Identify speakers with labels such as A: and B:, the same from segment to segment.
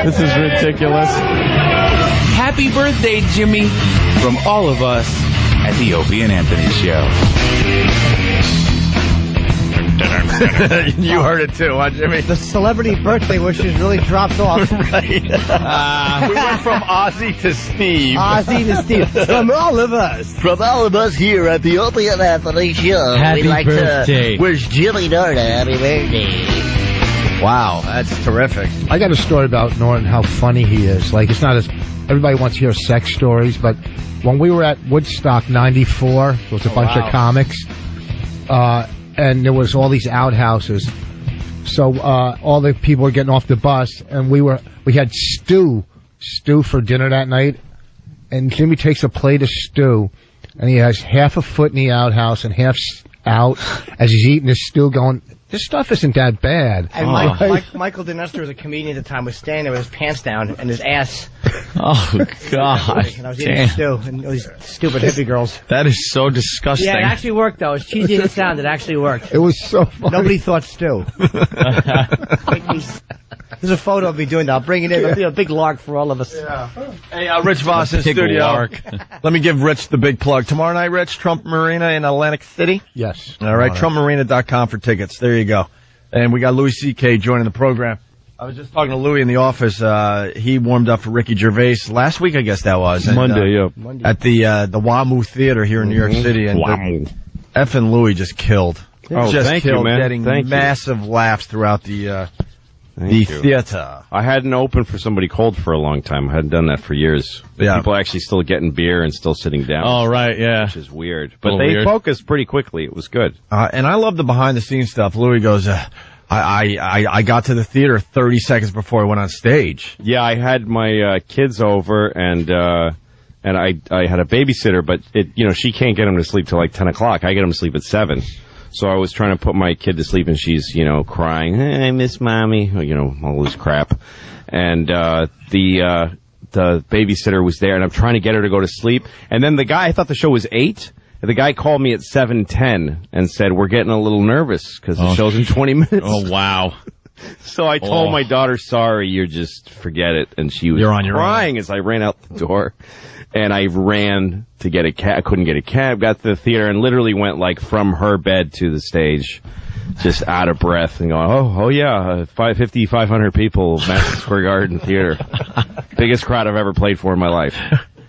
A: This is ridiculous. Happy birthday, Jimmy, from all of us at the Opie and Anthony Show.
B: You heard it too, huh, Jimmy?
C: The celebrity birthday wishes really dropped off.
B: Right. We went from Ozzy to Steve.
C: Ozzy to Steve. From all of us.
D: From all of us here at the Opie and Anthony Show,
E: Happy
D: we'd like
E: birthday.
D: to wish Jimmy Norton happy birthday.
B: Wow, that's terrific.
F: I got a story about Norton, how funny he is. Like, it's not as... Everybody wants to hear sex stories, but when we were at Woodstock 94, there was a bunch of comics, and there was all these outhouses. So all the people were getting off the bus, and we had stew for dinner that night, and Jimmy takes a plate of stew, and he has half a foot in the outhouse and half out as he's eating his stew going... This stuff isn't that bad.
C: And Michael DeNester was a comedian at the time, was standing there with his pants down and his ass.
A: Oh, God.
C: And I was eating stew, and those stupid hippie girls.
A: That is so disgusting.
C: Yeah, it actually worked, though. As cheesy as it sounded, it actually worked.
F: It was so funny.
C: Nobody thought stew. There's a photo of me doing that. I'll bring it in. It'll be a big lark for all of us.
B: Yeah. Hey, Rich Vos in studio. Let me give Rich the big plug. Tomorrow night, Rich, Trump Marina in Atlantic City.
F: Yes.
B: All right, TrumpMarina.com for tickets. There you go. And we got Louie CK joining the program. I was just talking to Louie in the office. He warmed up for Ricky Gervais last week, I guess that was. And,
A: Monday.
B: At the WAMU Theater here in New York City. And effing Louie just killed.
A: Oh,
B: just
A: thank
B: killed,
A: you, man.
B: getting massive laughs throughout the theater.
E: I hadn't opened for somebody cold for a long time. I hadn't done that for years.
B: Yeah.
E: People actually still getting beer and still sitting down.
A: Oh, right, yeah.
E: Which is weird. But they focused pretty quickly. It was good.
B: And I love the behind-the-scenes stuff. Louie goes, I got to the theater 30 seconds before I went on stage.
E: Yeah, I had my kids over, and I had a babysitter, but she can't get them to sleep till like 10 o'clock. I get them to sleep at 7. So I was trying to put my kid to sleep, and she's, crying, hey, I miss mommy, all this crap. And the babysitter was there, and I'm trying to get her to go to sleep. And then the guy, I thought the show was 8. The guy called me at 7:10 and said, we're getting a little nervous because the show's in 20 minutes.
A: Oh, wow.
E: So I told my daughter, sorry, you just forget it. And she was crying as I ran out the door. And I ran to get a cab. I couldn't get a cab, got to the theater, and literally went like from her bed to the stage, just out of breath and going, oh yeah, 500 people, Madison Square Garden Theater. Biggest crowd I've ever played for in my life.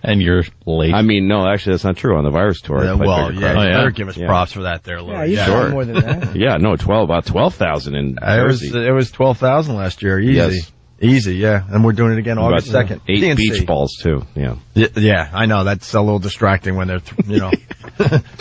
A: And you're late.
E: I mean, no, actually, that's not true. On the Virus tour.
B: Yeah, you better give us props for that there, Louie.
C: Yeah, sure. More than that.
E: Yeah, no, about 12,000 in Jersey.
B: It was 12,000 last year. Easy.
E: Yes.
B: Easy, yeah. And we're doing it again August 2nd.
E: 8
B: DNC.
E: beach balls, too, yeah.
B: Yeah, I know. That's a little distracting when they're,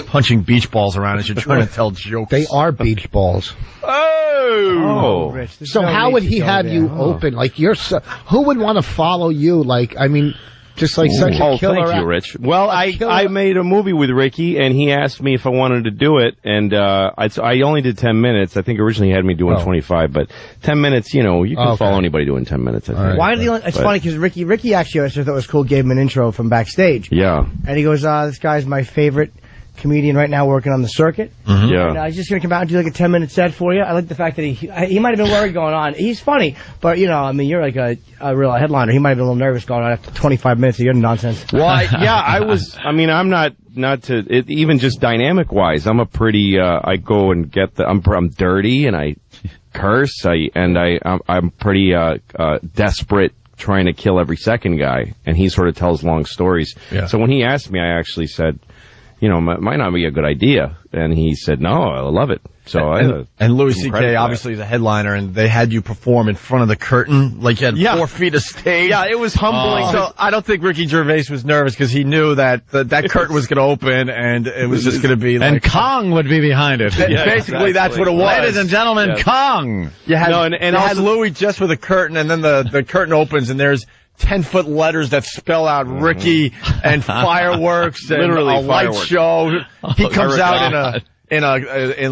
B: punching beach balls around as you're trying to tell jokes.
F: They are beach balls.
B: Oh!
C: Rich,
F: So how would he have you open? Like, who would want to follow you? Like, I mean... Just like such a killer.
E: Thank you, Rich. Well, I made a movie with Ricky, and he asked me if I wanted to do it, and I only did 10 minutes. I think originally he had me doing 25, but 10 minutes, you can follow anybody doing 10 minutes, I think.
F: Right.
C: Why did he? It's funny because Ricky actually, I thought it was cool, gave him an intro from backstage.
E: Yeah.
C: And he goes, this guy's my favorite comedian right now working on the circuit.
E: Mm-hmm. Yeah.
C: And, he's just going to come out and do like a 10-minute set for you. I like the fact that he might have been worried going on. He's funny, but you're like a real headliner. He might have been a little nervous going on after 25 minutes of your nonsense.
E: Well, I'm not to, even just dynamic wise, I'm a pretty, I go and get I'm dirty and I curse, I'm pretty, desperate trying to kill every second guy. And he sort of tells long stories. Yeah. So when he asked me, I actually said, it might not be a good idea. And he said, no, I love it. So
B: and Louis C.K. obviously is a headliner, and they had you perform in front of the curtain, like you had 4 feet of stage.
E: Yeah, it was humbling.
B: So I don't think Ricky Gervais was nervous because he knew that curtain was going to open, and it was just going to be like...
A: And Kong would be behind it.
B: Basically, that's what it was.
A: Ladies and gentlemen, Kong!
B: You had Louis just with a curtain, and then the curtain opens, and there's 10-foot letters that spell out Ricky and fireworks and
E: literally
B: a light show. He comes out in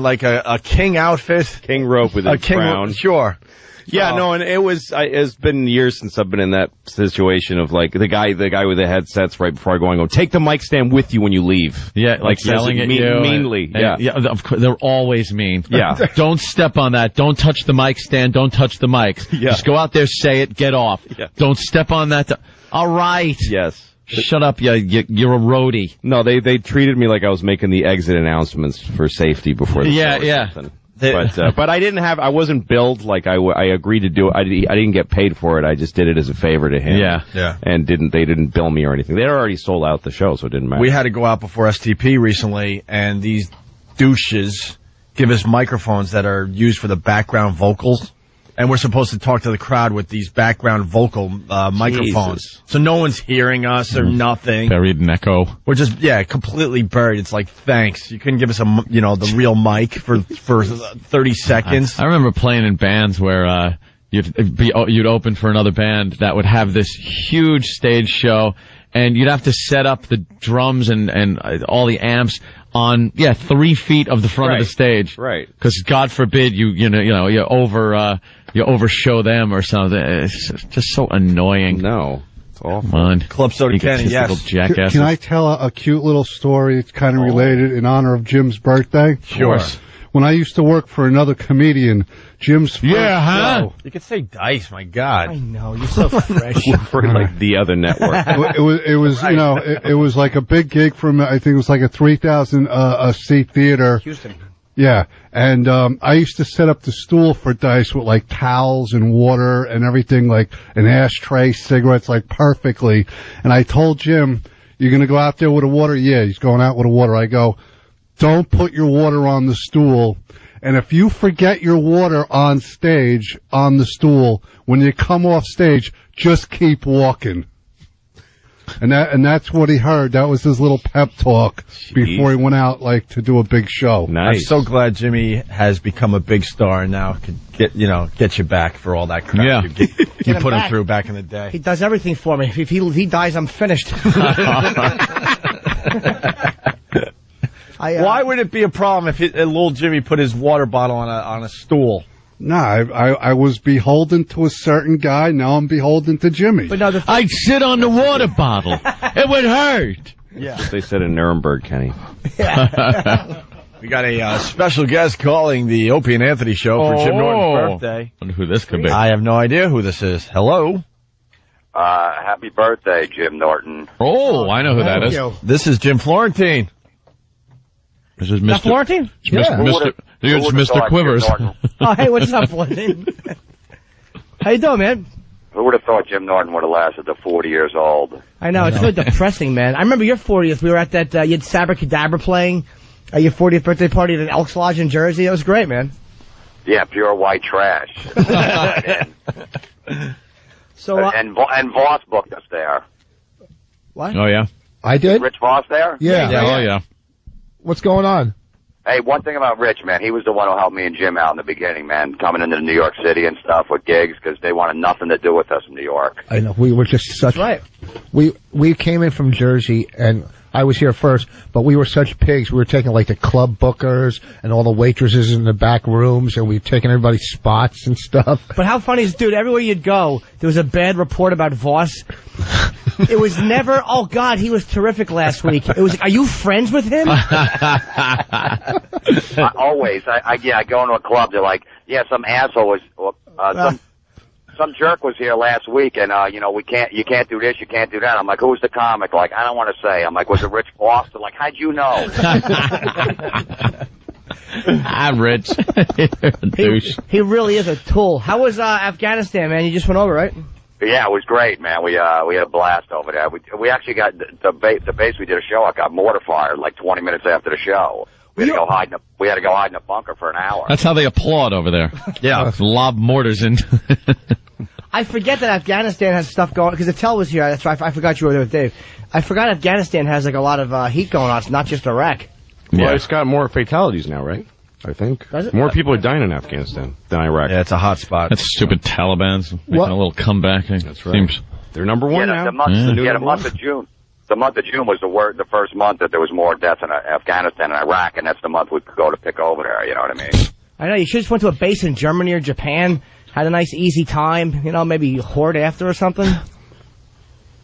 B: like a king outfit,
E: king rope with a crown.
B: Sure.
E: Yeah, no, and it's been years since I've been in that situation of like the guy with the headsets right before I go and take the mic stand with you when you leave.
A: Yeah, like yelling at you.
E: Meanly.
A: Yeah, of course, they're always mean.
E: Yeah.
A: Don't step on that. Don't touch the mic stand. Don't touch the mics.
E: Yeah.
A: Just go out there, say it, get off. Yeah. Don't step on that. All right.
E: Yes.
A: Shut up, you're a roadie.
E: No, they treated me like I was making the exit announcements for safety before the show or something. But I wasn't billed like I agreed to do it. I didn't get paid for it. I just did it as a favor to him.
B: Yeah.
E: And they didn't bill me or anything. They had already sold out the show, so it didn't matter.
B: We had to go out before STP recently, and these douches give us microphones that are used for the background vocals. And we're supposed to talk to the crowd with these background vocal microphones. So no one's hearing us or nothing.
A: Buried in echo.
B: We're just, completely buried. It's like, thanks. You couldn't give us the real mic for 30 seconds.
A: I remember playing in bands where you'd open for another band that would have this huge stage show, and you'd have to set up the drums and all the amps on 3 feet of the front of the stage,
E: right?
A: Because God forbid you overshow them or something. It's just so annoying.
E: No, it's awful.
A: Come on,
B: Club Soda Kenny, yes.
G: Can I tell a cute little story? It's kind of related in honor of Jim's birthday.
B: Sure.
G: When I used to work for another comedian, Jim's first show.
B: You could say Dice, my God.
C: I know, you're so fresh.
E: For like the other network.
G: It was it was like a big gig from, I think it was like a 3,000 seat theater.
C: Houston.
G: Yeah, and I used to set up the stool for Dice with like towels and water and everything, like an ashtray, cigarettes, like perfectly. And I told Jim, "You're gonna go out there with the water?" Yeah, he's going out with the water. I go, "Don't put your water on the stool. And if you forget your water on stage, on the stool, when you come off stage, just keep walking." And that's what he heard. That was his little pep talk before he went out, like, to do a big show.
B: Nice. I'm so glad Jimmy has become a big star and now can get you back for all that crap you put him through back in the day.
C: He does everything for me. If he dies, I'm finished.
B: Why would it be a problem if little Jimmy put his water bottle on a stool?
G: No, I was beholden to a certain guy. Now I'm beholden to Jimmy.
C: But no,
A: I'd sit on the water bottle. It would hurt.
B: Yeah.
E: That's what they said in Nuremberg, Kenny.
B: We got a special guest calling the Opie and Anthony show for Jim Norton's birthday.
A: I wonder who this could be.
B: I have no idea who this is. Hello.
H: Happy birthday, Jim Norton.
A: Oh, I know who that is.
B: This is Jim Florentine.
A: This is
C: Mr. Florentine?
A: It's Mr. Quivers.
C: Oh, hey, what's up, Florentine? How you doing, man?
H: Who would have thought Jim Norton would have lasted to 40 years old?
C: I know, it's really depressing, man. I remember your 40th. We were at that, you had Sabbra Cadabra playing at your 40th birthday party at an Elks Lodge in Jersey. It was great, man.
H: Yeah, pure white trash.
C: So,
H: and Vos booked us there.
C: What?
A: Oh, yeah.
F: I did?
H: Rich Vos there?
F: Yeah.
A: Oh, yeah.
F: What's going on?
H: Hey, one thing about Rich, man, he was the one who helped me and Jim out in the beginning, man, coming into New York City and stuff with gigs because they wanted nothing to do with us in New York.
F: I know. We were just such...
C: Right.
F: We came in from Jersey, and I was here first, but we were such pigs. We were taking, like, the club bookers and all the waitresses in the back rooms, and we were taking everybody's spots and stuff.
C: But how funny is, dude, everywhere you'd go, there was a bad report about Vos. It was never, oh, God, he was terrific last week. It was, are you friends with him?
H: Always. I go into a club, they're like, yeah, some asshole was, some jerk was here last week, and, you can't do this, you can't do that. I'm like, who's the comic? Like, I don't want to say. I'm like, was it Rich Vos? They're like, how'd you know?
A: I'm Rich. Douche.
C: He really is a tool. How was Afghanistan, man? You just went over, right?
H: Yeah, it was great, man. We had a blast over there. We actually got the base we did a show. I got mortar fired like 20 minutes after the show. We had to go hide in a bunker for an hour.
A: That's how they applaud over there.
B: Yeah,
A: lob mortars in.
C: I forget that Afghanistan has stuff going because the Tell was here. That's why I forgot you were there with Dave. I forgot Afghanistan has like a lot of heat going on. It's not just Iraq.
E: Well, it's got more fatalities now, right? I think.
C: Does it?
E: More people are dying in Afghanistan than Iraq.
B: Yeah, it's a hot spot.
A: That's stupid Taliban's making a little comeback.
E: That's right. They're number one now.
H: The month of June. The month of June was the first month that there was more deaths in Afghanistan and Iraq, and that's the month we could go to pick over there. You know what I mean?
C: I know. You should just went to a base in Germany or Japan. Had a nice, easy time. You know, maybe hoard after or something.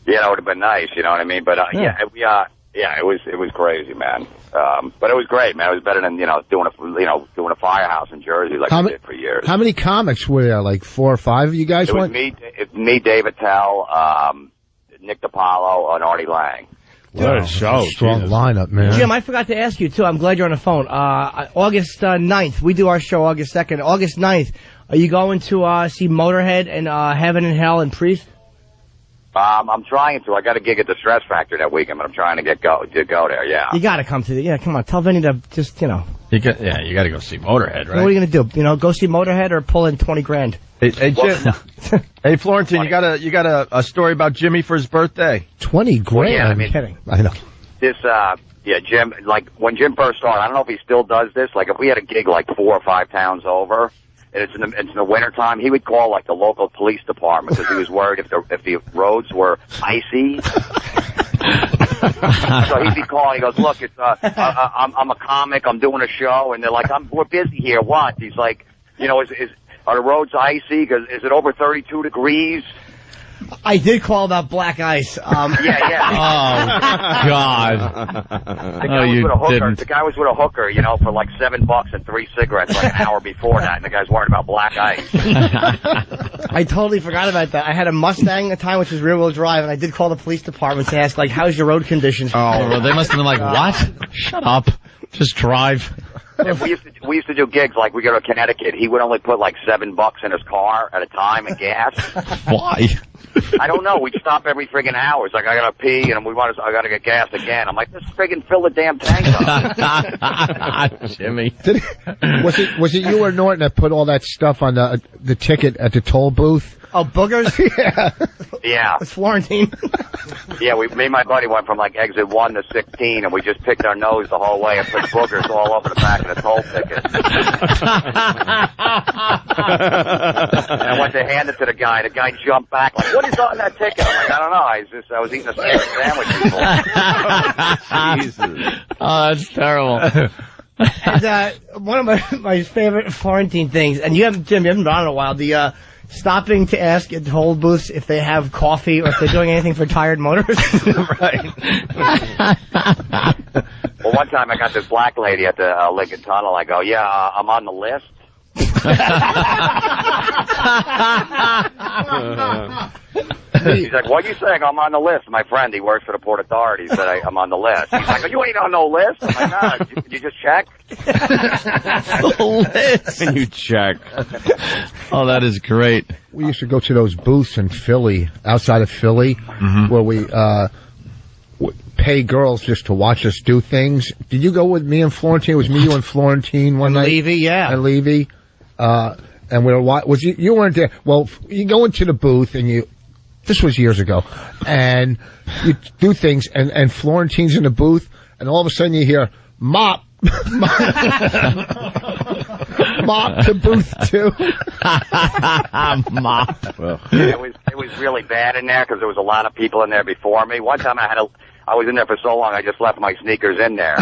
H: Yeah, that would have been nice. You know what I mean? But it was crazy, man. But it was great, man. It was better than doing a firehouse in Jersey like we did for years.
F: How many comics were there? Like 4 or 5 of you guys
H: It was
F: went?
H: me, David Tell, Nick DiPaolo, and Artie Lang.
F: What a show. Strong lineup, man.
C: Jim, I forgot to ask you, too. I'm glad you're on the phone. August 9th, we do our show August 2nd. August 9th, are you going to see Motorhead and Heaven and Hell and Priest?
H: I'm trying to. I got a gig at the Stress Factory that weekend, but I'm trying to go there, yeah.
C: You gotta come to come on. Tell Vinny to just,
B: You got to go see Motorhead, right?
C: What are you gonna do? Go see Motorhead or pull in 20 grand?
B: Hey, Jim. Hey, Florentine, you got a story about Jimmy for his birthday?
F: 20 grand?
H: Yeah, I mean,
C: I'm kidding.
F: I know.
H: This, Jim, like, when Jim first started, I don't know if he still does this, like, if we had a gig, like, 4 or 5 towns over, and it's in the wintertime, he would call, like, the local police department, because he was worried if the roads were icy. So he'd be calling, he goes, look, it's, I'm a comic, I'm doing a show, and they're like, we're busy here, what? He's like, are the roads icy? Is it over 32 degrees?
C: I did call about black ice.
H: Yeah.
A: Oh, God.
H: The guy was with a hooker, for like $7 and 3 cigarettes like an hour before that, and the guy's worried about black ice.
C: I totally forgot about that. I had a Mustang at the time, which was rear-wheel drive, and I did call the police department to ask, like, how's your road conditions?
A: Oh, well, they must have been like, what? Shut up. Just drive.
H: We used to do gigs, like we go to Connecticut. He would only put like $7 in his car at a time in gas.
A: Why?
H: I don't know. We'd stop every friggin' hour. It's like, I gotta pee, and I gotta get gas again. I'm like, just friggin' fill the damn tank up.
A: Jimmy.
F: Was it you or Norton that put all that stuff on the ticket at the toll booth?
C: Oh, boogers?
H: Yeah.
C: It's Florentine.
H: Yeah, me and my buddy went from like exit 1 to 16, and we just picked our nose the whole way and put boogers all over the back of the toll ticket. And I went to hand it to the guy. The guy jumped back like, "What is on that ticket?" I'm like, "I don't know. I was eating a sandwich before."
A: Jesus. Oh, that's terrible.
C: And one of my favorite Florentine things, and Jim, you haven't been on in a while, the stopping to ask at toll booths if they have coffee or if they're doing anything for tired motorists.
H: Right. Well, one time I got this black lady at the Lincoln Tunnel. I go, "Yeah, I'm on the list." He's like, "What are you saying? I'm on the list." My friend, he works for the Port Authority, said I'm on the list. He's like, "You ain't on no list." I'm like, "No, you just check."
A: List.
E: And you check.
A: Oh, that is great.
F: We used to go to those booths in Philly, outside of Philly, where we pay girls just to watch us do things. Did you go with me and Florentine? It was me, you, and Florentine one night.
C: Levy, yeah.
F: And Levy. And we were you weren't there. Well, you go into the booth and this was years ago, and you do things, and Florentine's in the booth, and all of a sudden you hear, "Mop." Mop to booth 2.
A: Mop.
H: It was really bad in there because there was a lot of people in there before me. One time I was in there for so long I just left my sneakers in there.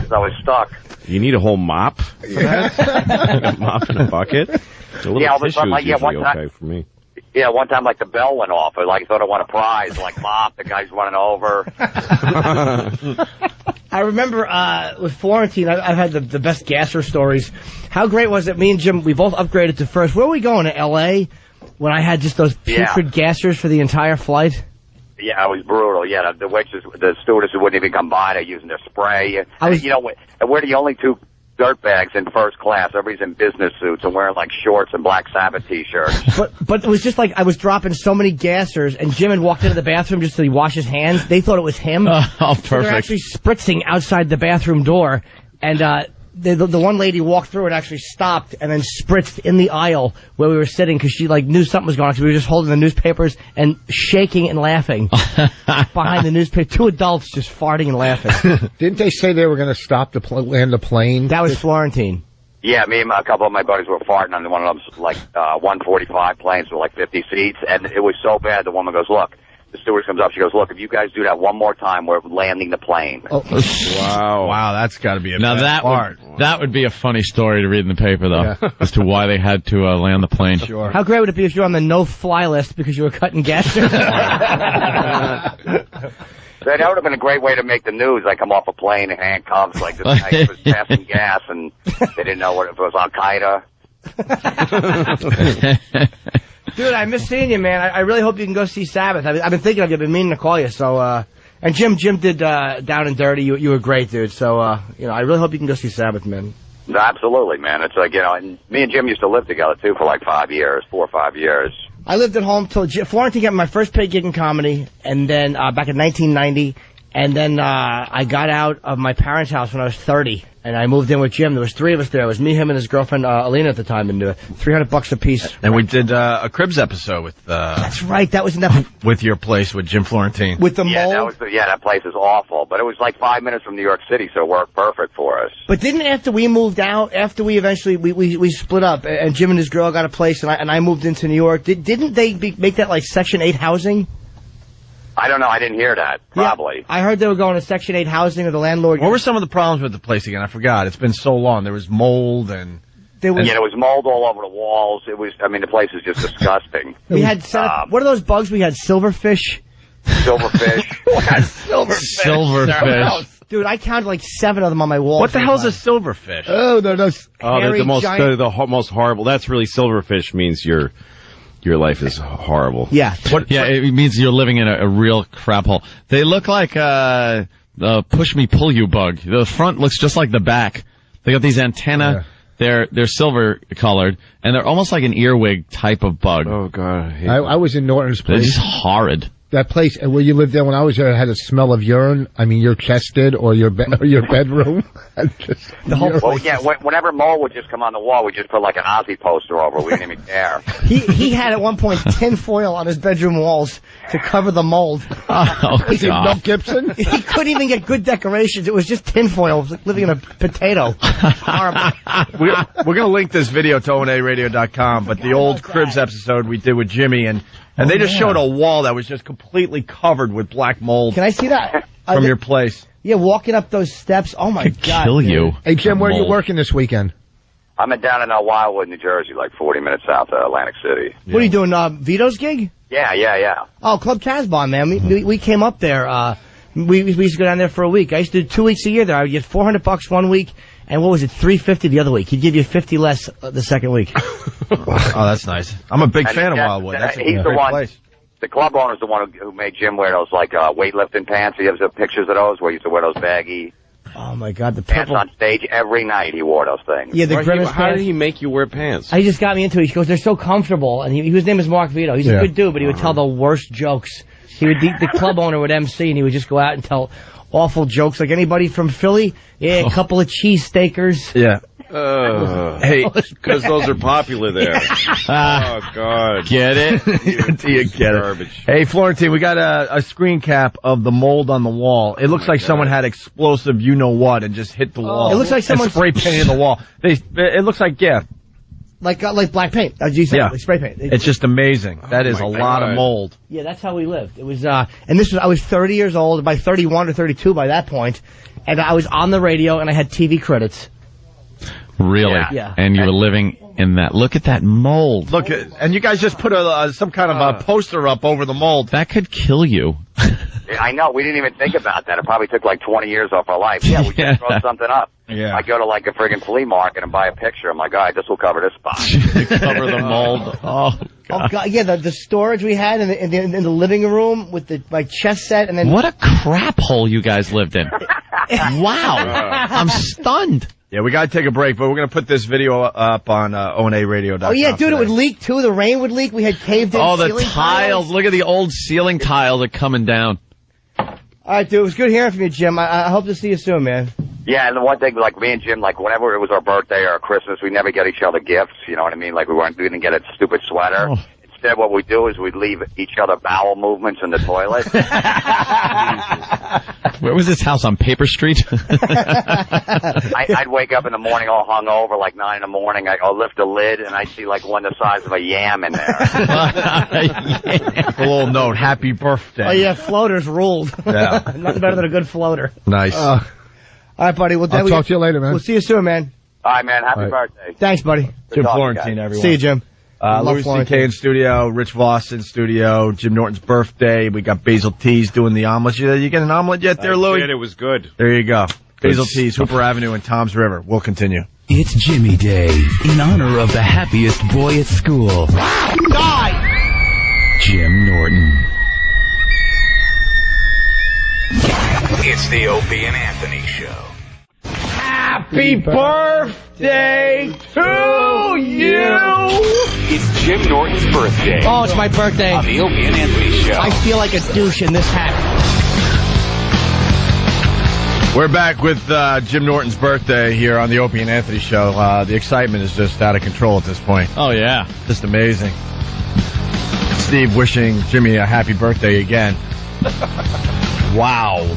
H: So I was stuck.
E: You need a whole mop for that? A mop in a bucket? A little tissue is usually okay for me.
H: Yeah, one time, like, the bell went off. I thought I won a prize. Like, mop, the guy's running over.
C: I remember with Florentine, I've had the best gasser stories. How great was it? Me and Jim, we both upgraded to first. Where were we going, to L.A., when I had just those putrid gassers for the entire flight?
H: Yeah, it was brutal. Yeah, the waitresses, the stewardesses wouldn't even come by. They're using their spray. We're the only 2 dirtbags in first class. Everybody's in business suits and wearing like shorts and Black Sabbath t-shirts.
C: But it was just like I was dropping so many gassers, and Jim had walked into the bathroom just to wash his hands. They thought it was him.
A: Oh, perfect.
C: So they're actually spritzing outside the bathroom door, and the one lady walked through and actually stopped and then spritzed in the aisle where we were sitting because she knew something was going on, because we were just holding the newspapers and shaking and laughing behind the newspaper. 2 adults just farting and laughing.
F: Didn't they say they were going to stop to land the plane?
C: That was Florentine.
H: Yeah, me and a couple of my buddies were farting on one of those, like, 145 planes with like 50 seats, and it was so bad. The woman goes, "Look, the stewardess comes up. She goes, "Look, if you guys do that one more time, we're landing the plane."
B: Oh. Wow, that's got to be a
A: Now that would be a funny story to read in the paper, though, as to why they had to land the plane.
B: Sure.
C: How great would it be if you're on the no-fly list because you were cutting gas?
H: That would have been a great way to make the news. I come off a plane in handcuffs, like this guy was passing gas, and they didn't know if it was Al-Qaeda.
C: Dude, I miss seeing you, man. I really hope you can go see Sabbath. I've been thinking of you. I've been meaning to call you. So, and Jim did Down and Dirty. You were great, dude. So, I really hope you can go see Sabbath, man.
H: No, absolutely, man. It's like, and me and Jim used to live together, too, for like 4 or 5 years.
C: I lived at home till Florentine got my first paid gig in comedy, and then back in 1990, and then I got out of my parents' house when I was 30, and I moved in with Jim. There was 3 of us there. It was me, him, and his girlfriend Alina at the time, and $300 a piece.
B: And we did a Cribs episode with.
C: That's right. That was in that
B: with your place with Jim Florentine.
C: With the mold.
H: That place is awful, but it was like 5 minutes from New York City, so it worked perfect for us.
C: But didn't after we moved out, after we eventually we split up, and Jim and his girl got a place, and I moved into New York. Didn't they make that like Section 8 housing?
H: I don't know. I didn't hear that. Probably.
C: Yeah, I heard they were going to Section 8 housing, or the landlord.
B: What were some of the problems with the place again? I forgot. It's been so long. There was mold and.
H: There was mold all over the walls. It was. I mean, the place is just disgusting.
C: We had what are those bugs? We had silverfish.
H: Silverfish.
A: Silverfish.
C: Dude, I counted like 7 of them on my wall.
B: What the hell's a silverfish?
F: Oh, they're those.
E: Oh, they're the most horrible. That's really silverfish means your life is horrible.
C: Yeah.
A: It means you're living in a real crap hole. They look like the push me pull you bug. The front looks just like the back. They got these antennae. Yeah. They're silver colored, and they're almost like an earwig type of bug.
E: Oh God,
F: I was in Norton's place.
A: They're just horrid.
F: That place where you lived there when I was there had a smell of urine. I mean, your chest did, or your bedroom.
C: The whole place.
H: Whenever Mo would just come on the wall, we just put like an Ozzy poster over. We didn't even care.
C: He had at one point tin foil on his bedroom walls to cover the mold.
A: Oh, God.
F: Mel Gibson?
C: He couldn't even get good decorations. It was just tin foil. It was like living in a potato. Horrible.
B: We're going to link this video to onaradio.com, but the old Cribs episode we did with Jimmy, and they just showed a wall that was just completely covered with black mold.
C: Can I see that?
B: From your place.
C: Yeah, walking up those steps. Oh, my God.
A: Kill you.
F: Hey, Jim, where are you working this weekend?
H: I'm down in Wildwood, New Jersey, like 40 minutes south of Atlantic City.
C: What are you doing, Vito's gig?
H: Yeah.
C: Oh, Club Casbah, man. We came up there. We used to go down there for a week. I used to do 2 weeks a year there. I would get $400 one week, and what was it, $350 the other week. He'd give you 50 less the second week.
B: Oh, that's nice. I'm a big fan of Wildwood. That's a great place.
H: The club owner's the one who made Jim wear those like weightlifting pants. He has pictures of those where he used to wear those baggy.
C: Oh my God, the
H: pants
C: purple
H: on stage every night. He wore those things.
C: Yeah, the grimace
E: How did he make you wear pants?
C: He just got me into it. He goes, they're so comfortable, and his name is Mark Vito. He's a good dude, but he would tell the worst jokes. He would the club owner would MC, and he would just go out and tell awful jokes. Like anybody from Philly, a couple of cheesesteakers.
B: Yeah.
E: Hey, because those are popular there. Oh, God.
A: Get it?
B: Do you get
E: Garbage.
B: it? Hey, Florentine, we got a screen cap of the mold on the wall. It looks like someone had explosive you-know-what and just hit the wall.
C: It looks like someone
B: spray painted the wall. It looks like,
C: like black paint, as you said, like spray paint.
B: It's just amazing. That is a lot of mold.
C: Yeah, that's how we lived. It was, and I was 30 years old, by 31 or 32 by that point, and I was on the radio and I had TV credits.
A: Really?
C: Yeah.
A: And you were living in that. Look at that mold.
B: Look, and you guys just put some kind of a poster up over the mold.
A: That could kill you.
H: I know. We didn't even think about that. It probably took like 20 years off our life. Yeah, we just throw something up.
B: Yeah.
H: I go to like a friggin' flea market and buy a picture. I'm like, all right, this will cover this spot.
A: Cover the mold. Oh, God.
C: Oh, God. Yeah, the storage we had in the living room with the chess set, and then
A: what a crap hole you guys lived in. Wow. I'm stunned.
B: Yeah, we gotta take a break, but we're gonna put this video up on onaradio.com.
C: Oh yeah, dude, it would leak too. The rain would leak. We had caved in.
A: Oh, the
C: ceiling
A: tiles! Look at the old ceiling tiles are coming down.
C: All right, dude, it was good hearing from you, Jim. I hope to see you soon, man.
H: Yeah, and the one thing, like me and Jim, like whenever it was our birthday or Christmas, we never get each other gifts. You know what I mean? Like we didn't get a stupid sweater.
A: Oh.
H: Instead, what we do is we'd leave each other bowel movements in the toilet.
A: Where was this house, on Paper Street?
H: I'd wake up in the morning all hungover, like 9 in the morning. I'll lift the lid, and I see like one the size of a yam in there.
B: A little note, happy birthday.
C: Oh, yeah, floaters ruled.
B: Yeah.
C: Nothing better than a good floater.
B: Nice.
C: All right, buddy.
F: I'll talk to you later, man.
C: We'll see you soon, man.
H: All right, man. Happy birthday.
C: Thanks, buddy.
B: Jim
H: talking,
B: Florentine,
H: guys.
B: everyone.
C: See you, Jim.
B: Louie CK in studio, Rich Vos in studio, Jim Norton's birthday. We got Basil Tees doing the omelet. You get an omelet yet there, Louie?
E: It was good.
B: There you go. Basil Tees, Hooper Avenue and Tom's River. We'll continue.
I: It's Jimmy Day in honor of the happiest boy at school. Die! Jim Norton. It's the Opie and Anthony Show.
B: Happy birthday to you!
I: It's Jim Norton's birthday.
C: Oh, it's my birthday.
I: On the Opie and Anthony Show.
C: I feel like a douche in this hat.
B: We're back with Jim Norton's birthday here on the Opie and Anthony Show. The excitement is just out of control at this point.
A: Oh, yeah.
B: Just amazing. Steve wishing Jimmy a happy birthday again. Wow.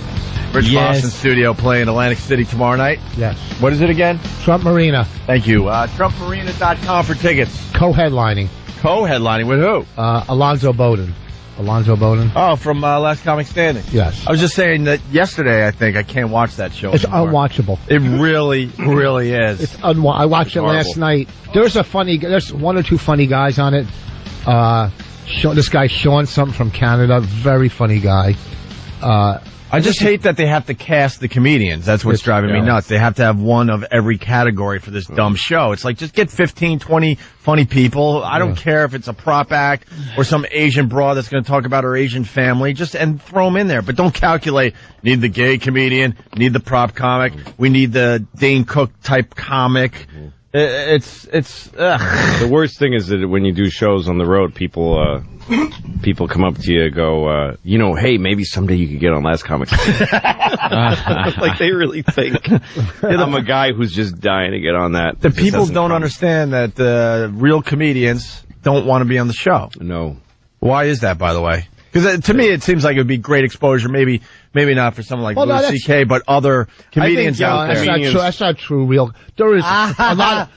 B: Rich Vos in studio playing Atlantic City tomorrow night.
F: Yes.
B: What is it again?
F: Trump Marina.
B: Thank you. TrumpMarina.com for tickets.
F: Co-headlining.
B: Co-headlining with who?
F: Alonzo Bowden.
B: Oh, from Last Comic Standing.
F: Yes.
B: I was just saying that yesterday, I think. I can't watch that show
F: It's
B: anymore.
F: unwatchable.
B: It really, really is.
F: It's I watched it last night. There's one or two funny guys on it. This guy Sean something from Canada, very funny guy.
B: I just hate that they have to cast the comedians. That's what's driving me nuts. They have to have one of every category for this dumb show. It's like, just get 15, 20 funny people. I don't care if it's a prop act or some Asian broad that's going to talk about her Asian family. And throw them in there. But don't calculate, need the gay comedian, need the prop comic, we need the Dane Cook type comic. It's
E: The worst thing is that when you do shows on the road, people come up to you and go, hey, maybe someday you could get on Last Comic. Like they really think I'm a guy who's just dying to get on that.
B: The people don't understand that real comedians don't want to be on the show.
E: No.
B: Why is that, by the way? Because to me, it seems like it would be great exposure. Maybe not for someone like Louis C.K., but other comedians out there.
F: That's not true. Real. There is a lot.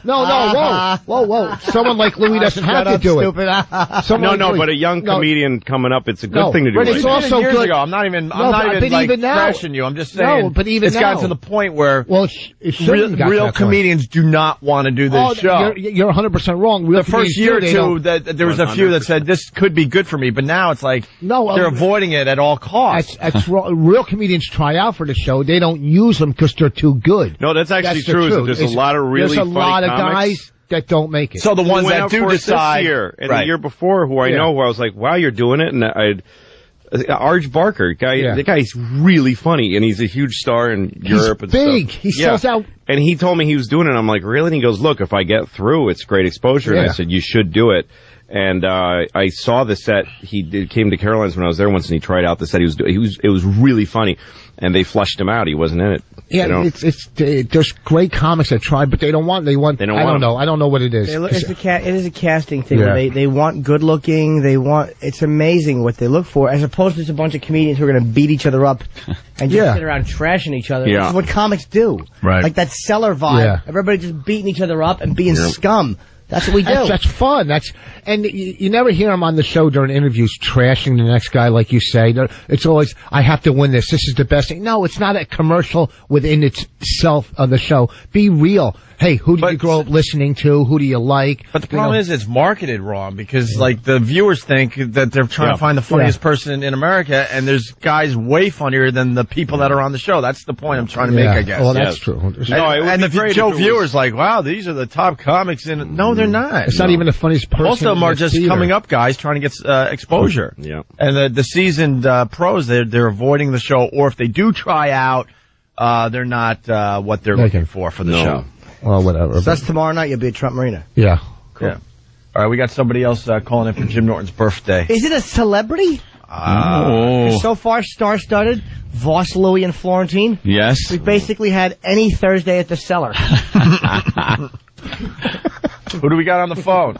F: Whoa. Someone like Louis doesn't have to do it.
E: But a young comedian coming up, it's a good thing to do.
F: But it's also
B: years
F: good.
B: ago. I'm not even crashing you. I'm just saying.
F: No, but even
B: it's gotten to the point where real comedians do not want to do this show.
F: You're 100% wrong.
B: The first year or two, there was a few that said this could be good for me, but now it's like they're avoiding it at all costs.
F: That's real comedians try out for the show. They don't use them because they're too good.
E: No, that's actually true. There's a lot of really funny
F: lot of
E: comics
F: guys that don't make it.
B: So the ones that do decide
E: this year and the year before, who I know, who I was like, wow, you're doing it, and Arj Barker, the guy's really funny, and he's a huge star in Europe.
F: He's big.
E: Stuff.
F: He sells out.
E: And he told me he was doing it. And I'm like, really? And he goes, look, if I get through, it's great exposure. And I said, you should do it. And I saw the set. He came to Caroline's when I was there once, and he tried out the set. It was really funny, and they flushed him out. He wasn't in it.
F: Yeah, there's great comics that try, but they don't want. I don't know. I don't know what it is.
C: It is a casting thing. Where they want good looking. It's amazing what they look for, as opposed to just a bunch of comedians who are going to beat each other up and just sit around trashing each other. This is what comics do.
B: Right.
C: Like that Cellar vibe. Yeah. Everybody just beating each other up and being scum. That's what we do.
F: That's fun. And you never hear them on the show during interviews trashing the next guy, like you say. It's always, I have to win this. This is the best thing. No, it's not a commercial within itself of the show. Be real. Hey, who did you grow up listening to? Who do you like?
B: But the problem is it's marketed wrong because, like, the viewers think that they're trying to find the funniest person in America, and there's guys way funnier than the people that are on the show. That's the point I'm trying to make, I guess.
F: Well, that's true.
B: And the show viewers like, wow, these are the top comics in. No, they're not.
F: It's not even the funniest person.
B: Most of them are just coming up guys trying to get exposure.
E: Yeah.
B: And the seasoned pros, they're avoiding the show, or if they do try out, they're not what they're looking for the show.
F: Well, whatever.
C: So that's tomorrow night. You'll be at Trump Marina.
F: Yeah.
B: Cool. Yeah. All right, we got somebody else calling in for Jim Norton's birthday.
C: Is it a celebrity? So far, star-studded. Vos, Louie, and Florentine.
A: Yes.
C: We basically had any Thursday at the Cellar.
B: Who do we got on the phone?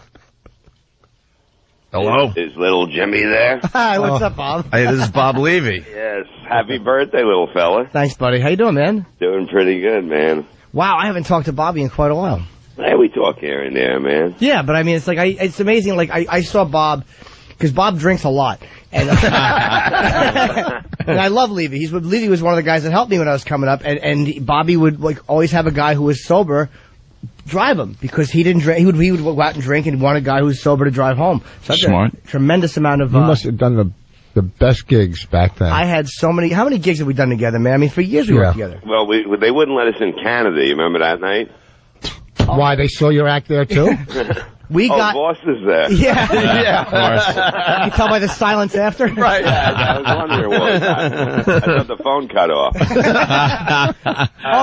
B: Hello.
J: Is little Jimmy there?
C: Hi, what's up, Bob?
B: Hey, this is Bob Levy.
J: Yes. Happy birthday, little fella.
C: Thanks, buddy. How you doing, man?
J: Doing pretty good, man.
C: Wow, I haven't talked to Bobby in quite a while.
J: Hey, we talk here and there, man.
C: Yeah, but I mean, it's like it's amazing. Like I saw Bob because Bob drinks a lot, and, and I love Levy. Levy was one of the guys that helped me when I was coming up, and Bobby would like always have a guy who was sober drive him because he didn't drink. He would go out and drink and want a guy who's sober to drive home. So
A: Smart.
C: Tremendous amount of.
F: You must have done the best gigs back then.
C: I had so many. How many gigs have we done together, man? I mean, for years we worked together.
J: Well, they wouldn't let us in Canada. You remember that night?
F: Why, they saw your act there, too?
J: Vos is there.
C: Yeah.
B: Yeah.
A: Of course.
C: You can tell by the silence after.
B: Right.
J: I was wondering what was that. I thought the phone cut off.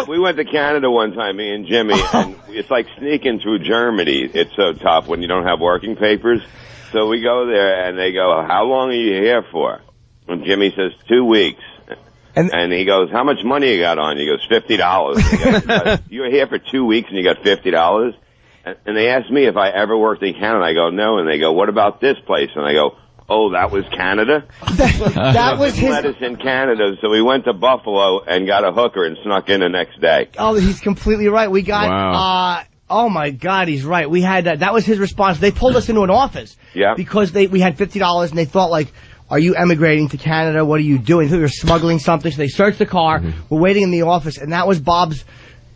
J: We went to Canada one time, me and Jimmy, and it's like sneaking through Germany. It's so tough when you don't have working papers. So we go there, and they go, how long are you here for? And Jimmy says, 2 weeks. And he goes, how much money you got on? He goes, $50. You were here for 2 weeks and you got $50? And they asked me if I ever worked in Canada. I go, no. And they go, what about this place? And I go, oh, that was Canada?
C: That was his...
J: let us in Canada, so we went to Buffalo and got a hooker and snuck in the next day.
C: Oh, he's completely right. We got... oh, my God, he's right. We had... that was his response. They pulled us into an office.
J: Yeah.
C: Because we had $50 and they thought, like... Are you emigrating to Canada? What are you doing? They were smuggling something. So they searched the car. We're waiting in the office, and that was Bob's.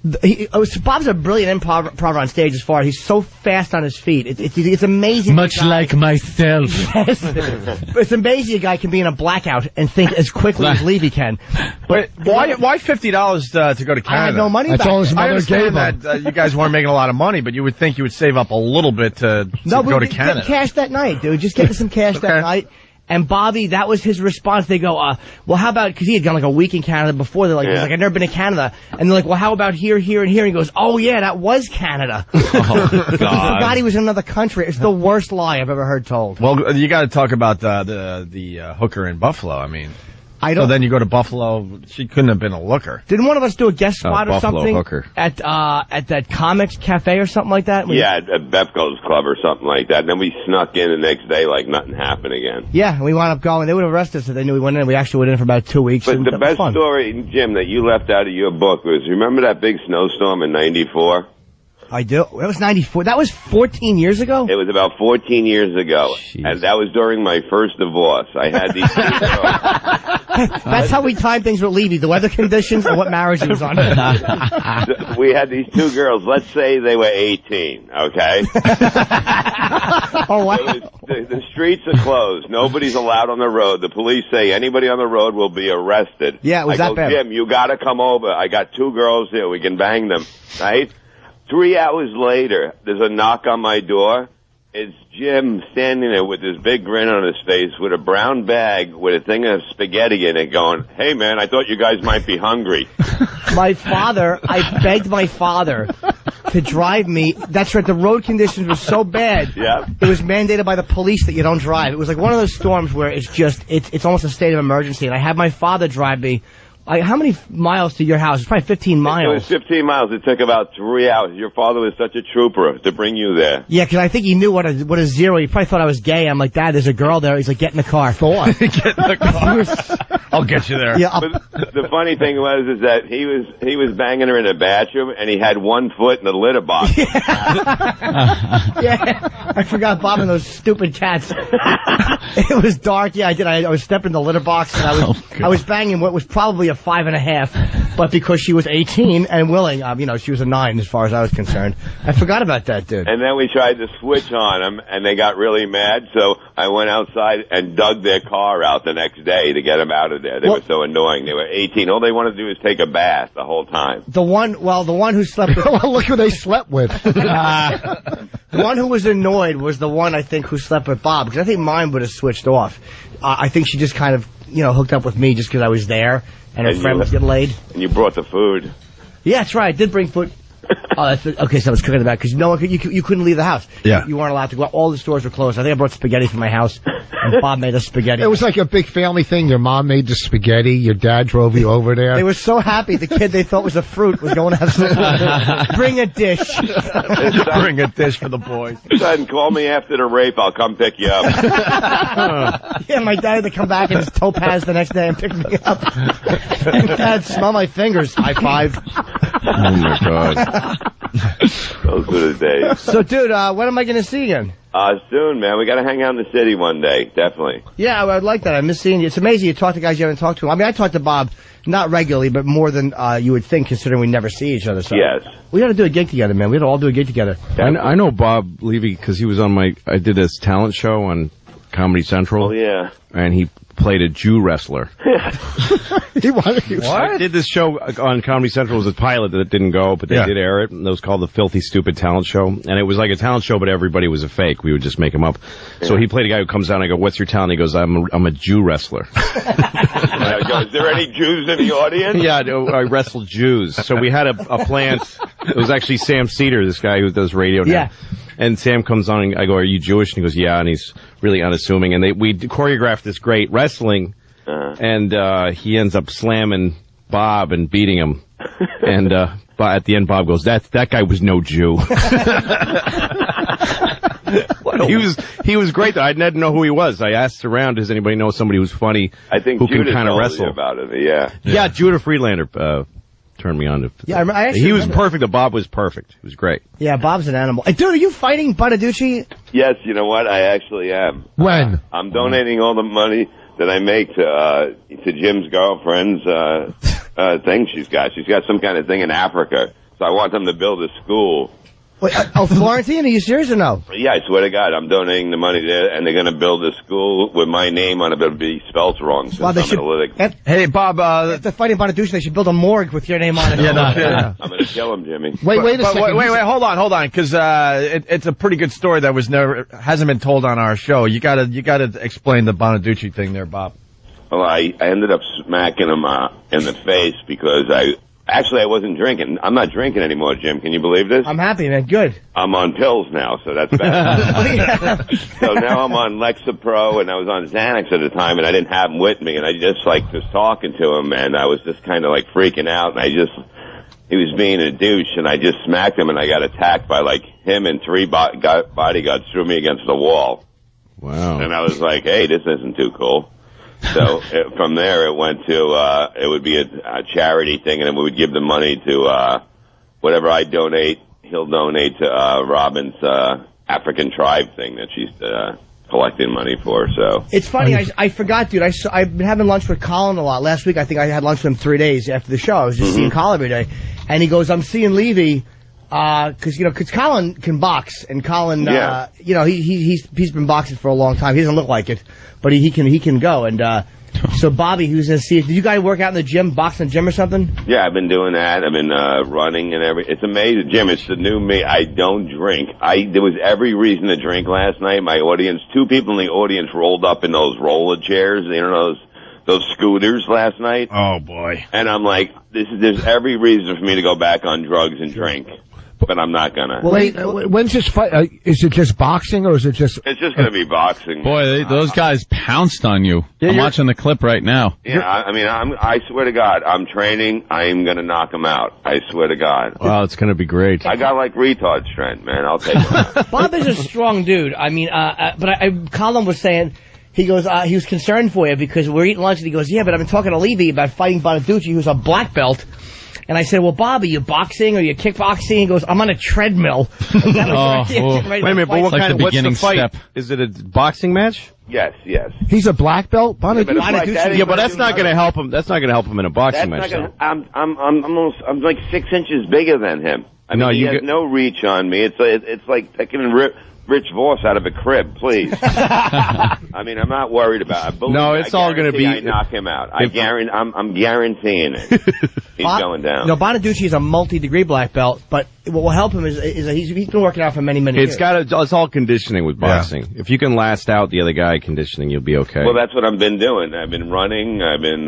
C: Bob's a brilliant improver on stage. As far as he's so fast on his feet, it's amazing.
A: Much like myself.
C: Yes, it's amazing a guy can be in a blackout and think as quickly as Levy can.
B: But why $50 to go to Canada?
C: I had no money
F: That's
C: back.
F: all his
B: I
F: mother gave him.
B: understand that you guys weren't making a lot of money, but you would think you would save up a little bit to go to Canada.
C: Get cash that night, dude. Just get some cash that night. And Bobby, that was his response. They go, well, how about, because he had gone like a week in Canada before. They're like, he's like, I've never been to Canada. And they're like, well, how about here, here, and here? And he goes, oh, yeah, that was Canada.
A: Oh, God.
C: He forgot he was in another country. It's the worst lie I've ever heard told.
B: Well, you got to talk about the hooker in Buffalo. I mean, so then you go to Buffalo. She couldn't have been a looker.
C: Didn't one of us do a guest spot or
E: Buffalo
C: something
E: hooker.
C: at that comics cafe or something like that?
J: Yeah, at Bepco's Club or something like that. And then we snuck in the next day like nothing happened again.
C: Yeah, we wound up going. They would have arrested us if they knew we went in. We actually went in for about 2 weeks.
J: But the best story, Jim, that you left out of your book was, remember that big snowstorm in '94?
C: I do. It was 94. That was 14 years ago?
J: It was about 14 years ago.
A: Jeez.
J: And that was during my first divorce. I had these two girls.
C: That's how we time things with Levy, the weather conditions and what marriage he was on.
J: We had these two girls. Let's say they were 18, okay?
C: Oh, wow.
J: The streets are closed. Nobody's allowed on the road. The police say anybody on the road will be arrested.
C: Yeah, it was that bad.
J: Jim, you got to come over. I got two girls here. We can bang them, right? 3 hours later, there's a knock on my door. It's Jim standing there with this big grin on his face with a brown bag with a thing of spaghetti in it going, hey, man, I thought you guys might be hungry.
C: I begged my father to drive me. That's right, the road conditions were so bad.
J: Yeah.
C: It was mandated by the police that you don't drive. It was like one of those storms where it's almost a state of emergency. And I had my father drive me. How many miles to your house? It's probably 15 miles.
J: It was 15 miles. It took about 3 hours. Your father was such a trooper to bring you there.
C: Yeah, because I think he knew what a zero. He probably thought I was gay. I'm like, Dad, there's a girl there. He's like, get in the car.
B: Get in the car. I'll get you there.
C: Yeah,
J: but the funny thing is that he was banging her in the bathroom, and he had 1 foot in the litter box.
C: Yeah, I forgot Bob and those stupid cats. It was dark. Yeah, I did. I was stepping in the litter box, and I was banging what was probably a 5.5, but because she was 18 and willing, she was a 9 as far as I was concerned. I forgot about that, dude.
J: And then we tried to switch on them, and they got really mad, so I went outside and dug their car out the next day to get them out of there. They were so annoying. They were 18. All they wanted to do was take a bath the whole time.
C: The one who slept with...
F: Well, look who they slept with.
C: The one who was annoyed was the one, I think, who slept with Bob, because I think mine would have switched off. I think she just kind of, hooked up with me just because I was there, and her friend was getting laid.
J: And you brought the food.
C: Yeah, that's right. I did bring food. Oh, okay, so I was cooking the back because no one could, you couldn't leave the house.
B: Yeah.
C: You weren't allowed to go out. All the stores were closed. I think I brought spaghetti from my house, and Bob made us spaghetti.
F: It was like a big family thing. Your mom made the spaghetti. Your dad drove you over there.
C: They were so happy. The kid they thought was a fruit was going to have some. Bring a dish.
B: Bring a dish for the boys.
J: Son, call me after the rape. I'll come pick you up.
C: Yeah, my dad had to come back in his topaz the next day and pick me up. Dad, smell my fingers. High five.
E: Oh my God.
J: Those were the days.
C: So, dude, when am I going to see you again?
J: Soon, man. We got to hang out in the city one day, definitely.
C: Yeah, I'd like that. I miss seeing you. It's amazing you talk to guys you haven't talked to. I mean, I talk to Bob not regularly, but more than you would think, considering we never see each other. So
J: Yes.
C: we got to do a gig together, man. We got to all do a gig together.
E: I know Bob Levy because he was on I did this talent show on Comedy Central.
J: Oh, yeah.
E: And he played a Jew wrestler.
C: What?
E: I did this show on Comedy Central. It was a pilot that didn't go, but they did air it. And it was called the Filthy Stupid Talent Show. And it was like a talent show, but everybody was a fake. We would just make them up. Yeah. So he played a guy who comes down and I go, what's your talent? He goes, I'm a Jew wrestler.
J: I go, is there any Jews in the audience?
E: Yeah, I wrestled Jews. So we had a plant. It was actually Sam Cedar, this guy who does radio now.
C: Yeah.
E: And Sam comes on and I go, are you Jewish? And he goes, yeah. And he's really unassuming. And we choreographed this great wrestling. And he ends up slamming Bob and beating him. And at the end, Bob goes, that guy was no Jew. He was great, though. I didn't know who he was. I asked around, does anybody know somebody who's funny,
J: I think
E: who
J: Judah
E: can kind of
J: told
E: wrestle?
J: you about it, yeah.
E: Yeah, Judah Friedlander turned me on to.
C: Yeah, I actually
E: he was
C: remember.
E: perfect. Bob was perfect. He was great.
C: Yeah, Bob's an animal. Hey, dude, are you fighting Bonaducci?
J: Yes, you know what? I actually am.
F: When?
J: I'm donating all the money that I make to Jim's girlfriend's thing she's got. She's got some kind of thing in Africa. So I want them to build a school.
C: Wait, Florentine, are you serious or no?
J: Yeah, I swear to God, I'm donating the money there, and they're going to build a school with my name on it, but it'll be spelled wrong since I'm analytic.
B: Hey, Bob.
C: After fighting Bonaducci, they should build a morgue with your name on it.
J: I'm going to kill him, Jimmy.
B: Wait a second. Wait, hold on, because it's a pretty good story that hasn't been told on our show. You gotta explain the Bonaducci thing there, Bob.
J: Well, I ended up smacking him in the face because I wasn't drinking. I'm not drinking anymore, Jim. Can you believe this?
C: I'm happy, man. Good.
J: I'm on pills now, so that's bad. So now I'm on Lexapro, and I was on Xanax at the time, and I didn't have him with me, and I just was talking to him, and I was just kind of freaking out, and he was being a douche, and I just smacked him, and I got attacked by him and 3 bodyguards threw me against the wall.
E: Wow.
J: And I was like, hey, this isn't too cool. So from there, it went to it would be a charity thing, and then we would give the money to whatever I donate. He'll donate to Robin's African tribe thing that she's collecting money for. So
C: it's funny. I forgot, dude. I've been having lunch with Colin a lot. Last week, I think I had lunch with him 3 days after the show. I was just seeing Colin every day, and he goes, "I'm seeing Levy." Because Colin can box, and Colin, he's been boxing for a long time. He doesn't look like it, but he can go. And so Bobby, who's gonna see it. Did you guys work out in the gym, box in the gym or something?
J: Yeah, I've been doing that. I've been running and It's amazing, Jim. It's the new me. I don't drink. There was every reason to drink last night. My audience, 2 people in the audience rolled up in those roller chairs. You know those scooters last night.
B: Oh boy!
J: And I'm like, there's every reason for me to go back on drugs and drink. But I'm not gonna.
F: Well, wait, when's this fight? Is it just boxing, or is it just?
J: It's just gonna be boxing.
A: Boy, those guys pounced on you.
B: Yeah,
A: I'm watching the clip right now.
J: Yeah, I swear to God, I'm training. I'm gonna knock them out. I swear to God.
E: Wow, it's gonna be great.
J: I got retard strength, man. I'll take it.
C: Bob is a strong dude. I mean, but Colin was saying. He goes, he was concerned for you because we're eating lunch, and he goes, yeah, but I've been talking to Levy about fighting Bonaducci, who's a black belt. And I said, well, Bob, are you boxing or are you kickboxing? He goes, I'm on a treadmill.
E: Wait a minute, but what's the fight?
A: Step.
E: Is it a boxing match?
J: Yes.
F: He's a black belt?
E: Yeah, but that's not going to help him. That's not going to help him in a boxing match.
J: I'm like 6 inches bigger than him. He has no reach on me. It's like taking Rich Vos out of a crib, please. I'm not worried about it.
E: No, it's all going to be.
J: I knock him out. I'm guaranteeing it. He's going down.
C: No, Bonaducci is a multi-degree black belt, but what will help him is he's been working out for many years.
E: It's all conditioning with boxing. Yeah. If you can last out the other guy conditioning, you'll be okay.
J: Well, that's what I've been doing. I've been running. I've been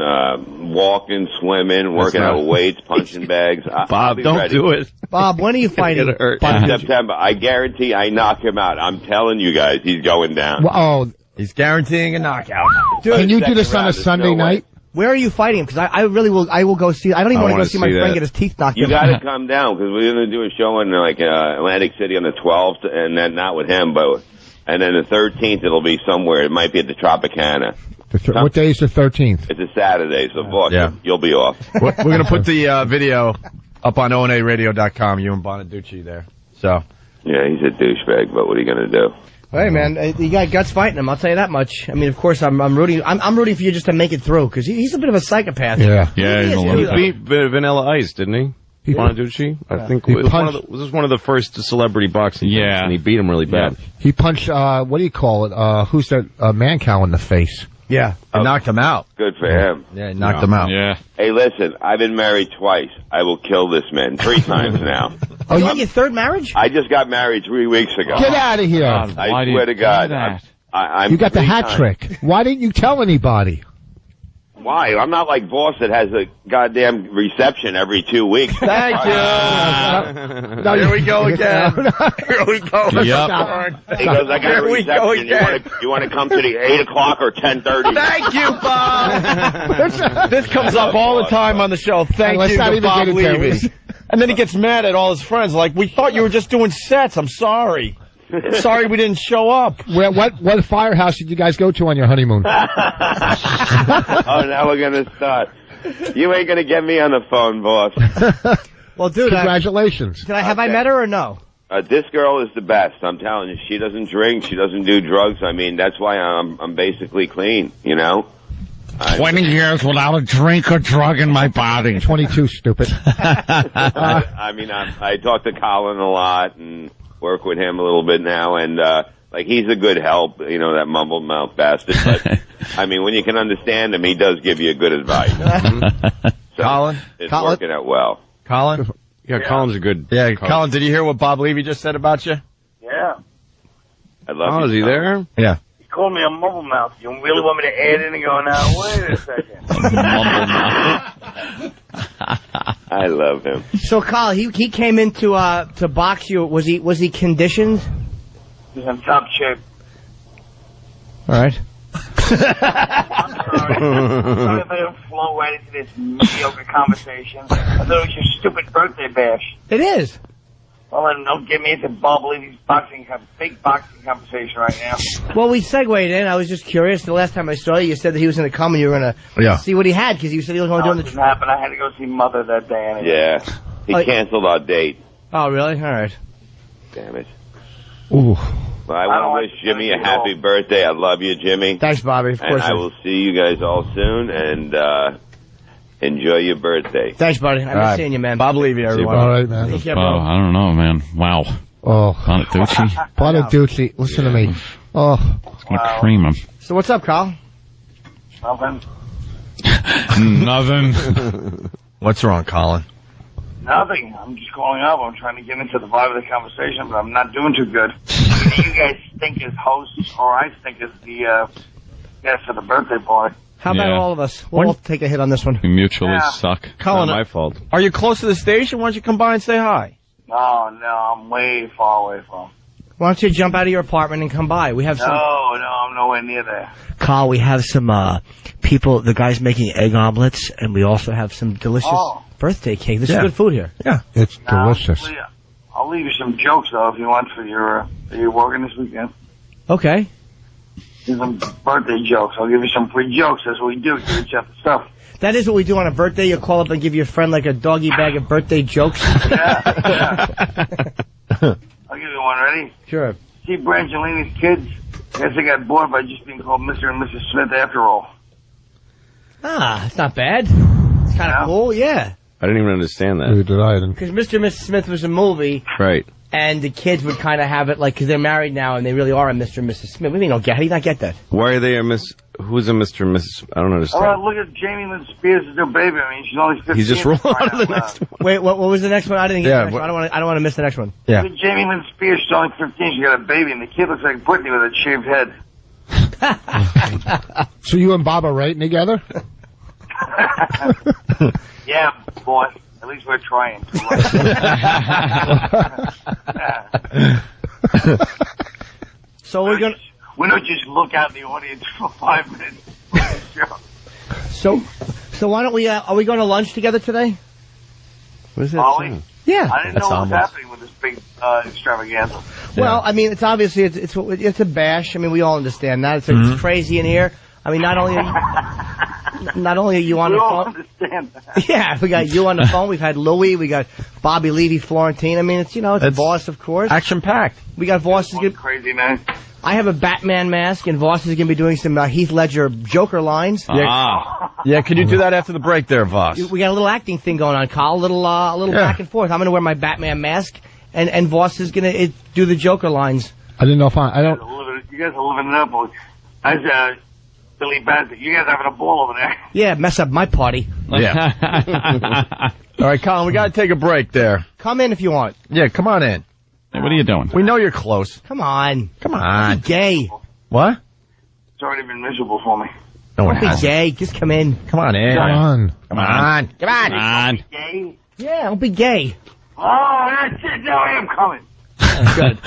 J: walking, swimming, working out with weights, punching bags.
E: Bob, don't do it.
C: Bob, when are you fighting?
J: In September. I guarantee I knock him out. I'm telling you guys, he's going down.
B: Well, he's guaranteeing a knockout.
F: Dude, can you do this on a Sunday night?
C: Where are you fighting him? Because I really will. I will go see. I don't even want to go see my friend get his teeth knocked out.
J: You got to come down because we're going to do a show in Atlantic City on the 12th, and then not with him, and then the 13th it'll be somewhere. It might be at the Tropicana.
F: What day is the 13th?
J: It's a Saturday, so boss, you'll be off.
B: We're going to put the video up on onaradio.com. You and Bonaducci there. So.
J: Yeah, he's a douchebag, but what are you going to do?
C: Hey man, you got guts fighting him. I'll tell you that much. I mean, of course, I'm rooting. I'm rooting for you just to make it through because he's a bit of a psychopath.
E: Yeah. He beat Vanilla Ice, didn't he? Bonaducci? I think was this one of the first celebrity boxing. Yeah, and he beat him really bad.
F: He punched. What do you call it? Who's that? Mancow in the face.
B: Yeah, and knocked him out.
J: Good for him.
B: Yeah, knocked him out.
A: Yeah.
J: Hey, listen, I've been married twice. I will kill this man 3 times now.
C: Oh, you had your third marriage?
J: I just got married 3 weeks ago.
F: Get out of here!
J: I swear to God.
F: You got the hat trick. Why didn't you tell anybody?
J: Why? I'm not like Voss that has a goddamn reception every 2 weeks.
B: Thank you. No, here we go again. Here we go.
J: Yep. He goes, I got a reception. You want to come to the 8 o'clock or 10:30?
B: Thank you, Bob. This comes up all the time on the show. Thank you to Bob Levy. And then he gets mad at all his friends. Like, we thought you were just doing sets. I'm sorry. Sorry we didn't show up.
F: What firehouse did you guys go to on your honeymoon?
J: Oh, now we're going to start. You ain't going to get me on the phone, boss.
C: Well, dude,
F: congratulations.
C: Have I met her or no?
J: This girl is the best. I'm telling you. She doesn't drink. She doesn't do drugs. I mean, that's why I'm basically clean, you know?
A: 20 years without a drink or drug in my body.
F: 22, stupid.
J: I mean, I talk to Colin a lot and work with him a little bit now, and he's a good help, you know, that mumble mouth bastard. But I mean, when you can understand him, he does give you good advice. So
B: Colin,
J: it's working out well.
B: Colin,
E: yeah, Colin's a good.
B: Yeah, Colin, did you hear what Bob Levy just said about you?
K: Yeah.
J: I love you.
E: Oh, is he there?
B: Yeah.
K: He called me a mumble mouth. You really want me to add in and go, now wait a second.
A: Mumble mouth.
J: I love him.
C: So, Kyle, he came in to box you. Was he conditioned?
K: He's in top shape.
C: All right.
K: I'm sorry if I don't flow right into this mediocre conversation. I thought it was your stupid birthday bash.
C: It is.
K: Well, then don't get me into Bob Levy's big boxing conversation right now.
C: Well, we segued in. I was just curious. The last time I saw you, you said that he was going to come and you were going to see what he had because you said he was going to do
K: it. Didn't happen. I had to go see Mother that day anyway.
J: Yeah. He canceled our date.
C: Oh, really? All right.
J: Damn it.
F: Ooh.
J: Well, I want to wish Jimmy a happy birthday. I love you, Jimmy.
C: Thanks, Bobby. Of course.
J: And I will see you guys all soon, and enjoy your birthday.
C: Thanks, buddy. I miss seeing you, man.
B: Bob Levy, everyone.
F: All right, man.
C: Take care, bro.
A: I don't know, man. Wow.
F: Oh.
A: Bonaducci.
F: Listen to me. Oh.
A: It's going to cream him.
C: So what's up, Carl?
K: Nothing.
A: Nothing.
B: What's wrong, Colin?
K: Nothing. I'm just calling up. I'm trying to get into the vibe of the conversation, but I'm not doing too good. You guys think as hosts, or I think as the guest for the birthday party.
C: How about all of us? We'll all take a hit on this one.
A: We mutually suck.
B: Colin,
E: not my fault.
B: Are you close to the station? Why don't you come by and say hi?
K: No, I'm way far away from.
C: Why don't you jump out of your apartment and come by? We have some.
K: No, I'm nowhere near there.
C: Carl, we have some people, the guys making egg omelets, and we also have some delicious birthday cake. This is good food here.
B: Yeah.
F: It's delicious.
K: I'll leave you some jokes, though, if you want for your working this weekend.
C: Okay.
K: Here's some birthday jokes. I'll give you some free jokes. That's what we do. Give each other stuff.
C: That is what we do on a birthday. You call up and give your friend like a doggy bag of birthday jokes.
K: Yeah. I'll give you one. Ready?
C: Sure.
K: See Brangelini's kids? I guess they got bored by just being called Mr. and Mrs. Smith after all.
C: Ah, it's not bad. It's kind of cool, yeah.
E: I didn't even understand that.
F: Neither did I.
C: Because Mr. and Mrs. Smith was a movie.
E: Right.
C: And the kids would kind of have it like, because they're married now and they really are a Mr. and Mrs. Smith. What do you mean, how do you not get that?
E: Why are they a Miss? Who's a Mr. and Mrs.? I don't understand.
K: Look at Jamie Lynn Spears' new baby. I mean, she's only 15.
E: He's just rolling on to the next one.
C: Wait, what was the next one? I didn't get
B: Yeah,
C: the next one. I don't want to miss the next one.
B: Yeah.
K: Look at Jamie Lynn Spears. She's only 15. She got a baby, and the kid looks like Whitney with a shaved head.
F: So you and Bob are writing together?
K: Yeah, boy. At least we're trying.
C: So we're gonna.
K: We don't just look out in the audience for 5 minutes.
C: So why don't we? Are we going to lunch together today?
E: What is that?
K: Ollie?
C: Yeah.
K: I didn't know what was happening with this big extravaganza.
C: Well, I mean, it's obviously it's a bash. I mean, we all understand that. It's crazy in here. I mean, not only are you on
K: We
C: the
K: all
C: phone.
K: understand that.
C: Yeah, we got you on the phone. We've had Louie. We got Bobby, Levy, Florentine. I mean, it's Vos, of course.
B: Action packed.
C: We got Vos.
K: One crazy man.
C: I have a Batman mask, and Vos is going to be doing some Heath Ledger Joker lines.
B: Yeah, can you do that after the break there, Vos?
C: We got a little acting thing going on, Carl. A little back and forth. I'm going to wear my Batman mask, and Vos is going to do the Joker lines.
F: I didn't know if I don't.
K: You guys are living it up. I Billy Bassett, you guys having a ball over there.
C: Yeah, mess up my party.
B: Yeah. All right, Colin, we got to take a break there.
C: Come in if you want.
B: Yeah, come on in.
A: Hey, what are you doing?
B: We know you're close.
C: Come on.
B: Come on.
C: Be gay.
B: What?
K: It's already been miserable for me.
B: No one
C: Don't be
B: has.
C: gay. Just come in.
B: Come on in.
F: Come on.
B: Come on.
C: Come on.
A: Come on.
K: Gay?
C: Yeah, don't be gay.
K: Oh, that's it. Now I am coming.
C: Good.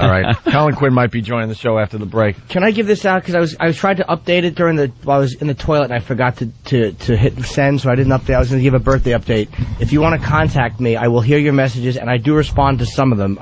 B: All right. Colin Quinn might be joining the show after the break.
C: Can I give this out? Because I was trying to update it while I was in the toilet, and I forgot to hit send, so I didn't update. I was going to give a birthday update. If you want to contact me, I will hear your messages, and I do respond to some of them.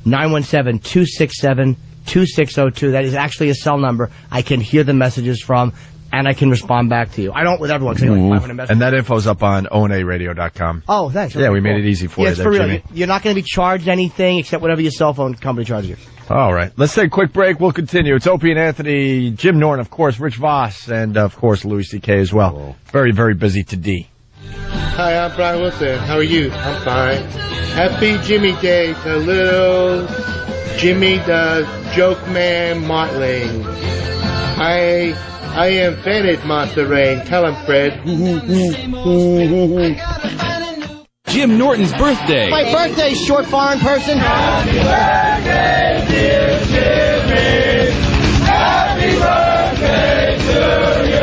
C: 917-267-2602. That is actually a cell number I can hear the messages from, and I can respond back to you. I don't with everyone, because I get like 500 messages.
B: And that info's up on onaradio.com.
C: Oh, thanks.
B: Yeah, we made it easy for you
C: it's
B: there,
C: for real.
B: Jimmy.
C: You're not going to be charged anything except whatever your cell phone company charges you.
B: All right. Let's take a quick break. We'll continue. It's Opie and Anthony, Jim Norton, of course, Rich Vos, and, of course, Louie CK as well. Very, very busy today.
L: Hi, I'm Brian Wilson. How are you? I'm fine. Happy Jimmy Day to little Jimmy the Joke Man Mottling. I invented Monster Rain. Tell him, Fred.
I: Jim Norton's birthday.
C: My birthday, short foreign person.
M: Happy birthday, dear Jimmy. Happy birthday to you.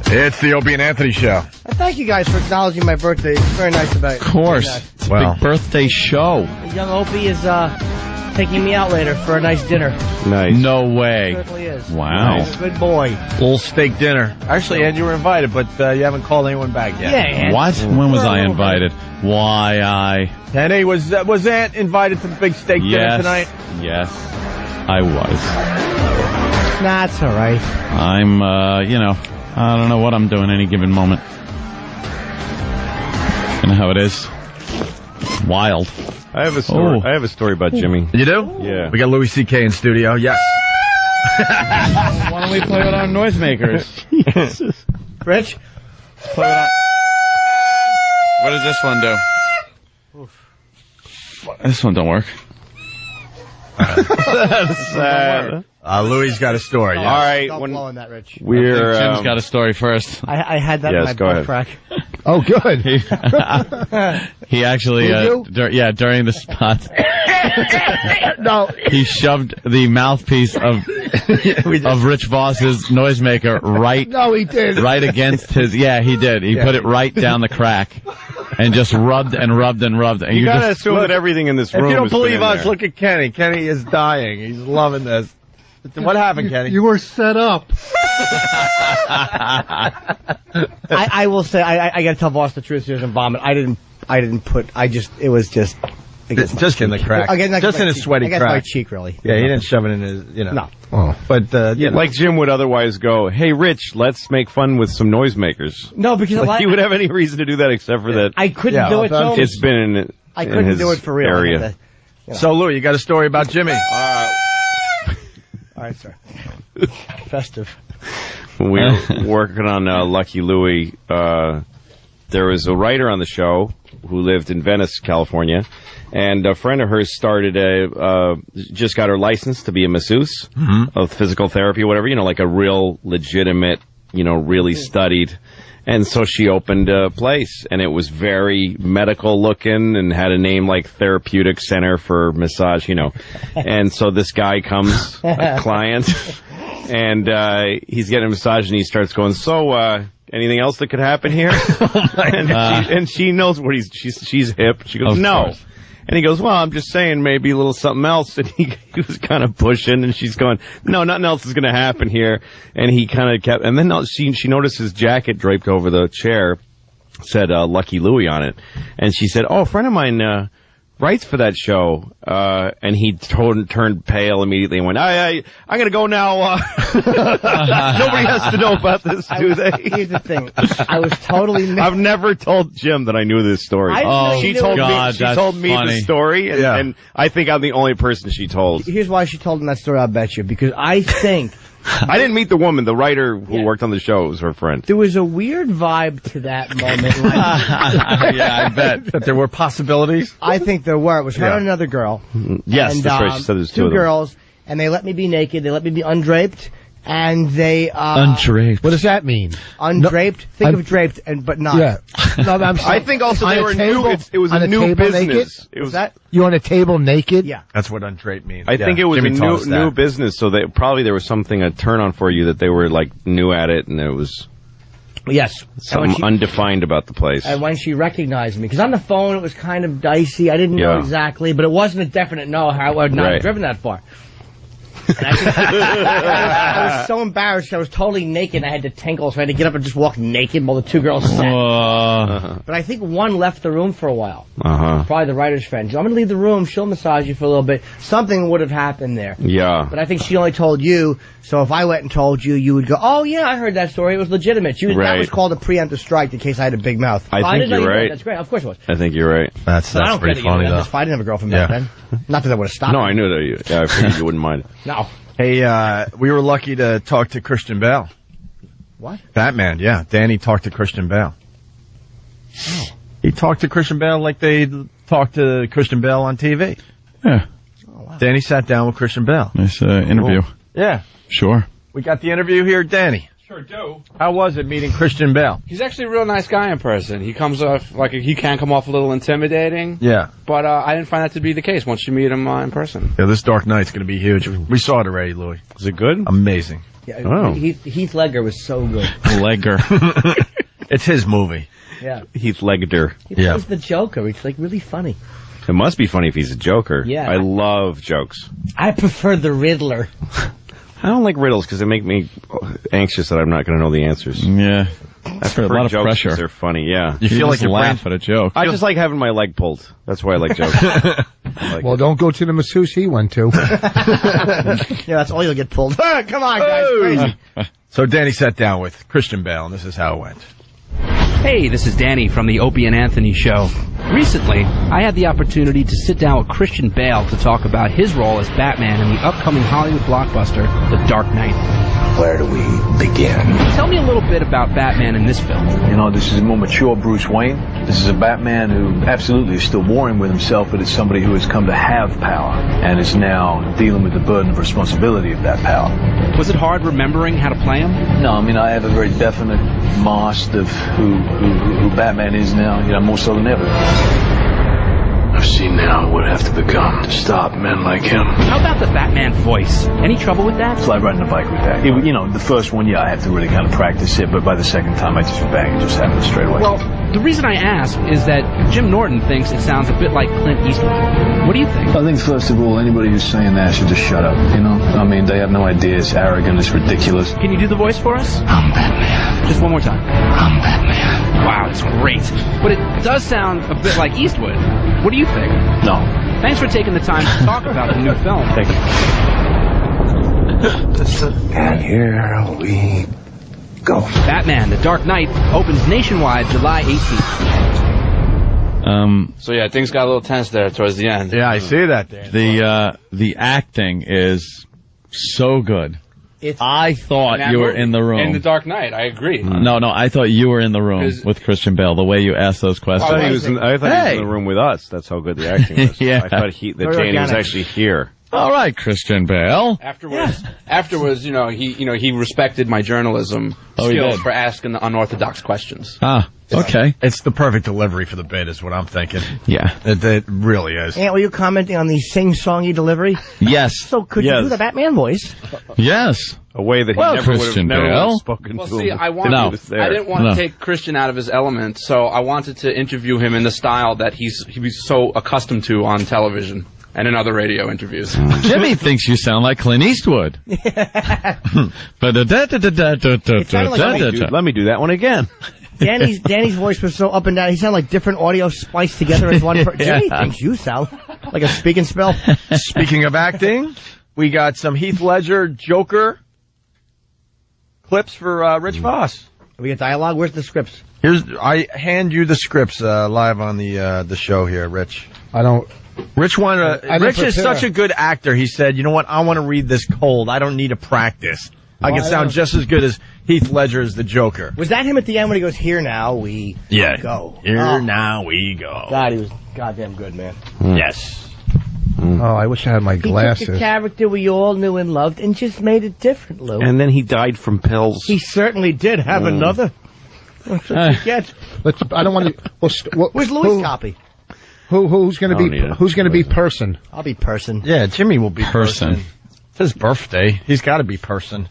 B: It's the Opie and Anthony show.
C: Thank you guys for acknowledging my birthday. It's very nice about it.
A: Of course. It's a big birthday show.
C: Young Opie is taking me out later for a nice dinner.
E: Nice.
A: No way.
C: Certainly is.
A: Wow.
C: Nice. Good boy.
B: Little steak dinner. Actually, Ed, you were invited, but you haven't called anyone back yet.
C: Yeah.
A: What? When was I invited? Why,
B: Penny, was Aunt invited to the big steak dinner tonight?
A: Yes, I was.
C: Nah, it's all right.
A: I'm, I don't know what I'm doing any given moment. You know how it is. Wild.
E: I have a story.
A: Oh.
E: I have a story about Jimmy.
B: You do?
E: Yeah.
B: We got Louie CK in studio. Yes.
A: Why don't we play with our noisemakers?
C: Rich?
A: Play with What does this one do? This one don't work.
E: That's sad.
B: Louie's got a story.
E: All right.
C: Stop blowing that, Rich.
E: We're
A: Jim's got a story first.
C: I had that in my
E: go
C: butt
E: ahead.
C: crack.
F: Oh, good.
A: He actually,
F: You?
A: during the spot,
F: No.
A: he shoved the mouthpiece of Rich Voss's noisemaker
F: No, he did.
A: right against his. Yeah, he did. He put it right down the crack, and just rubbed and rubbed and rubbed. And
E: You gotta
A: just
E: assume that everything in this room.
B: If you don't
E: has been
B: believe
E: in
B: us,
E: there.
B: look at Kenny. Kenny is dying. He's loving this. What happened, Kenny?
G: You were set up.
C: I will say, I got to tell Voss the truth. He doesn't vomit. It was just
B: Just in the crack. Just in his sweaty
C: I guess
B: crack.
C: my cheek, really.
B: Yeah, he didn't shove it in his,
C: No.
B: Oh. But,
E: Like Jim would otherwise go, "Hey, Rich, let's make fun with some noisemakers."
C: No, because
E: Like, he would have any reason to do that except for that.
C: I couldn't do it. So
E: It's been in.
C: I
E: in
C: couldn't
E: his
C: do it for real.
E: Area.
B: So, Louie, you got a story about Jimmy?
C: All right, sir. Festive.
E: When we were working on Lucky Louie, there was a writer on the show, who lived in Venice, California, and a friend of hers started just got her license to be a masseuse of physical therapy, or whatever, like a real legitimate, really studied. And so she opened a place, and it was very medical looking and had a name like Therapeutic Center for Massage, And so this guy comes, a client, and he's getting a massage, and he starts going, so, anything else that could happen here? And she knows what she's hip. She goes, no. And he goes, well, I'm just saying maybe a little something else. And he was kind of pushing, and she's going, no, nothing else is going to happen here. And he kind of kept, and then she noticed his jacket draped over the chair said Lucky Louie on it. And she said, oh, a friend of mine writes for that show. And he turned pale immediately and went, I'm going to go now. Nobody has to know about this, do they?
C: Here's the thing. I was totally...
E: I've never told Jim that I knew this story. She told me the story, and I think I'm the only person she told.
C: Here's why she told him that story, I'll bet you. Because I think...
E: I didn't meet the woman. The writer who worked on the show was her friend.
C: There was a weird vibe to that moment.
B: Yeah, I bet. That there were possibilities?
C: I think there were. It was her and another girl.
E: Yes,
C: and,
E: that's right. She said there's two of them.
C: girls, and they let me be naked. They let me be undraped. And they...
A: undraped.
F: What does that mean?
C: Undraped? Think of draped, but not.
F: Yeah. No,
E: I think also they were new. It was a new business.
F: Naked?
E: It was
C: that?
F: You on a table naked?
C: Yeah.
B: That's what undraped means.
E: I think it was a new business, so there was something, a turn on for you that they were like new at it, and it was...
C: Yes.
E: Something undefined about the place.
C: And when she recognized me, because on the phone it was kind of dicey. I didn't know exactly, but it wasn't a definite no. I would not have driven that far. And I was so embarrassed. I was totally naked. I had to tinkle, so I had to get up and just walk naked while the two girls sat. But I think one left the room for a while. Probably the writer's friend. I'm going to leave the room. She'll massage you for a little bit. Something would have happened there.
E: Yeah.
C: But I think she only told you. So if I went and told you, you would go, oh, yeah, I heard that story. It was legitimate. That was called a preemptive strike in case I had a big mouth.
E: I think you're right.
C: That's great. Of course it was.
E: I think you're right.
B: That's pretty funny, though.
C: I didn't have a girlfriend back then. Not that I would have stopped.
E: No, I knew that. I figured you wouldn't mind.
C: No.
B: Hey, we were lucky to talk to Christian Bale.
C: What?
B: Batman, yeah. Danny talked to Christian Bale. Oh. He talked to Christian Bale like they talked to Christian Bale on TV.
A: Yeah.
B: Oh, wow. Danny sat down with Christian Bale.
A: Nice interview.
B: Cool. Yeah.
A: Sure.
B: We got the interview here, Danny.
N: Sure do.
B: How was it meeting Christian Bale?
N: He's actually a real nice guy in person. He comes off he can come off a little intimidating.
B: Yeah.
N: But I didn't find that to be the case once you meet him in person.
B: Yeah, this Dark Knight's going to be huge. We saw it already, Louie.
E: Is it good?
B: Amazing.
C: Yeah, Heath Ledger was so good.
A: Ledger.
B: It's his movie.
C: Yeah.
E: Heath Ledger.
C: He plays the Joker. It's really funny.
E: It must be funny if he's a Joker.
C: Yeah.
E: I love jokes.
C: I prefer the Riddler.
E: I don't like riddles because they make me anxious that I'm not going to know the answers.
A: Yeah.
E: That's
A: a lot of pressure.
E: They're funny, yeah.
B: You feel like you
A: laugh at a joke.
E: I just like having my leg pulled. That's why I like jokes.
F: Don't go to the masseuse he went to.
C: Yeah, that's all you'll get pulled. Come on, guys. Crazy.
B: So Danny sat down with Christian Bale, and this is how it went.
O: Hey, this is Danny from the Opie and Anthony Show. Recently, I had the opportunity to sit down with Christian Bale to talk about his role as Batman in the upcoming Hollywood blockbuster, The Dark Knight.
P: Where do we begin?
O: Tell me a little bit about Batman in this film.
P: This is a more mature Bruce Wayne. This is a Batman who absolutely is still warring with himself, but it's somebody who has come to have power and is now dealing with the burden of responsibility of that power.
O: Was it hard remembering how to play him?
P: No, I have a very definite mask of who Batman is now, more so than ever. I've seen now what I have to become to stop men like him.
O: How about the Batman voice? Any trouble with that?
P: It's like riding a bike with that. The first one, I had to really kind of practice it, but by the second time, I just bang, it just happened straight away.
O: Well, the reason I ask is that Jim Norton thinks it sounds a bit like Clint Eastwood. What do you think?
P: I think, first of all, anybody who's saying that should just shut up, They have no idea. It's arrogant. It's ridiculous.
O: Can you do the voice for us?
P: I'm Batman.
O: Just one more time.
P: I'm Batman.
O: Wow, that's great. But it does sound a bit like Eastwood. What do you think?
P: No.
O: Thanks for taking the time to talk about the new film.
P: Thank you. And here we go.
O: Batman, The Dark Knight opens nationwide July 18th.
N: So yeah, things got a little tense there towards the end.
B: Yeah, I see that.
A: The acting is so good. I thought you were in the room.
N: In The Dark Knight, I agree.
A: No, I thought you were in the room with Christian Bale, the way you asked those questions.
E: I thought he was in the room with us. That's how good the acting was.
A: Yeah.
E: I thought that Danny was actually here.
A: All right, Christian Bale.
N: Afterwards, he respected my journalism skills for asking the unorthodox questions.
A: Okay.
B: It's the perfect delivery for the bit, is what I'm thinking.
A: Yeah.
B: It really is.
C: Ant, were you commenting on the sing-songy delivery?
A: Yes.
C: So could you do the Batman voice?
A: Yes.
E: A way that he never would have spoken to him.
N: I didn't want to take Christian out of his element, so I wanted to interview him in the style that he was so accustomed to on television and in other radio interviews.
A: Jimmy thinks you sound like Clint Eastwood.
E: Let me do that one again.
C: Danny's voice was so up and down. He sounded like different audio spliced together as one person. Jimmy thinks you sound like a speak and spell.
B: Speaking of acting, we got some Heath Ledger Joker clips for Rich Vos.
C: We got dialogue. Where's the scripts?
B: I hand you the scripts live on the show here, Rich. Rich is such a good actor. He said, "You know what? I want to read this cold. I don't need to practice. I can sound just as good as Heath Ledger as the Joker."
C: Was that him at the end when he goes, "Here now we go"?
B: Here now we go.
C: God, he was goddamn good, man.
B: Yes.
F: Oh, I wish I had my glasses.
C: He took a character we all knew and loved and just made it different, Lou.
E: And then he died from pills.
C: He certainly did have another. That's what you get.
F: I don't want to.
C: Where's Louie's copy?
F: Who's going to be person?
C: I'll be person.
B: Yeah, Jimmy will be person. It's his birthday. He's got to be person.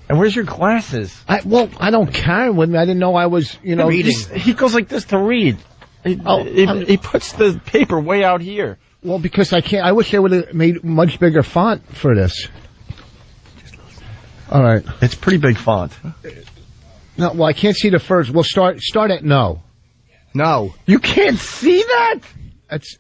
B: And where's your glasses?
F: I don't carry them with me. I didn't know I was,
B: reading. He goes like this to read. He puts the paper way out here.
F: Well, because I can't. I wish they would have made much bigger font for this. All right,
B: it's pretty big font.
F: No, well, I can't see the first. We'll start at no.
C: No,
B: you can't see that.
F: It's.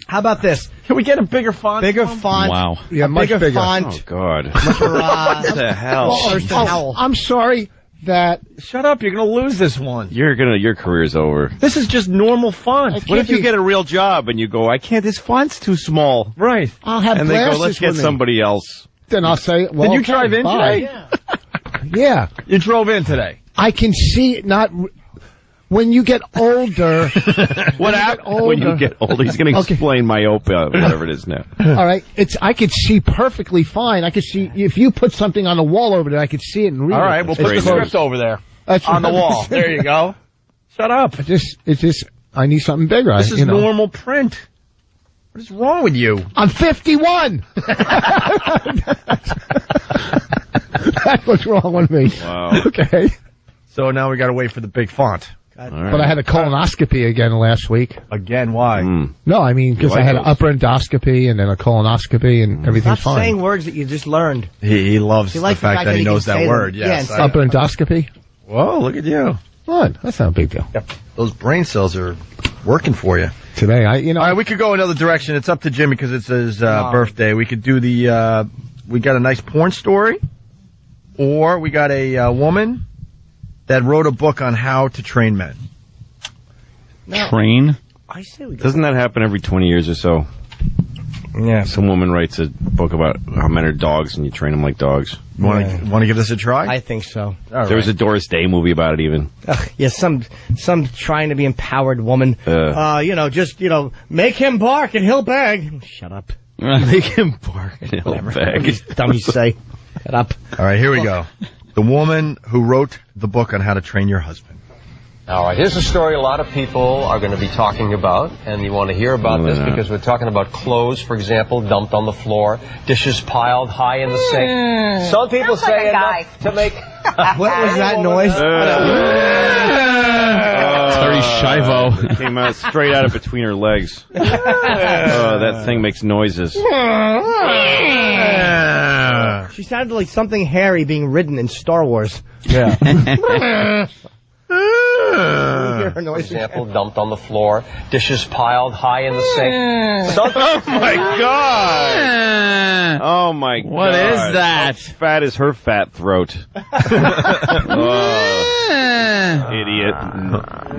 C: How about this?
B: Can we get a bigger font?
C: Bigger font.
A: Wow.
F: Yeah, much bigger
C: font.
E: Oh God.
B: What the hell?
F: I'm sorry that.
B: Shut up! You're gonna lose this one.
E: Your career's over.
B: This is just normal font.
E: What if you get a real job and you go, I can't. This font's too small.
B: Right.
F: I'll have
E: and
F: glasses
E: they go, let's get somebody else.
F: Then I'll say, well,
B: did you drive in today?
F: Yeah.
B: You drove in today.
F: I can see not. When you get older,
E: what happened? When you get older, he's going to explain myopia, whatever it is now.
F: All right, I could see perfectly fine. I could see if you put something on the wall over there, I could see it and read it.
B: All right, we'll put the script over there on the wall. There you go. Shut up.
F: It's just I need something bigger.
B: This is normal print. What is wrong with you?
F: I'm 51. That's what's wrong with me.
E: Wow.
F: Okay.
B: So now we got to wait for the big font.
F: Right. But I had a colonoscopy again last week.
B: Again? Why?
F: No, I mean, because I had an upper endoscopy and then a colonoscopy and everything's
C: Stop
F: fine.
C: saying words that you just learned.
B: He loves the fact that he knows that word. Yes.
F: Upper endoscopy?
B: Whoa, look at you.
F: What? That's not a big deal.
B: Yep. Those brain cells are working for you.
F: Today, all
B: right, we could go another direction. It's up to Jimmy because it's his birthday. We could do we got a nice porn story, or we got a woman that wrote a book on how to train men.
E: Train?
C: I say we
E: Doesn't that happen every 20 years or so?
B: Yeah.
E: Some woman writes a book about how men are dogs and you train them like dogs.
B: Want to give this a try?
C: I think so.
E: There was a Doris Day movie about it even.
C: Yeah, some trying to be empowered woman. Make him bark and he'll beg. Shut up.
E: Make him bark and he'll beg.
C: These dummies say. Shut up.
B: All right, here we go. The woman who wrote the book on how to train your husband.
Q: All right, here's a story a lot of people are going to be talking about, and you want to hear about this because we're talking about clothes, for example, dumped on the floor, dishes piled high in the sink. Some people say enough to make...
C: What was that noise?
A: Terry Schiavo.
E: It came out straight out of between her legs. That thing makes noises.
C: She sounded like something hairy being ridden in Star Wars.
B: Yeah.
Q: For example, dumped on the floor, dishes piled high in the sink.
E: Oh my God! Oh my God!
A: What is that?
E: How fat is her fat throat? Idiot,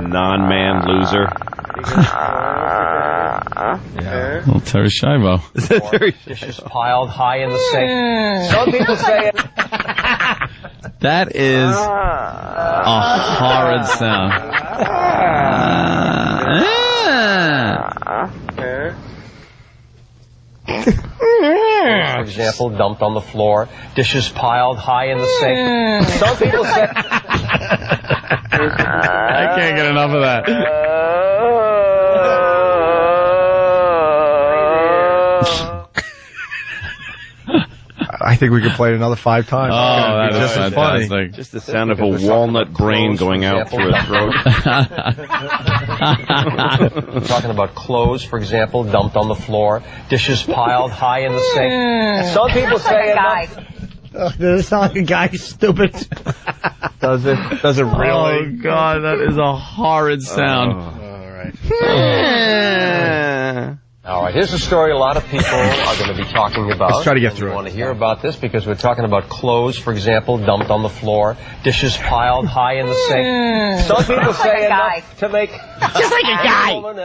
E: non-man loser.
A: Little Terry Schiavo.
Q: Dishes piled high in the sink. Some people say it.
A: That is a horrid sound.
Q: For example, dumped on the floor, dishes piled high in the sink. Some people say...
A: I can't get enough of that.
B: I think we could play it another 5 times.
A: Oh, that is
B: just as
A: fantastic.
B: funny.
E: Just the sound of a walnut brain going out through a throat.
Q: Talking about clothes, for example, dumped on the floor, dishes piled high in the sink. Some people say...
C: Does it sound like a guy stupid?
B: Does it? Does it really?
A: Oh, God, that is a horrid sound.
Q: All right, here's a story a lot of people are going to be talking about.
B: Let's try to get through
Q: You
B: it.
Q: want to hear about this because we're talking about clothes, for example, dumped on the floor, dishes piled high in the sink. Some people say enough to make
M: Just like a guy.
Q: woman,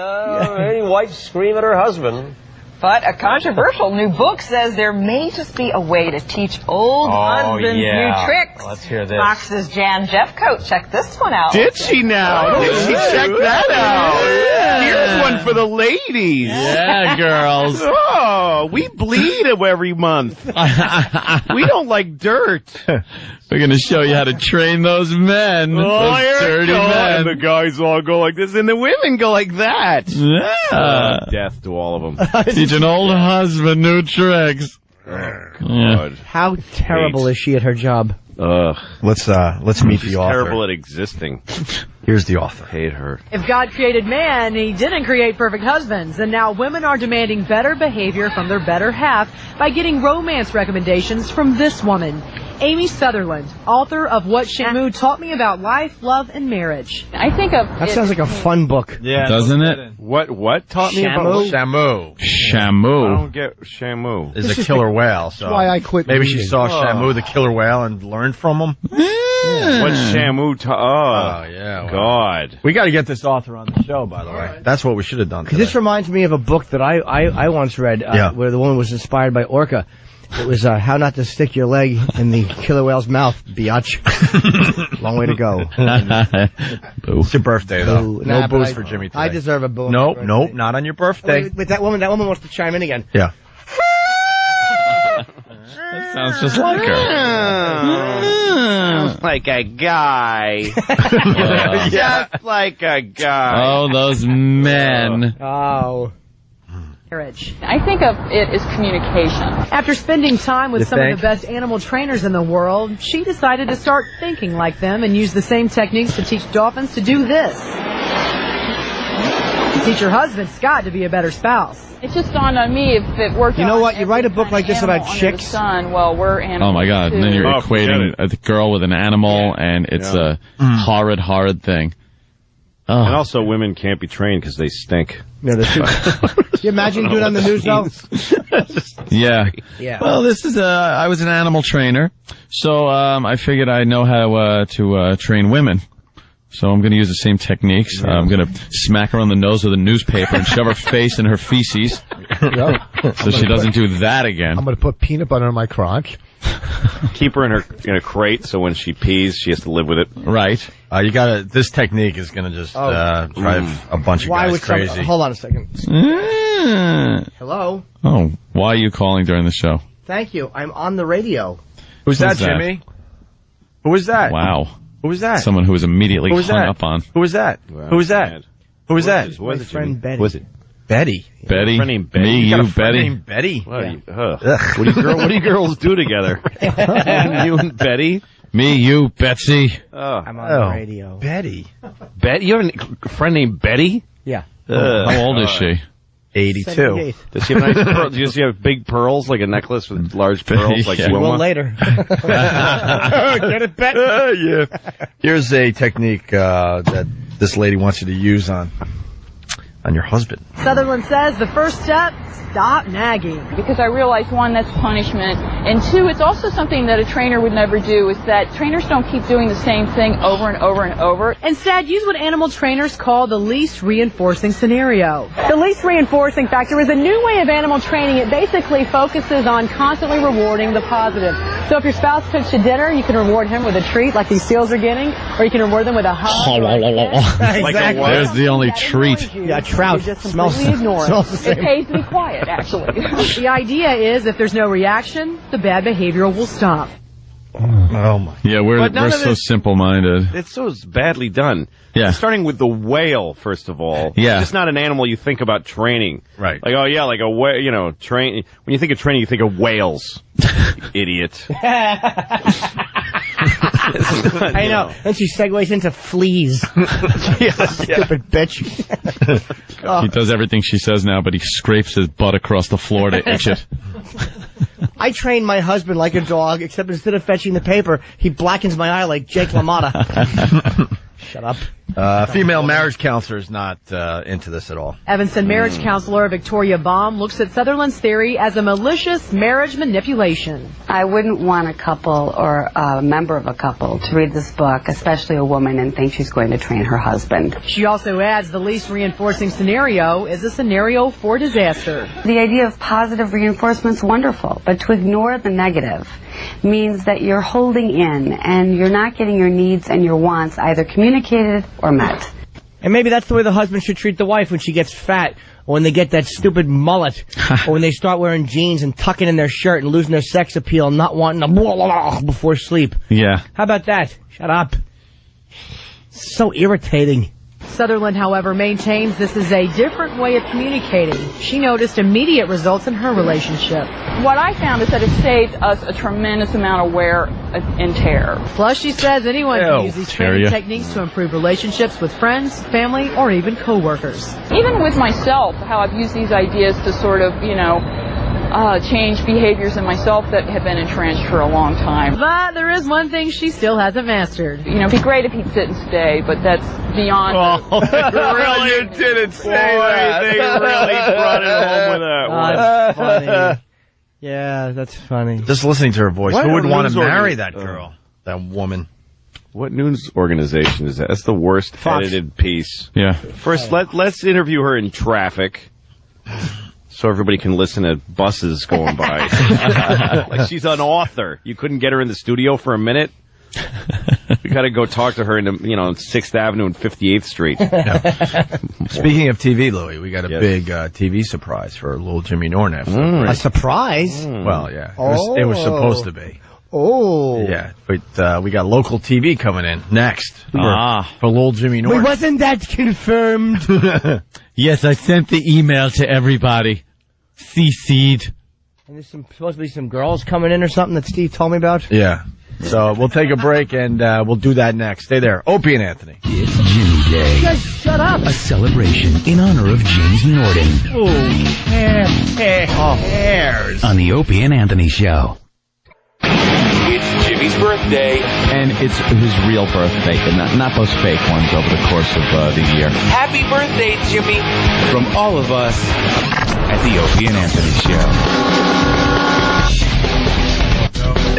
Q: any wife scream at her husband.
R: But a controversial new book says there may just be a way to teach old husbands new tricks.
Q: Let's hear this.
R: Fox's Jan Jeffcoat. Check this one out.
E: Did she now? Did she check that out? Here's one for the ladies.
A: Yeah, girls.
E: Oh, we bleed every month. We don't like dirt.
A: We're going to show you how to train those men. Those dirty men.
E: And the guys all go like this, and the women go like that.
A: Yeah.
E: Death to all of them.
A: Teach an old husband new tricks. Yeah.
C: How terrible is she at her job?
B: Let's meet
E: She's
B: the author.
E: terrible at existing.
B: Here's the author.
E: Hate her.
S: If God created man, he didn't create perfect husbands, and now women are demanding better behavior from their better half by getting romance recommendations from this woman, Amy Sutherland, author of What Shamu Taught Me About Life, Love, and Marriage.
R: I think of
C: That sounds like a fun book.
B: Yeah,
A: Doesn't it?
E: What taught me about
B: Shamu.
E: I
A: Shamu.
E: don't get Shamu.
B: Is a killer whale. So
F: That's why I quit
B: maybe she
F: reading.
B: saw Shamu, the killer whale, and learned from him.
E: What's Shamu taught?
B: Oh, yeah. Well,
E: God.
B: we got to get this author on the show, by the way. That's what we should have done.
C: Because this reminds me of a book that I once read where the woman was inspired by orca. It was How Not to Stick Your Leg in the Killer Whale's Mouth, biatch. Long way to go.
B: It's your birthday, though.
C: Boo.
B: No
C: Nah,
B: booze
C: but
B: for Jimmy today.
C: I deserve a boo.
B: Nope, not on your birthday.
C: Wait, that woman wants to chime in again.
B: Yeah.
A: That sounds just like her.
E: Sounds like a guy. Just like a guy.
A: Oh, those men.
C: Oh.
S: Marriage.
R: I think of it as communication.
S: After spending time with
B: You
S: some
B: think?
S: of the best animal trainers in the world, she decided to start thinking like them and use the same techniques to teach dolphins to do this. To teach your husband, Scott, to be a better spouse.
R: It just dawned on me if it worked.
C: You know what? You write a book like this about chicks.
R: Sun, well, we're animals.
A: Oh, my God. And then you're
E: Oh, forget
A: equating a girl with an animal, and it's a horrid, horrid thing. Oh.
E: And also, women can't be trained because they stink.
C: No, can you imagine doing it on the news, though?
A: Yeah.
C: Yeah.
A: Well, this is I was an animal trainer, so I figured I know how to train women. So I'm going to use the same techniques. I'm going to smack her on the nose with a newspaper and shove her face in her feces, so she doesn't do that again.
F: I'm going to put peanut butter in my crotch.
E: Keep her in a crate, so when she pees, she has to live with it.
A: Right.
B: You gotta. This technique is gonna just drive a bunch of
C: Why
B: guys
C: would
B: crazy.
C: hold on a second. Hello?
A: Oh, why are you calling during the show?
C: Thank you. I'm on the radio.
B: Who's that,
A: Who's that?
B: Jimmy? Who was that?
A: Wow.
B: Who was that?
A: Someone who was immediately
B: Who was
A: hung
B: that?
A: up on.
B: Who was that?
E: Wow,
B: Who was that?
E: sad.
B: Who was that?
E: Who was
C: My
E: it,
C: friend
E: Jimmy?
C: Betty.
E: Was it
B: Betty.
A: Betty?
E: friend named Betty?
A: Me,
B: You got
A: you,
B: a friend
A: Betty.
B: named Betty?
E: What do you girls do together? You and Betty?
A: Me, you, Betsy.
E: Oh.
C: I'm on the radio.
B: Betty.
E: Betty? You have a friend named Betty?
C: Yeah.
A: How old is she?
B: 82.
C: 78.
E: Does she have nice pearls? Does she have big pearls, like a necklace with large pearls, like
A: Yeah.
C: Well,
E: Wilma?
C: later.
B: Get it, Betty? Yeah. Here's a technique that this lady wants you to use on your husband.
S: Sutherland says the first step, stop nagging.
R: Because I realized, one, that's punishment, and two, it's also something that a trainer would never do, is that trainers don't keep doing the same thing over and over and over.
S: Instead, use what animal trainers call the least reinforcing scenario. The least reinforcing factor is a new way of animal training. It basically focuses on constantly rewarding the positive. So if your spouse cooks you dinner, you can reward him with a treat like these seals are getting, or you can reward them with a hug.
C: Exactly.
A: There's the only treat.
C: Yeah, trout. Smells the
S: It
C: same.
S: pays to be quiet, actually. The idea is if there's no reaction, the bad behavior will stop.
B: Oh my!
A: Yeah, we're
E: But none of
A: so
E: this-
A: simple-minded.
E: It's so badly done.
A: Yeah.
E: Starting with the whale, first of all.
A: Yeah.
E: It's just not an animal you think about training.
B: Right.
E: Like, oh yeah, like a whale, you know, train. When you think of training, you think of whales. Idiot.
C: I know. Then she segues into fleas. Stupid bitch.
A: He does everything she says now, but he scrapes his butt across the floor to itch it.
C: I train my husband like a dog, except instead of fetching the paper, he blackens my eye like Jake LaMotta. Shut up.
B: Female marriage counselor is not into this at all.
S: Evanston marriage counselor Victoria Baum looks at Sutherland's theory as a malicious marriage manipulation.
T: I wouldn't want a couple or a member of a couple to read this book, especially a woman, and think she's going to train her husband.
S: She also adds the least reinforcing scenario is a scenario for disaster.
T: The idea of positive reinforcement's wonderful, but to ignore the negative means that you're holding in and you're not getting your needs and your wants either communicated or met.
C: And maybe that's the way the husband should treat the wife when she gets fat, or when they get that stupid mullet, or when they start wearing jeans and tucking in their shirt and losing their sex appeal and not wanting to blah, blah, blah before sleep.
A: Yeah.
C: How about that? Shut up. So irritating.
S: Sutherland, however, maintains this is a different way of communicating. She noticed immediate results in her relationship.
R: What I found is that it saved us a tremendous amount of wear and tear.
S: Plus, she says anyone can use these training
A: Tear ya.
S: techniques to improve relationships with friends, family, or even co-workers.
R: Even with myself, how I've used these ideas to sort of, change behaviors in myself that have been entrenched for a long time.
S: But there is one thing she still hasn't mastered.
R: It'd be great if he'd sit and stay, but that's beyond.
E: Really didn't say that. They really brought it home with that one.
C: That's funny. Yeah, that's funny.
B: Just listening to her voice,
E: What
B: who would want
E: news
B: to marry
E: organ-
B: that girl, that woman?
E: What news organization is that? That's the worst edited piece.
A: Yeah.
E: First, let's interview her in traffic, so everybody can listen to buses going by. Like she's an author. You couldn't get her in the studio for a minute. We got to go talk to her in 6th Avenue and 58th Street.
B: Speaking of TV, Louie, we got a big TV surprise for little Jimmy Norneff.
C: A surprise?
B: Well, yeah. It was supposed to be.
C: Oh.
B: Yeah, but we got local TV coming in next for little Jimmy
C: Wait,
B: Norneff.
C: wasn't that confirmed?
A: Yes, I sent the email to everybody. CC'd.
C: And there's supposed to be some girls coming in or something that Steve told me about?
B: Yeah. So we'll take a break and we'll do that next. Stay there. Opie and Anthony.
I: It's Jimmy Day.
C: You guys shut up.
I: A celebration in honor of James Norden
C: Hairs.
I: on the Opie and Anthony Show.
U: It's Jimmy's birthday.
A: And it's his real birthday, and not those fake ones over the course of the year.
U: Happy birthday, Jimmy.
I: From all of us at the Opie and Anthony Show.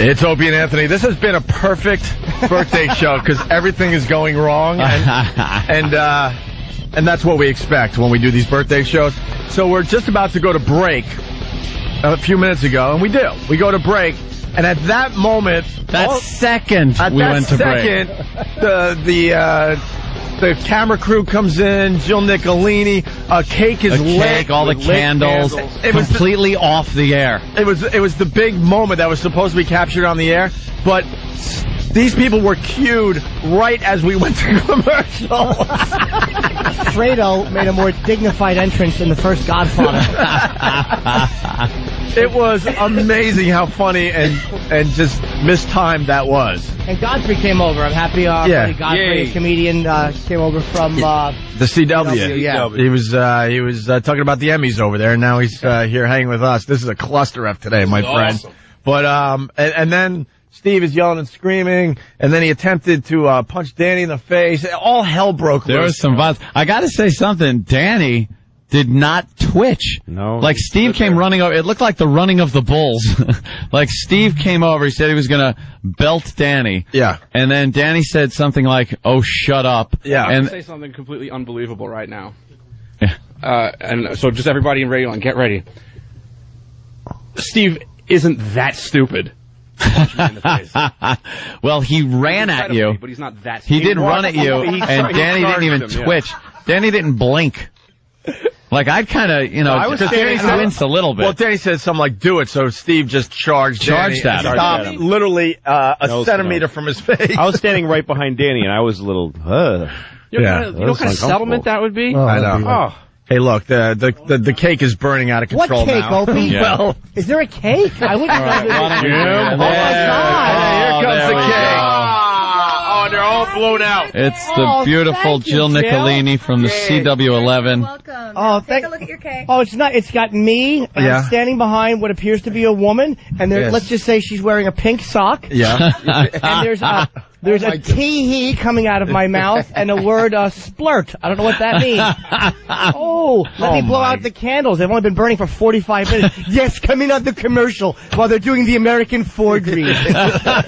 B: It's Opie and Anthony. This has been a perfect birthday show because everything is going wrong, and that's what we expect when we do these birthday shows. So we're just about to go to break a few minutes ago, and we do. We go to break, and at that moment,
A: second we went to break.
B: The camera crew comes in. Jill Nicolini. A cake is lit.
A: All the
B: with lit
A: candles.
B: It was
A: completely off the air.
B: It was the big moment that was supposed to be captured on the air, but these people were cued right as we went to commercial.
C: Fredo made a more dignified entrance than the first Godfather.
B: It was amazing how funny and just mistimed that was.
C: And Godfrey came over. I'm happy buddy Godfrey, a comedian, came over from
B: the CW.
C: Yeah.
B: He was talking about the Emmys over there, and now he's here hanging with us. This is a cluster F today, my friend.
U: Awesome.
B: But and then Steve is yelling and screaming, and then he attempted to punch Danny in the face. All hell broke loose.
A: There was some violence. I got to say something. Danny did not twitch.
E: No.
A: Like Steve came running over. It looked like the running of the bulls. Like Steve came over. He said he was going to belt Danny.
B: Yeah.
A: And then Danny said something like, "Oh, shut up."
B: Yeah.
N: I'm
A: And
N: going to say something completely unbelievable right now.
A: Yeah.
N: And so just everybody in Radio Land, get ready. Steve isn't that stupid.
E: punch me in the face.
A: Well, he ran at you.
E: But he's not that.
A: He did run at you,
E: He
A: and Danny didn't even
E: charged him, yeah.
A: twitch. Danny didn't blink. Like, I'd kind of, because Danny winced a little bit.
B: Well, Danny said something like, do it, so Steve just charged
A: at him.
B: Stopped literally a centimeter from his face.
E: I was standing right behind Danny, and I was a little,
N: You know what kind of settlement that would be?
B: I know. Hey, look, the cake is burning out of control now.
C: What cake, Opie?
B: Yeah.
C: Well, is there a cake? I wouldn't know.
B: Here comes the cake. Oh, they're all blown out.
A: It's the beautiful Jill Nicolini from the CW11.
D: Welcome.
C: Oh,
D: Take a look at your cake.
C: Oh, it's not. It's got me, and I'm standing behind what appears to be a woman, and there, let's just say she's wearing a pink sock.
B: Yeah.
C: And there's a tee-hee coming out of my mouth, and a word, splurt. I don't know what that means. Let me blow out the candles. They've only been burning for 45 minutes. Yes, coming on the commercial while they're doing the American forgery.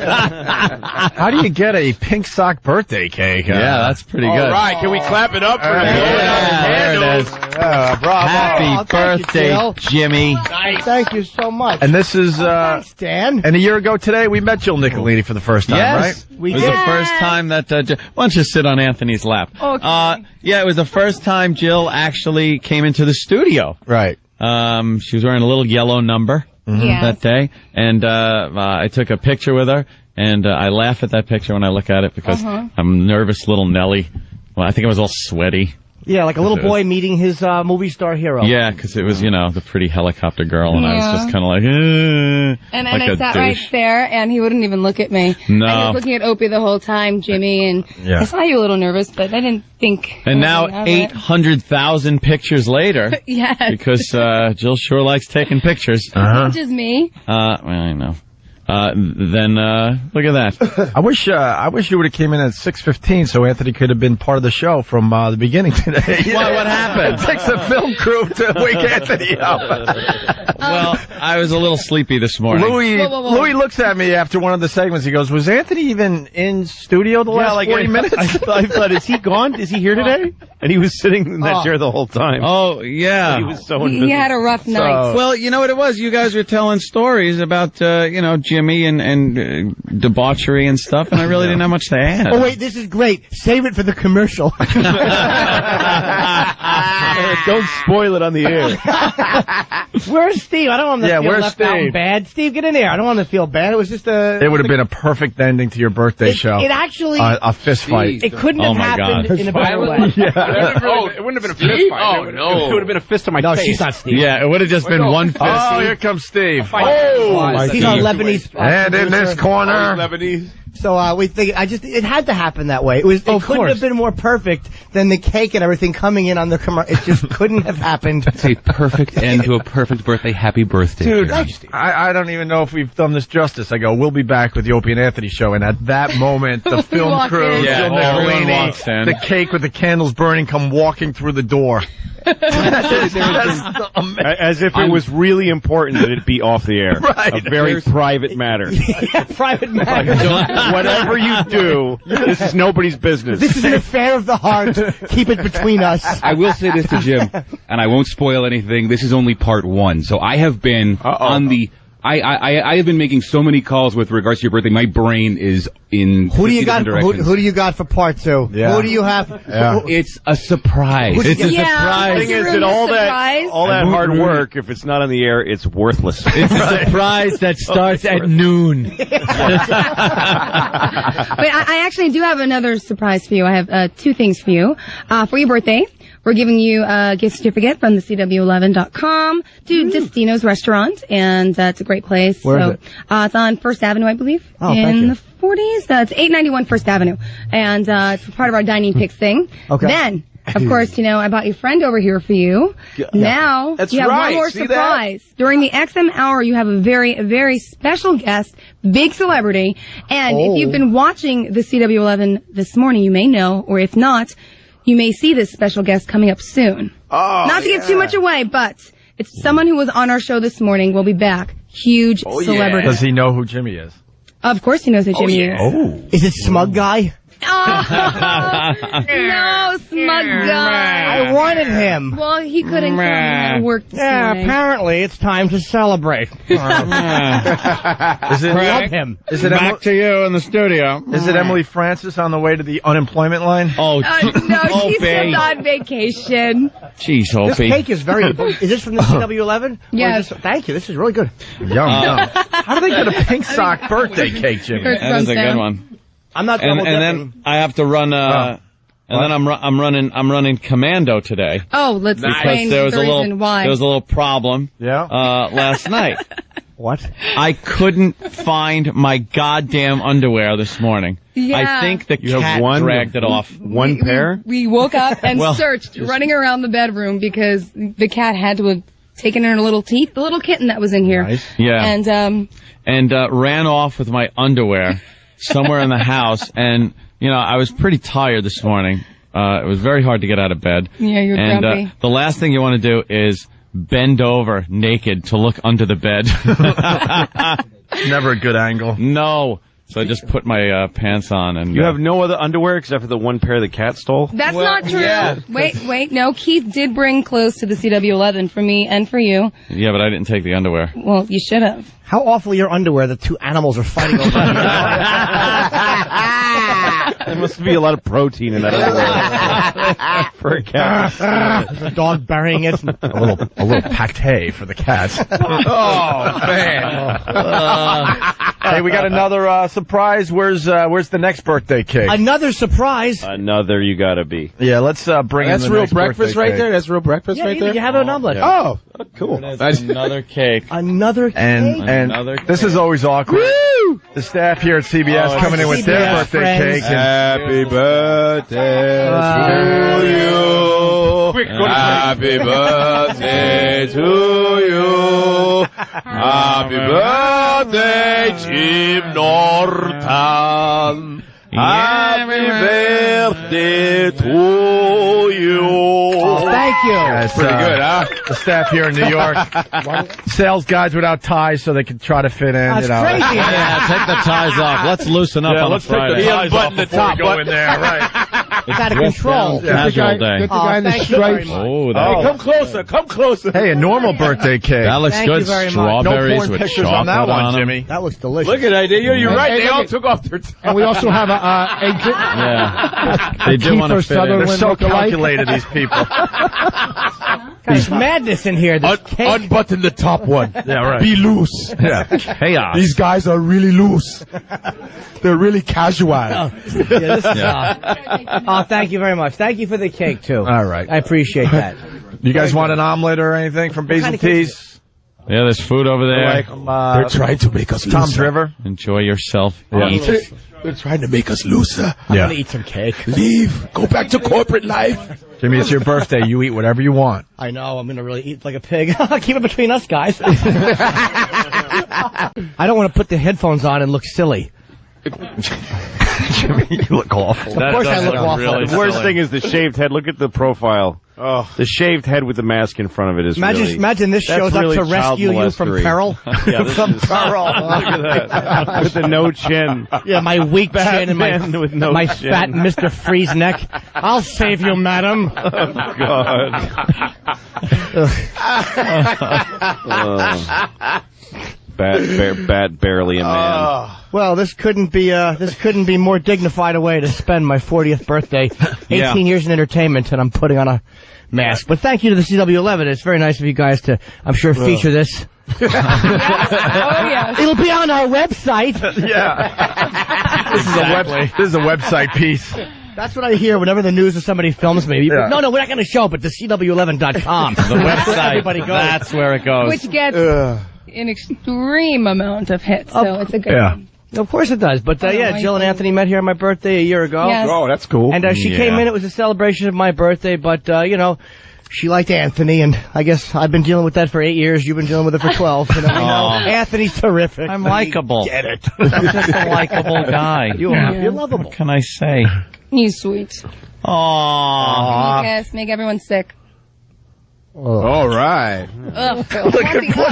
B: How do you get a pink sock birthday cake?
A: Yeah, that's pretty good.
B: All right, can we clap it up for him?
A: There it is.
B: Bravo.
A: Happy birthday, Jimmy.
C: Nice. Thank you so much.
B: And this is,
C: thanks, Dan.
B: And a year ago today, we met Jill Nicolini for the first time,
A: Yes,
B: right?
A: it was the first time that, why don't you sit on Anthony's lap?
D: Okay.
A: Yeah, it was the first time Jill actually came into the studio.
B: Right.
A: She was wearing a little yellow number that day, and I took a picture with her, and I laugh at that picture when I look at it because I'm nervous little Nelly. Well, I think I was all sweaty.
C: Yeah, like a little boy meeting his movie star hero.
A: Yeah, because it was, the pretty helicopter girl, and I was just kind of like,
D: And
A: like
D: I sat right there, and he wouldn't even look at me.
A: No.
D: I was looking at Opie the whole time, Jimmy, and I saw you a little nervous, but I didn't think.
A: And now
D: anything of it.
A: 800,000 pictures later.
D: Yes.
A: Because Jill sure likes taking pictures.
D: Not just me.
A: I know. Then look at that.
B: I wish you would have came in at 6:15 so Anthony could have been part of the show from the beginning today.
A: Why? What happened?
B: It takes a film crew to wake Anthony up.
A: Well, I was a little sleepy this morning.
B: Louie looks at me after one of the segments. He goes, "Was Anthony even in studio the last 40 minutes?"
E: I thought, is he gone? Is he here today? And he was sitting in that chair the whole time.
A: Oh, yeah.
E: He was so
D: He had a rough night.
A: Well, you know what it was? You guys were telling stories about, Jimmy and debauchery and stuff, and I really didn't have much to add.
C: Oh, wait, this is great. Save it for the commercial.
E: Don't spoil it on the air.
C: Where's Steve? I don't want him to feel
B: where's
C: left out
B: Steve?
C: and bad. Steve, get in there. I don't want him to feel bad. It was just a...
B: It would have been a perfect ending to your birthday show.
C: It actually...
B: a fist fight.
C: It couldn't have happened in a better way.
E: It wouldn't have been a fist fight.
N: Oh, no.
E: It would have been a fist to my face.
C: No, she's not Steve.
A: Yeah, it would have just been one fist.
B: Oh, here comes Steve.
C: He's on Lebanese.
B: And in this corner.
C: So we think it had to happen that way. It couldn't have been more perfect than the cake and everything coming in on the commercial. It just couldn't have happened.
I: It's a perfect end to a perfect birthday. Happy birthday,
B: Dude,
I: Jerry.
B: I don't even know if we've done this justice. I go, we'll be back with the Opie and Anthony show, and at that moment, the film
D: Walk
B: crew,
D: in.
A: Yeah,
B: Jill
A: everyone
B: Nicolini,
A: walks in.
B: the cake with the candles burning, come walking through the door.
E: As if it was really important that it be off the air.
B: Right.
E: A very private matter.
C: Yeah, private matter.
E: Whatever you do, this is nobody's business.
C: This is an affair of the heart. Keep it between us.
I: I will say this to Jim, and I won't spoil anything. This is only part one. So I have been on the... I have been making so many calls with regards to your birthday. My brain is in
C: Who do you
I: 50
C: got?
I: different directions.
C: Who do you got for part two?
B: Yeah.
C: Who do you have?
B: Yeah.
I: It's a surprise.
A: It's a
D: Yeah,
A: surprise.
E: The thing is that all that hard work, if it's not on the air, it's worthless.
A: It's a surprise that starts at noon.
D: Wait, I actually do have another surprise for you. I have two things for you. For your birthday, we're giving you a gift certificate from the CW11.com to Destino's Restaurant, and it's a great place.
C: Where is it?
D: It's on First Avenue, I believe,
C: Oh, thank
D: in
C: you.
D: the 40s. It's 891 First Avenue, and it's part of our Dining Picks thing.
C: Okay.
D: Then, of course, I bought your friend over here for you. Now,
B: That's
D: you have
B: right.
D: one more
B: See that?
D: surprise. During the XM hour, you have a very, very special guest, big celebrity, and if you've been watching the CW11 this morning, you may know, or if not, you may see this special guest coming up soon.
B: Oh,
D: Not to give too much away, but it's someone who was on our show this morning. Will be back. Huge celebrity.
B: Does he know who Jimmy is?
D: Of course he knows who Jimmy is.
B: Oh.
C: Is it Smug Guy?
D: No, smug guy.
C: I wanted him.
D: Well, he couldn't come. He had to work this morning.
C: Apparently it's time to celebrate.
B: Is it
C: love him.
B: Is it
A: back to you in the studio?
B: Is it Emily Francis on the way to the unemployment line?
A: Oh,
D: No, she's still on vacation.
A: Jeez,
C: This
A: Opie.
C: cake is very... Is this from the CW11?
D: Yes.
C: Thank you. This is really good.
B: Yum. How do they get a pink sock birthday cake, Jimmy?
A: That is a good one.
C: I'm not
A: And
C: double-dipping.
A: then I have to run. And then I'm running commando today.
D: Oh, let's explain the reason why.
A: There was a little problem.
B: Yeah.
A: Last night.
C: What?
A: I couldn't find my goddamn underwear this morning.
D: Yeah.
A: I think the cat dragged it off.
E: One pair?
D: We woke up and
A: Well,
D: searched, running around the bedroom because the cat had to have taken her little teeth, the little kitten that was in here.
A: Nice. Yeah.
D: And
A: ran off with my underwear somewhere in the house, and I was pretty tired this morning. It was very hard to get out of bed.
D: Yeah, you're
A: and
D: grumpy.
A: The last thing you want to do is bend over naked to look under the bed.
B: Never a good angle.
A: No. So I just put my pants on, and
E: You have no other underwear except for the one pair the cat stole?
D: that's not true.
A: yeah.
D: Wait. No, Keith did bring clothes to the CW11 for me and for you.
A: Yeah, but I didn't take the underwear.
D: Well, you should have.
C: How awful your underwear the two animals are fighting over.
E: There must be a lot of protein in that underwear for a cat.
C: There's a dog burying it.
B: A little pate for the cats.
E: Oh, man.
B: Hey, we got another surprise. Where's the next birthday cake?
C: Another surprise.
E: Another you gotta be.
B: Yeah, let's bring in
I: That's
B: the
I: real
B: next
I: breakfast
B: birthday
I: right
B: cake.
I: there? That's real breakfast right there?
C: You have an omelet.
B: Yeah.
I: Oh, cool.
A: That's another cake.
C: Another cake.
B: And
A: Another
B: this is always awkward. The staff here at CBS coming in with their
C: CBS
B: birthday
C: friends.
B: cake. And
E: Happy birthday to you. Happy birthday to you. Happy birthday, Jim Norton. Happy birthday to you.
C: Thank you.
B: That's
E: pretty good, huh?
B: The staff here in New York. Sales guys without ties so they can try to fit in.
C: That's crazy.
A: Yeah, take the ties off. Let's loosen up on a Friday.
B: Unbutton the top. Go in there, right?
C: It's out of control.
A: Casual day.
F: Get the guy in the
C: thank you very
F: stripes.
C: much.
A: Oh,
B: Oh.
I: Come closer, come closer.
B: Hey, a normal birthday cake.
A: that looks
C: Thank
A: good.
C: you very much.
A: Strawberries
B: No porn
A: with
B: pictures
A: chocolate
B: on that one,
A: 'em.
B: Jimmy.
C: That looks delicious.
I: Look at that. You're right.
F: Hey,
I: They all
F: look
I: took off their time.
F: And we also have
A: Yeah. They do want to
F: Kiefer
A: fit in.
F: Sutherland
B: They're so
F: look-alike.
B: calculated, these people.
C: There's madness in here. This cake.
I: Unbutton the top one.
B: Yeah, right.
I: Be loose.
B: Yeah. Chaos.
I: These guys are really loose. They're really casual.
C: Oh, thank you very much. Thank you for the cake, too.
B: All right.
C: I appreciate that.
B: You guys want an omelet or anything from Basil
C: kind of cake is
B: Teas?
A: Yeah, there's food over there.
B: Like,
I: They're trying to make us
B: Tom's
I: looser.
B: River.
A: Enjoy yourself.
B: Yeah.
I: They're trying to make us looser.
C: I'm
B: Yeah.
C: going to eat some cake.
I: Leave. Go back to corporate life.
B: Jimmy, it's your birthday. You eat whatever you want.
C: I know. I'm going to really eat like a pig. Keep it between us, guys. I don't want to put the headphones on and look silly.
B: Jimmy, you look awful.
C: Of course I look awful.
A: really
E: The worst
A: silly.
E: thing is the shaved head. Look at the profile.
B: Oh.
E: The shaved head with the mask in front of it is really...
C: Imagine this
E: that's
C: shows
E: really
C: up to
E: child
C: rescue you from
E: molestery.
C: peril.
E: Yeah, this
C: From
E: is-
C: peril.
E: Look at that. With the no chin.
C: Yeah, my weak chin and
E: Batman with no
C: my
E: chin.
C: fat Mr. Freeze neck. I'll save you, madam.
E: Oh, God. Barely a man.
C: Well, this couldn't be more dignified a way to spend my 40th birthday. 18 years in entertainment, and I'm putting on a mask. But thank you to the CW11. It's very nice of you guys to, I'm sure, feature this.
D: Oh, yes.
C: It'll be on our website.
B: Yeah. This is a website piece.
C: That's what I hear whenever the news or somebody films me.
B: Yeah.
C: No, we're not going to show, but the CW11.com.
A: The website.
C: Everybody goes.
A: That's where it goes.
D: Which gets an extreme amount of hits, so it's a good one.
C: Of course it does. But, yeah, Jill and Anthony met here on my birthday a year ago.
D: Yes.
I: Oh, that's cool.
C: And she came in. It was a celebration of my birthday, but, she liked Anthony, and I guess I've been dealing with that for 8 years. You've been dealing with it for 12. You know, Anthony's terrific.
A: I'm likable.
C: Get it.
A: I'm just a likable guy.
C: You are. You're lovable.
A: What can I say?
D: He's sweet.
A: Aww.
D: Yes, make everyone sick.
H: All right.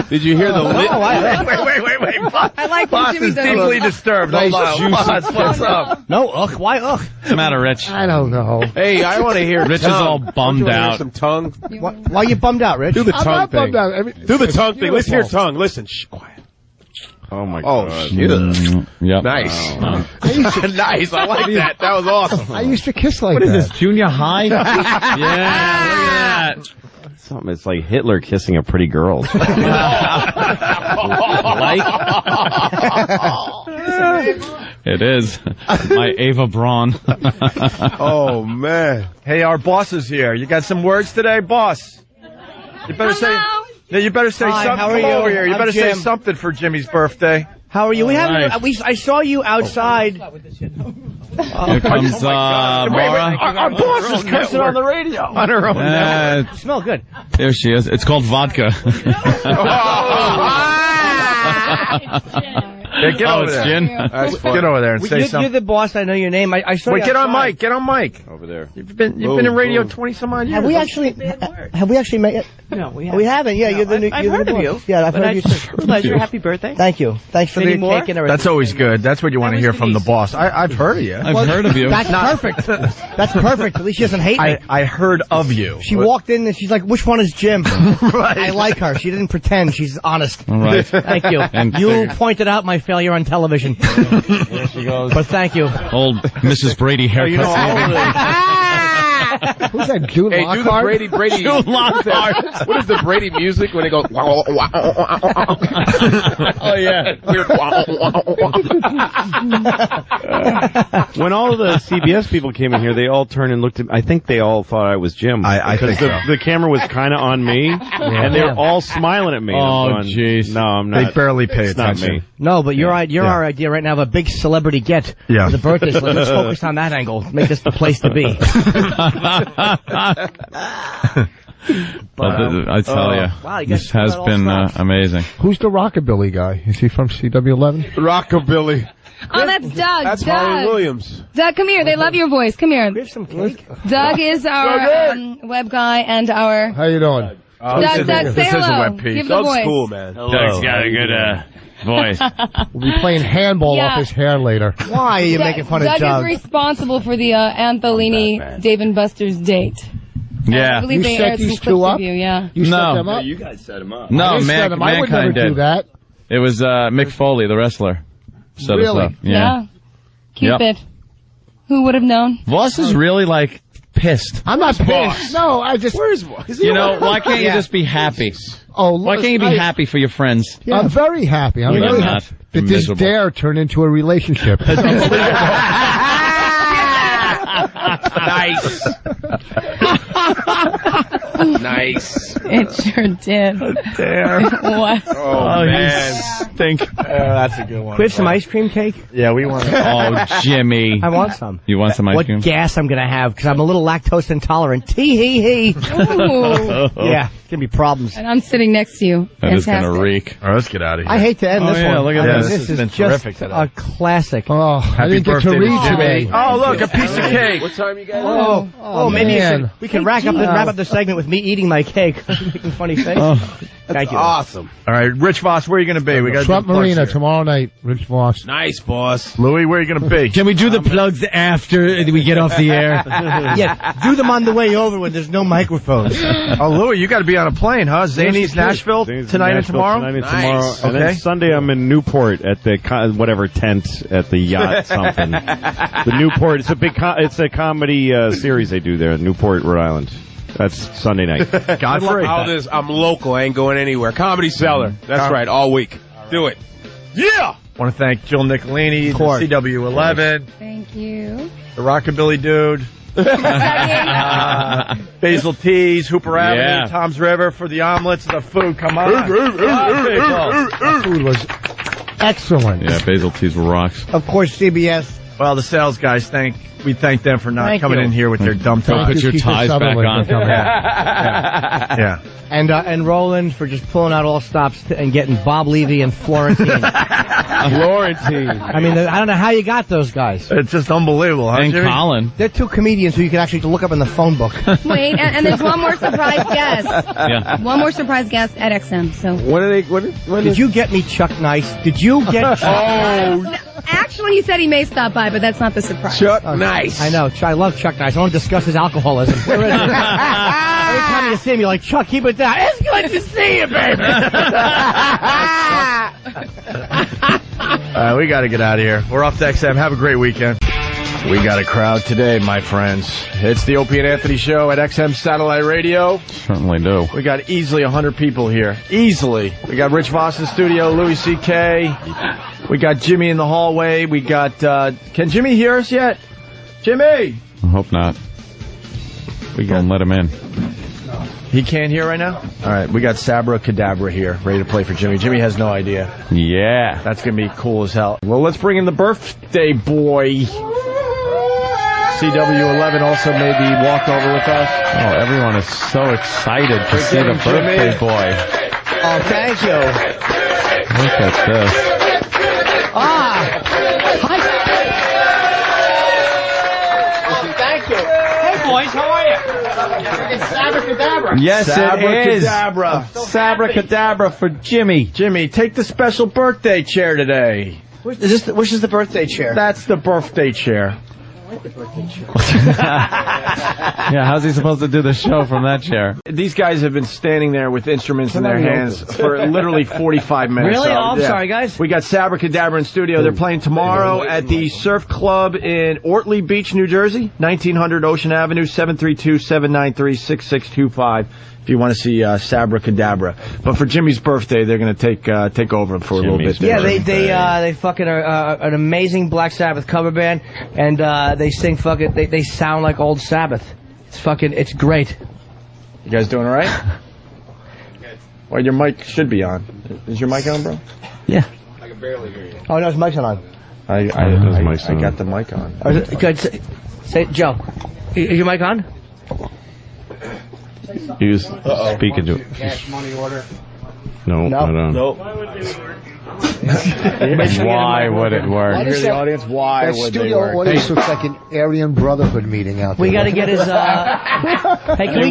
H: Did you hear the lip?
B: Wait.
D: I like
B: Boss
D: when Jimmy
B: is
D: does
B: deeply
D: it.
B: disturbed. Hold on. Boss, what's up?
C: No, why
A: What's the matter, Rich?
F: I don't know.
H: Hey, I want to hear
A: Rich
H: tongue.
A: is all
H: Don't
A: bummed
H: you wanna hear
A: out.
H: some tongue?
C: are you bummed out, Rich?
H: Do the
F: I'm
H: tongue
F: not
H: thing.
F: bummed out.
H: Do the tongue thing. Let's hear
F: beautiful.
H: tongue. Listen. Shh, quiet.
E: Oh my
H: Oh,
E: god.
H: shit.
A: Yep.
H: Nice.
A: Wow.
H: Nice. I like that. That was awesome.
F: I used to kiss like
A: What is
F: that.
A: this, junior high? Yeah, look at that.
E: Something. It's like Hitler kissing a pretty girl.
A: It is. My Ava Braun.
B: Oh, man. Hey, our boss is here. You got some words today, boss? You better say... Yeah, you better say
C: Hi,
B: something.
C: how are
B: Come
C: you?
B: over here. You
C: I'm
B: better say
C: Jim.
B: something for Jimmy's birthday.
C: How are you? We
A: Right.
C: haven't. I saw you outside.
A: Here comes Mara.
B: Our boss is cursing on the radio. On her own network.
C: You smell good.
A: There she is. It's called vodka.
B: Yeah, get over
A: it's
B: there.
A: gin.
B: That's funny. Get over there and say
C: You're
B: something.
C: the boss. I know your name. I saw
B: Wait,
C: you
B: get on
C: outside.
B: mic. Get on mic.
E: Over there.
B: You've been in radio 20-some odd years.
C: Have we actually? Have we actually met?
V: No, we
C: We haven't. Yeah, you're the new.
V: I've
C: you're
V: heard
C: the
V: of
C: boss.
V: you.
C: Yeah, I've
V: But
C: heard of you too.
V: Pleasure. Happy birthday.
C: Thank you. Thanks for
V: Any
C: the
V: more?
C: cake and everything.
B: That's always good. That's what you want to hear from the boss. I've heard of you.
A: I've heard of you.
C: That's perfect. That's perfect. At least she doesn't hate me.
B: I heard of you.
C: She walked in and she's like, "Which one is Jim?" I like her. She didn't pretend. She's honest.
A: All right.
C: Thank you.
A: And
C: You
A: figured.
C: pointed out my failure on television.
A: There she goes.
C: But thank you.
A: Old Mrs. Brady haircut.
F: Who's that, June
H: Hey, do the
F: Lockhart?
H: Brady.
A: June Lockhart.
H: What is the Brady music when they go? Oh
A: yeah.
H: Weird.
E: When all of the CBS people came in here, they all turned and looked at me. I think they all thought I was Jim.
B: I
E: because
B: think
E: the camera was kind of on me, and they were all smiling at me.
A: Oh,
E: I'm going,
A: jeez.
E: No, I'm not.
B: They barely pay
E: It's not
B: attention.
E: me.
C: No, but you're our idea right now of a big celebrity get
B: Yeah.
C: for the birthday. So let's focus on that angle. Make this the place to be.
A: I tell you,
C: Wow, you guys
A: this has
C: got all
A: been
C: stops.
A: amazing.
F: Who's the rockabilly guy? Is he from CW11?
B: Rockabilly.
D: Oh, that's Doug.
H: That's
D: Doug.
H: Holly Williams.
D: Doug, come here. They love your voice. Come here.
C: Give some cake.
D: Doug is our web guy and our...
F: How you doing?
D: Doug, say
B: This is a
D: hello.
B: web piece.
D: Give the
H: Doug's
D: voice.
H: cool, man.
A: Doug's got a good voice.
F: We'll be playing handball
D: Yeah.
F: off his hair later.
C: Why are you making fun of
D: Doug
C: Doug?
D: is responsible for the Antholini Dave and Buster's date. I
A: Yeah.
D: believe
F: You
D: they
F: set
D: aired some
F: these
D: clips
F: two up?
D: of you, yeah.
F: You set
A: No.
F: them up?
J: You guys set him up.
A: No,
F: I set them. I would never
A: Mankind
F: do
A: did.
F: that.
A: It was Mick Foley, the wrestler, set
F: Really?
A: us up. Yeah.
D: Cupid. Who would have known?
A: Voss is really like pissed.
F: I'm not pissed. No, I just.
H: Where's Voss?
A: You know, why can't you just be happy?
F: Oh,
A: Why can't you be happy for your friends?
F: Yeah, I'm very happy. I'm
A: You're
F: very
A: not.
F: happy
A: You're
F: that this
A: miserable.
F: dare turned into a relationship.
H: Nice. Nice.
D: It sure did.
B: Dare.
D: What?
B: Oh, man.
A: Stink.
B: That's a good one.
C: We have some ice cream cake?
B: Yeah, we want
A: Oh, Jimmy.
C: I want some.
A: You want some ice
C: What
A: cream?
C: gas I'm going to have, because I'm a little lactose intolerant. Tee-hee-hee.
D: Ooh.
C: Yeah, it's going to be problems.
D: And I'm sitting next to you.
A: That is
D: Fantastic.
A: gonna reak.
B: All right, let's get out of here.
C: I hate to end
A: Oh,
C: this
A: yeah,
C: one.
A: look at
C: I mean,
A: this.
B: This has been
C: is
B: terrific
C: just
B: today.
C: a classic.
F: Oh, I didn't get to
B: birthday
F: read
B: to Jimmy.
F: today.
B: Oh, look, a piece of cake.
H: What time you guys?
C: Oh, maybe you
F: man.
C: should, we can wrap up the segment with me eating my cake. Making funny faces. Thank you.
H: Awesome.
B: All right, Rich Vos, where are you going to be? We got
F: Trump Marina tomorrow night. Rich Vos.
H: Nice, boss.
B: Louie, where are you going to be?
A: Can we do the plugs after we get off the air?
C: Yeah, do them on the way over when there's no microphones.
B: Oh, Louie, you got to be on a plane, huh? Zany's Nashville
E: Zany's
B: tonight and
E: Nashville
B: tomorrow?
E: Tonight and
H: Nice.
E: tomorrow. And
B: Okay.
E: then Sunday I'm in Newport at the whatever tent at the yacht something. The Newport. It's a big. It's a comedy series they do there in Newport, Rhode Island. That's Sunday night.
B: Godfrey.
H: I'm local. I ain't going anywhere. Comedy Cellar. That's right. All week. Do it. Yeah.
B: Want to thank Jill Nicolini, the CW11,
D: Thank you.
B: the Rockabilly Dude, Basil Tees, Hooper
A: Yeah.
B: Avenue, Tom's River for the omelets and the food. Come on.
F: That food was excellent.
A: Yeah, Basil Tees rocks.
C: Of course, CBS
B: Well, the sales guys, we thank them for not
C: Thank
B: coming
C: you.
B: in here with their dumb
A: Don't
B: ties.
A: put your ties back on.
B: Yeah.
C: And Roland for just pulling out all stops and getting Bob Levy and Florentine.
B: Florentine.
C: I mean, I don't know how you got those guys.
B: It's just unbelievable, huh,
A: And
B: Jimmy?
A: Colin.
C: They're two comedians who you can actually look up in the phone book.
D: Wait, and there's one more surprise guest.
A: Yeah.
D: One more surprise guest at XM. So
B: What are they?
C: Did you get me Chuck Nice? Did you get
D: actually, he said he may stop by, but that's not the surprise.
B: Chuck Nice.
C: I know. I love Chuck Nice. I want to discuss his alcoholism. Where is he? Every time you see him, you're like, Chuck, keep it down. It's good to see you, baby.
B: We got to get out of here. We're off to XM. Have a great weekend. We got a crowd today, my friends. It's the Opie and Anthony Show at XM Satellite Radio.
A: Certainly do.
B: We got easily 100 people here. Easily. We got Rich Vos in the studio, Louie, CK. We got Jimmy in the hallway. We got, can Jimmy hear us yet? Jimmy!
A: I hope not. We can let him in.
B: He can't hear right now? All right, we got Sabbra Cadabra here, ready to play for Jimmy. Jimmy has no idea.
A: Yeah.
B: That's going to be cool as hell. Well, let's bring in the birthday boy. CW11 also made the walkover with us.
A: Oh, everyone is so excited to see the birthday boy.
C: Oh, thank you.
A: Look at this.
C: Hi. Thank you. Hey, boys, how are you? It's Sabbra Cadabra.
A: Yes,
B: Sabbra
A: it is.
B: Cadabra.
A: Sabbra Cadabra for Jimmy.
B: Jimmy, take the special birthday chair today.
C: Which is the birthday chair?
B: That's the birthday chair.
A: Yeah, how's he supposed to do the show from that chair?
B: These guys have been standing there with instruments in their hands for literally 45 minutes.
C: Really?
B: So,
C: Oh, I'm sorry, guys.
B: We got Sabbra Cadabra in studio. They're playing tomorrow at the Surf Club in Ortley Beach, New Jersey, 1900 Ocean Avenue, 732-793-6625. If you want to see Sabbra Cadabra. But for Jimmy's birthday, they're going to take over for a little bit.
C: Yeah, they fucking are an amazing Black Sabbath cover band, and they sing fucking they sound like old Sabbath. It's great.
B: You guys doing all right? Well, your mic should be on. Is your mic on, bro?
C: Yeah.
B: I can barely hear you.
C: Oh no, his mic's not on.
B: I got the mic on.
C: Good. Say, Joe, is your mic on?
E: He was speaking to it.
L: Cash money order.
E: No, not on.
L: Nope.
A: Why would it work?
B: I hear the audience. Why
F: That
B: would they
F: studio
B: work?
F: audience looks like an Aryan Brotherhood meeting out there.
C: We got to get his. Hey, can we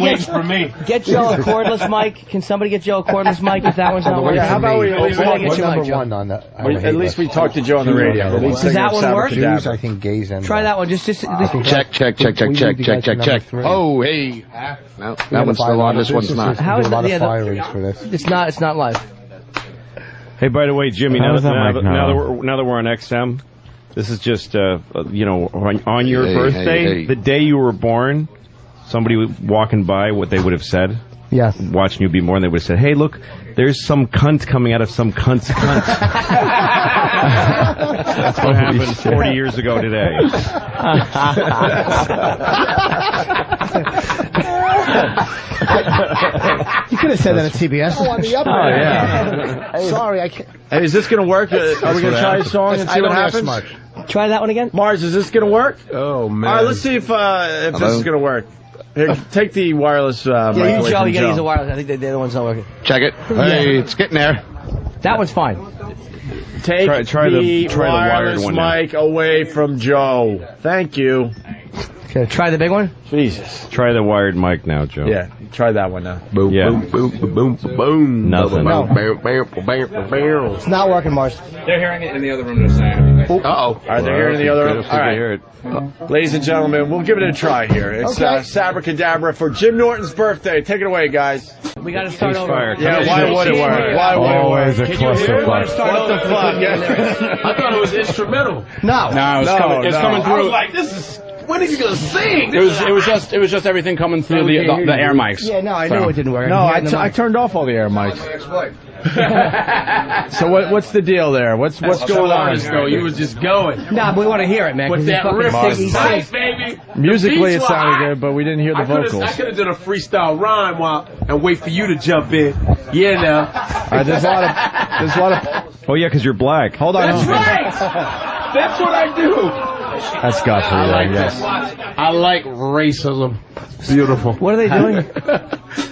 C: get Joe a cordless mic? Can somebody get Joe a cordless mic if that one's not working?
B: Yeah, how about we
C: We'll get you
F: number
C: one, Joe.
F: one on the.
B: At least we talked to Joe on the radio. The lead
C: Does
B: singer
C: that
B: of
C: one
B: Sabbra
C: work?
B: Cadabra.
F: Jews, I think gays and.
C: Try that one. Just
F: check.
K: Oh, hey. No, that one's still on. This one's not.
C: How is
F: a lot
C: that?
F: of firings for this.
C: It's not live.
E: Hey, by the way, Jimmy,
A: How
E: now
A: is that mic
E: that
A: now?
E: we're on XM, this is just, on your
K: Hey,
E: birthday,
K: hey.
E: the day you were born, somebody walking by, what they would have said,
C: Yes.
E: watching you be born, they would have said, hey, look, there's some cunt coming out of some cunt's cunt. That's what happened 40 years ago today.
F: You could have said that at CBS. Oh, on the upper
B: yeah.
F: Sorry, I can't.
B: Hey, is this going to work? Are we going to try a song and see what happens?
C: Try that one again.
B: Mars, is this going to work?
K: Oh, man.
B: All right, let's see if this is going to work. Here, take the wireless mic
C: Yeah,
B: away
C: you
B: from
C: Joe, you got to
B: Joe.
C: use the wireless. I think they're the ones not working.
K: Check it. Hey, it's getting there.
C: That one's fine.
B: Take
E: Try the wired
B: wireless
E: one now.
B: mic away from Joe. Thank you.
C: Okay, try the big one.
B: Jesus.
E: Try the wired mic now, Joe.
B: Yeah, try that one now.
K: Boom,
E: Yeah.
K: boom, boom, boom, boom.
E: Nothing.
K: Boom, boom, boom, boom, boom.
C: It's not working, Mars.
N: They're hearing it in the other room. They're saying.
K: Uh-oh.
B: All right, they're here in the other room. All right.
E: Hear it.
B: Ladies and gentlemen, we'll give it a try here. It's Sabbra Cadabra for Jim Norton's birthday. Take it away, guys.
C: We got to start over.
E: Ceasefire.
B: Yeah, why would it work? Why would it
A: Always
B: work?
A: a
B: Can you hear it?
A: clusterfuck.
B: What the fuck?
H: I thought it was instrumental.
C: No.
N: No, it's coming. It's coming
H: I
N: through.
H: was like, this is. When are you gonna sing?
N: It was just everything coming through the air mics.
C: Yeah, no, I knew it didn't work.
B: No, I turned off all the air mics. So what's the deal there? What's going on?
H: Though you was just going
C: Nah, but we want to hear it, man.
H: with
C: 'cause
H: that
C: he
H: riff.
C: fucking
H: It's
C: sings.
H: nice, baby.
B: Musically, it
H: The beats were
B: sounded
H: hot.
B: good, but we didn't hear the
H: I
B: vocals.
H: could have done a freestyle rhyme and wait for you to jump in. Yeah, now.
B: There's a lot of.
E: Oh, yeah, because you're black.
B: Hold on.
H: That's right. That's what I do.
B: That's Godfrey, yes.
H: I like racism. It's beautiful.
C: What are they doing?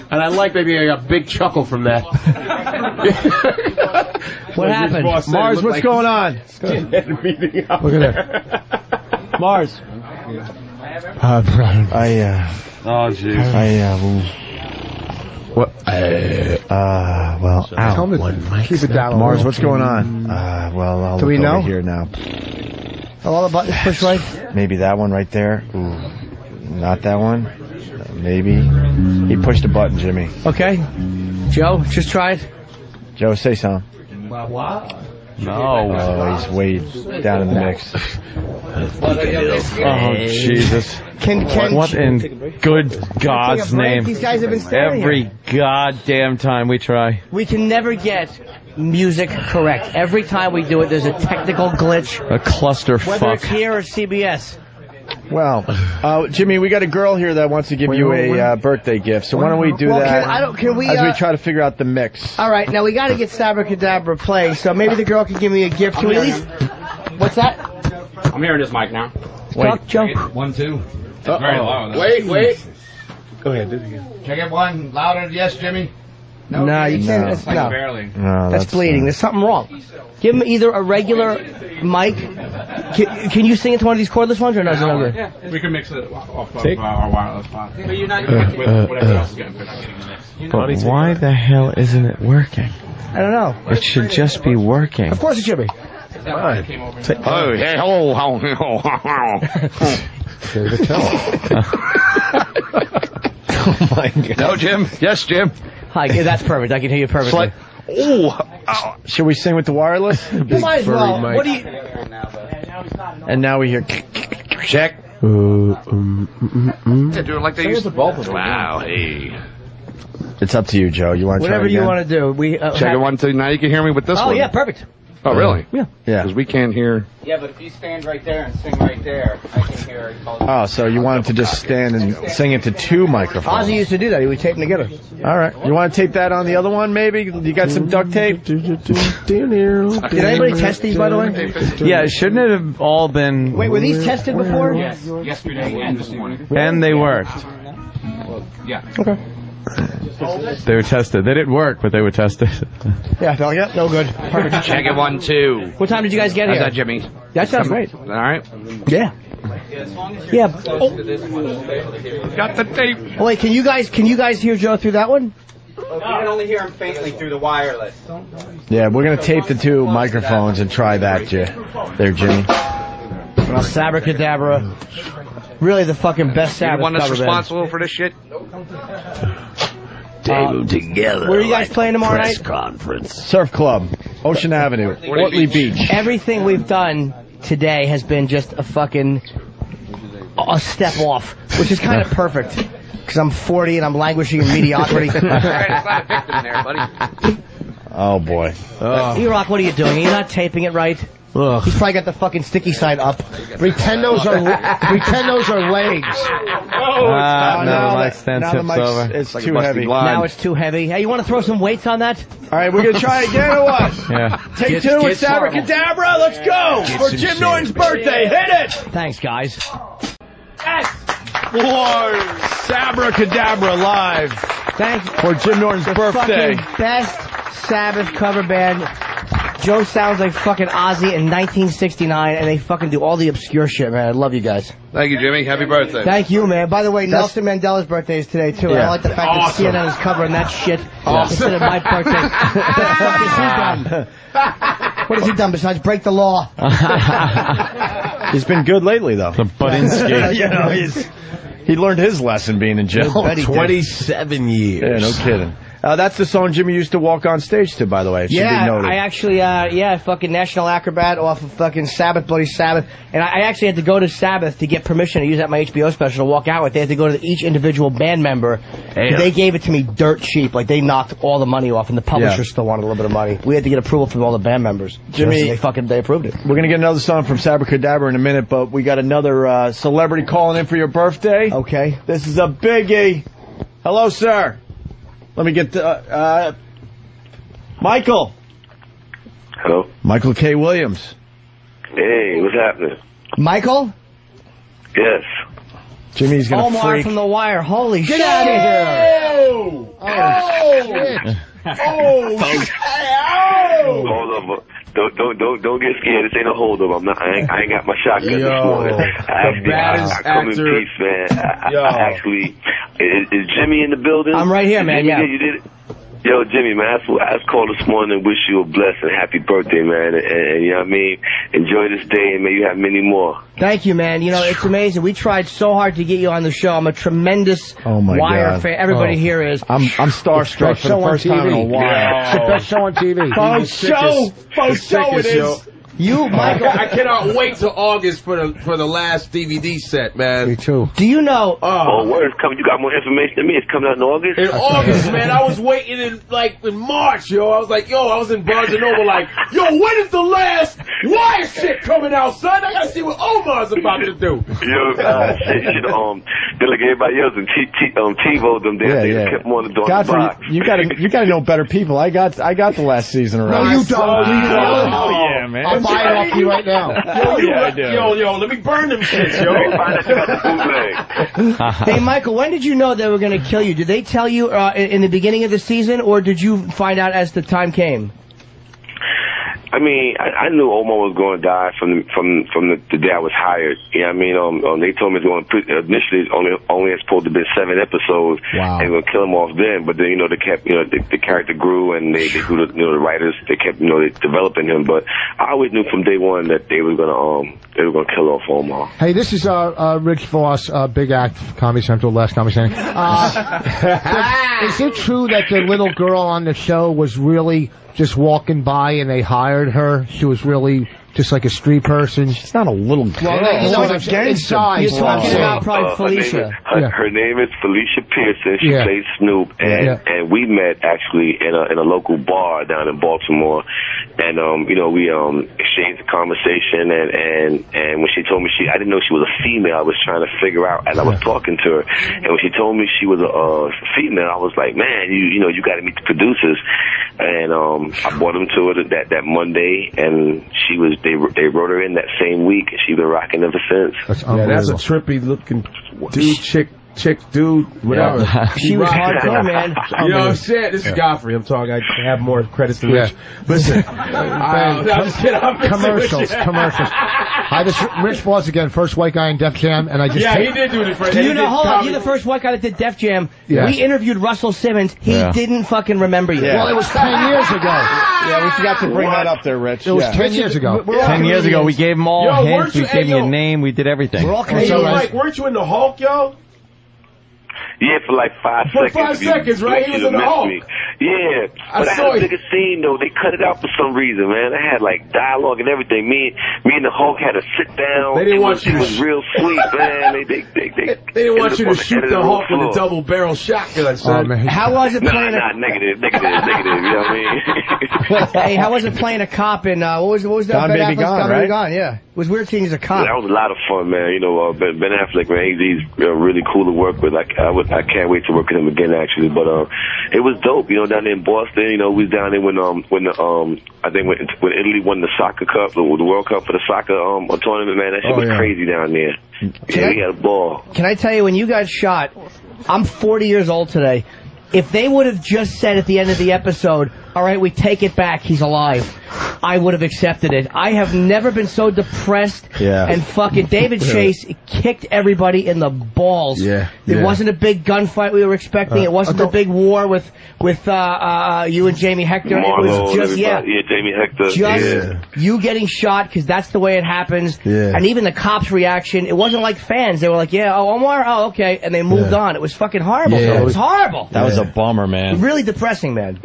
H: And I like maybe a big chuckle from that.
C: What happened?
B: Mars, what's going on?
H: Look at
C: that. Mars.
B: Oh,
H: jeez.
B: What? Well,
C: Keep it down.
B: Mars, what's going on? Well, I'll
C: Do we
B: look
C: know?
B: over here now.
C: All the buttons push right?
B: Maybe that one right there. Ooh, not that one. Maybe. He pushed a button, Jimmy.
C: Okay. Joe, just try it.
B: Joe, say something.
C: What?
B: No. Oh, he's way down in the mix.
A: Oh, Jesus. What in good God's name?
C: These guys have been standing
A: Every goddamn time we try.
C: We can never get music correct. Every time we do it, there's a technical glitch.
A: A cluster
C: Whether it's
A: fuck.
C: here or CBS.
B: Well, Jimmy, we got a girl here that wants to give you a birthday gift. So why don't we do that
C: Can we
B: as we try to figure out the mix?
C: All right, now we got to get Sabbra Cadabra play, so maybe the girl can give me a gift. Can we at least... What's that?
N: I'm hearing this mic now.
C: Talk, Joe.
I: 1, 2.
N: Very low.
H: Wait. Go ahead.
F: Can I get one louder? Yes, Jimmy?
C: No, you can't.
B: No.
C: That's, no.
N: Barely.
B: No,
C: That's bleeding. There's something wrong. Give him either a regular mic. Can you sing into one of these cordless ones or no?
N: Yeah, we can mix it off of
B: Take-
N: our wireless pod. But you're not with whatever else is getting put on the mix.
A: But why the hell isn't it working?
C: I don't know.
A: It should just be working.
C: Of course it should be.
N: Oh,
K: hey,
B: Oh my God.
K: No, Jim. Yes, Jim.
C: Hi, yeah, that's perfect. I can hear you perfectly.
B: Should we sing with the wireless?
C: You might as well. What do you...
B: And now we hear check.
K: Yeah, do it like they used to. Wow, hey.
B: It's up to you, Joe. You want to try
C: Whatever
B: it
C: you
B: again?
C: want to do. We
K: Check it 1, 2. Now you can hear me with this one.
C: Oh, yeah, perfect.
K: Oh, really?
C: Yeah.
K: Because we can't hear.
N: Yeah, but if you stand right there and sing right there, I can hear it.
B: Oh, so you wanted to just stand and sing into two microphones.
C: Ozzy used to do that. He would tape them together.
B: All right. You want to tape that on the other one, maybe? You got some duct tape? Did
C: anybody test these, by the way?
A: Yeah, shouldn't it have all been...
C: Wait, were these tested before?
N: Yes, yesterday and this morning.
A: And they worked.
N: Yeah.
C: Okay.
A: They were tested. They didn't work, but they were tested.
C: Yeah, I felt like that. No good. Perfect.
K: Check it 1, 2.
C: What time did you guys get
K: How's
C: here?
K: that, Jimmy?
C: That sounds great.
K: All right.
C: Yeah. Yeah. Oh.
K: Got the tape.
C: Oh, wait, can you guys hear Joe through that one?
N: You can only hear him faintly through the wireless.
B: Yeah, we're going to tape the two microphones and try that, there, Jimmy.
C: Well, Sabbra Cadabra. Really the fucking best
K: You're
C: Sabbath
K: the one that's
C: cover band.
K: responsible for this shit?
B: Together.
C: Where are you guys playing tomorrow night?
B: Conference. Surf Club, Ocean Avenue, Ortley Beach.
C: Everything we've done today has been just a fucking a step off, which is kind of perfect because I'm 40 and I'm languishing in mediocrity.
B: Oh boy.
C: E-Rock, what are you doing? You're not taping it right.
B: Ugh.
C: He's probably got the fucking sticky side up.
F: Pretend those are legs.
A: No, the mic stand tips over.
B: It's too heavy.
C: Now it's too heavy. Hey, you want to throw some weights on that?
B: All right, we're going to try again or what?
A: Yeah.
B: Take two with Sabbra Cadabra. Let's go for Jim Norton's birthday. Hit it.
C: Thanks, guys.
B: Yes. Boy, Sabbra Cadabra live.
C: Thanks
B: for Jim Norton's birthday.
C: Fucking best Sabbath cover band. Joe sounds like fucking Ozzy in 1969, and they fucking do all the obscure shit, man. I love you guys.
K: Thank you, Jimmy. Happy birthday.
C: Thank you, man. By the way, Nelson Mandela's birthday is today, too.
B: Yeah.
C: I like the fact that CNN is covering that shit instead of my birthday. What the fuck has he done? What has he done besides break the law?
B: He's been good lately, though.
A: The Budinsky.
B: You know, he learned his lesson being in jail.
H: 27 years.
B: Yeah, no kidding. That's the song Jimmy used to walk on stage to, by the way. It should be noted.
C: I actually, fucking National Acrobat off of fucking Sabbath, Bloody Sabbath. And I actually had to go to Sabbath to get permission to use that my HBO special to walk out with. They had to go to each individual band member. They gave it to me dirt cheap. Like, they knocked all the money off, and the publisher still wanted a little bit of money. We had to get approval from all the band members.
B: Jimmy,
C: they approved it.
B: We're going to get another song from Sabbra Cadabra in a minute, but we got another celebrity calling in for your birthday.
C: Okay.
B: This is a biggie. Hello, sir. Let me get Michael.
J: Hello.
B: Michael K. Williams.
G: Hey, what's happening?
C: Michael?
G: Yes.
B: Jimmy's gonna
C: Omar
B: freak.
C: from The Wire. Holy shit.
B: Get out of here.
G: Hold up. Don't get scared. This ain't a hold up. I ain't got my shotgun this morning. I come in peace, man. I actually, is Jimmy in the building?
C: I'm right here, man.
G: Jimmy,
C: Yeah.
G: You did it? Yo, Jimmy, man, I just called this morning and wish you a blessed and happy birthday, man. And you know what I mean? Enjoy this day and may you have many more.
C: Thank you, man. You know, it's amazing. We tried so hard to get you on the show. I'm a tremendous Wire
B: God.
C: fan. Everybody here is.
B: I'm starstruck for the first time in a while.
F: It's the best show on TV.
H: Faux show it is.
C: You, Michael.
H: I cannot wait till August for the last DVD set, man.
F: Me too.
C: Do you know?
G: Oh, word is coming. You got more information than me. It's coming out in August?
H: In August, man. I was waiting in March, yo. I was like, I was in Barnes & Noble like, when is the last Wire shit coming out, son? I gotta see what Omar's about to do.
G: They're like everybody else and TiVo them there. They kept them on the door.
B: Godfrey, you gotta know better people. I got the last season around.
F: No, you don't.
B: Oh, yeah, man.
F: I'll buy it off you right now.
H: Yo, let me burn them shits, yo.
C: Hey, Michael, when did you know they were going to kill you? Did they tell you in the beginning of the season, or did you find out as the time came?
G: I mean, I knew Omar was going to die from the day I was hired. You know what I mean? They told me initially only it's supposed to be 7 episodes.
B: Wow.
G: And we're gonna kill him off then. But then they kept the character grew and they grew the writers they kept they developing him. But I always knew from day one that they were gonna kill off Omar.
F: Hey, this is Rich Vos, big act, Comedy Central, last Comedy Central. Is it true that the little girl on the show was really just walking by and they hired her? She was really just like a street person.
B: She's not a little girl.
F: Well,
C: You're talking about probably Felicia.
G: Her name is Felicia Pearson. She plays Snoop, and we met actually in a local bar down in Baltimore, and we exchanged a conversation, and when she told me I didn't know she was a female. I was trying to figure out as I was talking to her, and when she told me she was a female, I was like, man, you got to meet the producers, and I brought them to her that Monday, and they wrote her in that same week, and she's been rocking ever since.
H: That's a trippy looking dude, chick, dude, whatever.
C: She was hardcore, man.
H: You know what I'm saying? This is Godfrey. I'm talking. I have more credits than Rich. Listen,
F: commercials. Hi, this is Rich Vos again, first white guy in Def Jam, and I just
H: he did do it.
C: Do you know? Hold on, you're the first white guy that did Def Jam.
F: Yeah.
C: We interviewed Russell Simmons. He didn't fucking remember you.
F: Well, it was 10 years ago.
B: Yeah, we forgot to bring that up there, Rich.
F: It was 10 years ago.
A: 10 years ago, we gave them all hints. We gave
H: you
A: him a name. We did everything.
C: We're all
H: Mike, weren't you in the Hulk, yo?
G: Yeah, for like 5 seconds.
H: For 5 seconds, right? He was in the Hulk.
G: Yeah, but I had a bigger scene though. They cut it out for some reason, man. I had like dialogue and everything. Me and the Hulk had to sit down.
H: They didn't want you.
G: It was real sweet, man. They
H: didn't want you to shoot the Hulk with a double barrel shotgun, son.
C: How was it playing?
G: Negative. You know what I mean?
C: Hey, how was it playing a cop in what was that?
B: Gone
C: Ben
B: Baby
C: Affleck's
B: Gone,
C: Gone Baby
B: right?
C: Gone, yeah. It was weird seeing he's a cop.
G: That was a lot of fun, man. Ben Affleck, man, he's really cool to work with. I can't wait to work with him again, actually. But it was dope, down there in Boston. We was down there when I think when Italy won the soccer cup, the World Cup for the soccer tournament, man. That shit was crazy down there. We had a ball.
C: Can I tell you, when you got shot, I'm 40 years old today. If they would have just said at the end of the episode, all right, we take it back, he's alive, I would have accepted it. I have never been so depressed. And fucking David Chase kicked everybody in the balls. It wasn't a big gunfight we were expecting. It wasn't a big war with you and Jamie Hector.
G: Marlo,
C: it was just
G: Jamie Hector.
C: Just you getting shot, because that's the way it happens. And even the cops' reaction, it wasn't like fans. They were like, Omar, okay, and they moved on. It was fucking horrible. It was horrible.
A: That was a bummer, man.
C: Really depressing, man.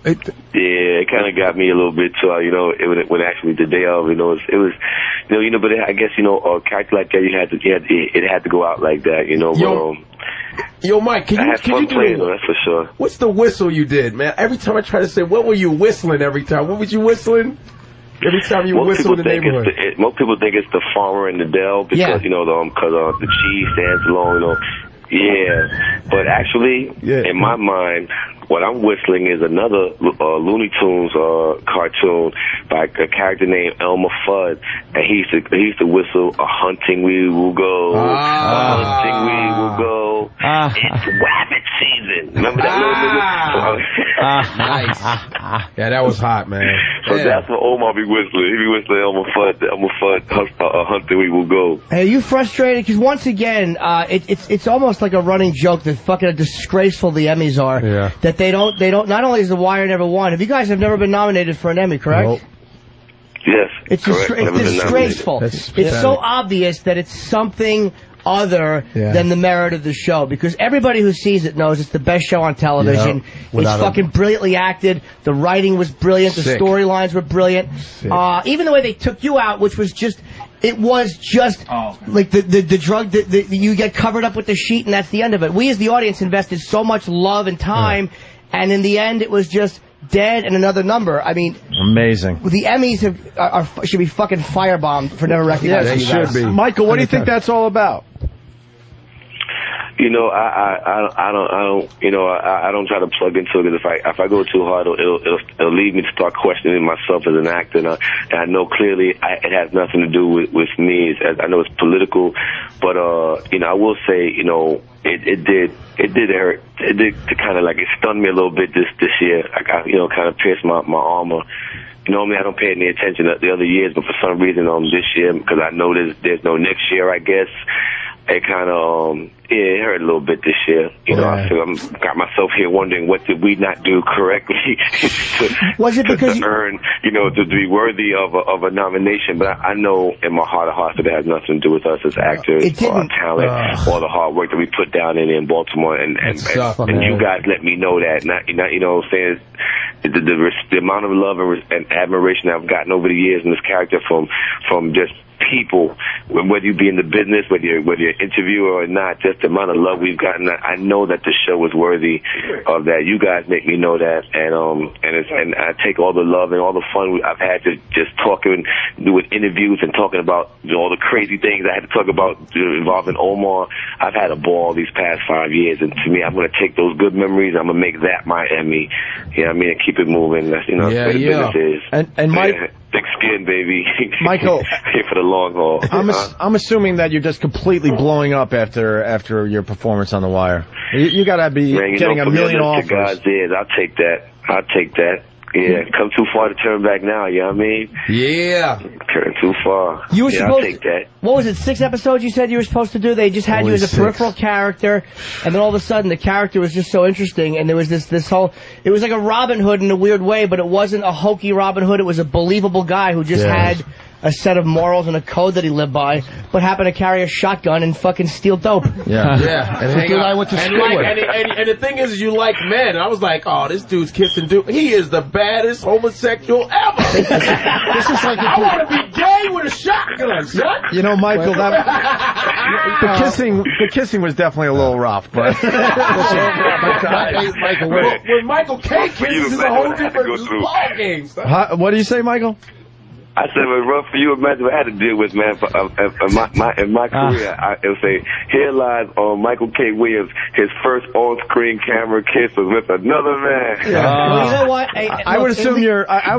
G: It kind of got me a little bit too. When actually the day of, it was, but I guess a character like that, it had to go out like that,
H: Yo, Mike, can you do
G: that's for sure.
H: What's the whistle you did, man? Every time I try to say, what were you whistling every time? What was you whistling? Every time you whistle in the neighborhood.
G: Most people think it's the farmer and the Dell because, the cheese stands alone, Yeah, but actually, in my mind, what I'm whistling is another Looney Tunes cartoon by a character named Elmer Fudd, and he used to whistle, "A hunting we will go, a hunting we will go. It's rabbit season." Remember that little nigga?
H: Nice. Yeah, that was hot, man.
G: So that's what Omar be whistling. He be whistling Elmer Fudd, "A hunting we will go."
C: Hey, are you frustrated? Because once again, it's almost like a running joke that fucking disgraceful the Emmys are.
F: Yeah.
C: That they don't. Not only is The Wire never won. Have you guys have never been nominated for an Emmy, correct?
F: Nope.
G: Yes.
C: It's disgraceful. It's so obvious that it's something other than the merit of the show, because everybody who sees it knows it's the best show on television. It's fucking brilliantly acted. The writing was brilliant. The storylines were brilliant. Even the way they took you out, which was just. It was just like the drug that you get covered up with the sheet, and that's the end of it. We as the audience invested so much love and time, and in the end it was just dead and another number. I mean,
B: amazing.
C: The Emmys should be fucking firebombed for never recognizing you guys.
B: Should be. Michael, what do you think that's all about?
G: You know, I don't try to plug into it, because if I go too hard, it'll lead me to start questioning myself as an actor. And I know clearly it has nothing to do with me. I know it's political, but you know, I will say, you know, it did hurt. It did kind of like it stunned me a little bit this year. I you know, kind of pierced my armor. Normally I don't pay any attention to the other years, but for some reason this year, because I know there's no next year, I guess. It kind of, it hurt a little bit this year. You know, I feel got myself here wondering, what did we not do correctly to earn, you know, to be worthy of a nomination? But I know in my heart of hearts that it has nothing to do with us as actors or our talent or the hard work that we put down in Baltimore. And you guys let me know that. Not you know what I'm saying? The amount of love and admiration I've gotten over the years in this character from just people, whether you be in the business, whether you're an interviewer or not, just the amount of love we've gotten. I know that the show is worthy of that. You guys make me know that, and I take all the love and all the fun I've had just talking, doing interviews and talking about all the crazy things I had to talk about involving Omar. I've had a ball these past 5 years, and to me, I'm going to take those good memories. I'm going to make that my Emmy. You know what I mean? And keep it moving. That's, you know, that's what the business is.
B: And Mike.
G: Thick skin, baby.
B: Michael,
G: here for the long haul.
B: I'm assuming that you're just completely blowing up after your performance on The Wire. You got to be getting a million offers.
G: God's ears. I'll take that. Yeah, come too far to turn back now, you know what I mean?
H: Yeah.
G: Turn too far.
C: You were
G: I'll take that.
C: What was it, 6 episodes you said you were supposed to do? They just had you as a peripheral character, and then all of a sudden the character was just so interesting, and there was this whole, it was like a Robin Hood in a weird way, but it wasn't a hokey Robin Hood, it was a believable guy who just had a set of morals and a code that he lived by, but happened to carry a shotgun and fucking steal dope.
H: Yeah.
F: And the dude I went to school with.
H: And the thing is, you like men. I was like, oh, this dude's kissing dude. He is the baddest homosexual ever.
F: This is like
H: I want to be gay with a shotgun, son.
B: You know, Michael, the kissing was definitely a little rough, but
H: Michael, when Michael K kisses, is a whole different ball game.
B: What do you say, Michael?
G: I said it was rough for you. Imagine what I had to deal with, man. In my career, it would say, here lies on Michael K. Williams. His first on-screen camera kiss was with another man.
C: Well, you know what?
B: I would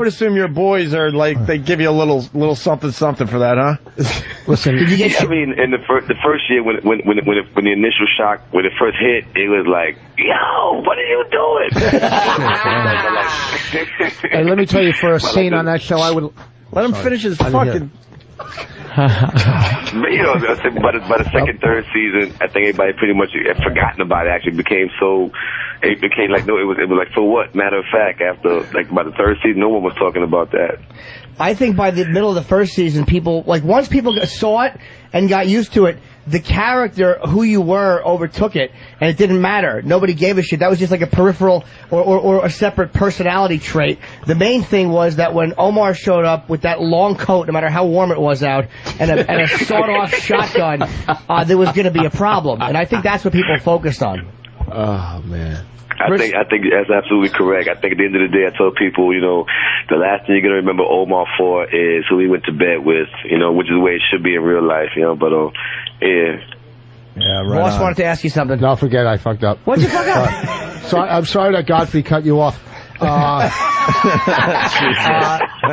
B: assume your boys are like, they give you a little something for that, huh?
G: Listen, I mean, in the first year when the initial shock, when it first hit, it was like, yo, what are you doing?
F: And let me tell you, for a scene on that show, I would.
B: Let him finish his fucking.
G: But, you know, by the second, third season, I think everybody pretty much had forgotten about it. Actually, it became like, no, it was like, so what? Matter of fact, after like by the third season, no one was talking about that.
C: I think by the middle of the first season, once people saw it and got used to it, the character, who you were, overtook it, and it didn't matter. Nobody gave a shit. That was just like a peripheral or a separate personality trait. The main thing was that when Omar showed up with that long coat, no matter how warm it was out, and a sawed-off shotgun, there was going to be a problem. And I think that's what people focused on.
F: Oh, man.
G: I think that's absolutely correct. I think at the end of the day, I told people, you know, the last thing you're gonna remember Omar for is who he went to bed with, you know, which is the way it should be in real life, you know. But yeah.
C: Yeah, right. Ross wanted to ask you something.
F: No, forget I fucked up.
C: What'd you fuck up?
F: So I'm sorry that Godfrey cut you off.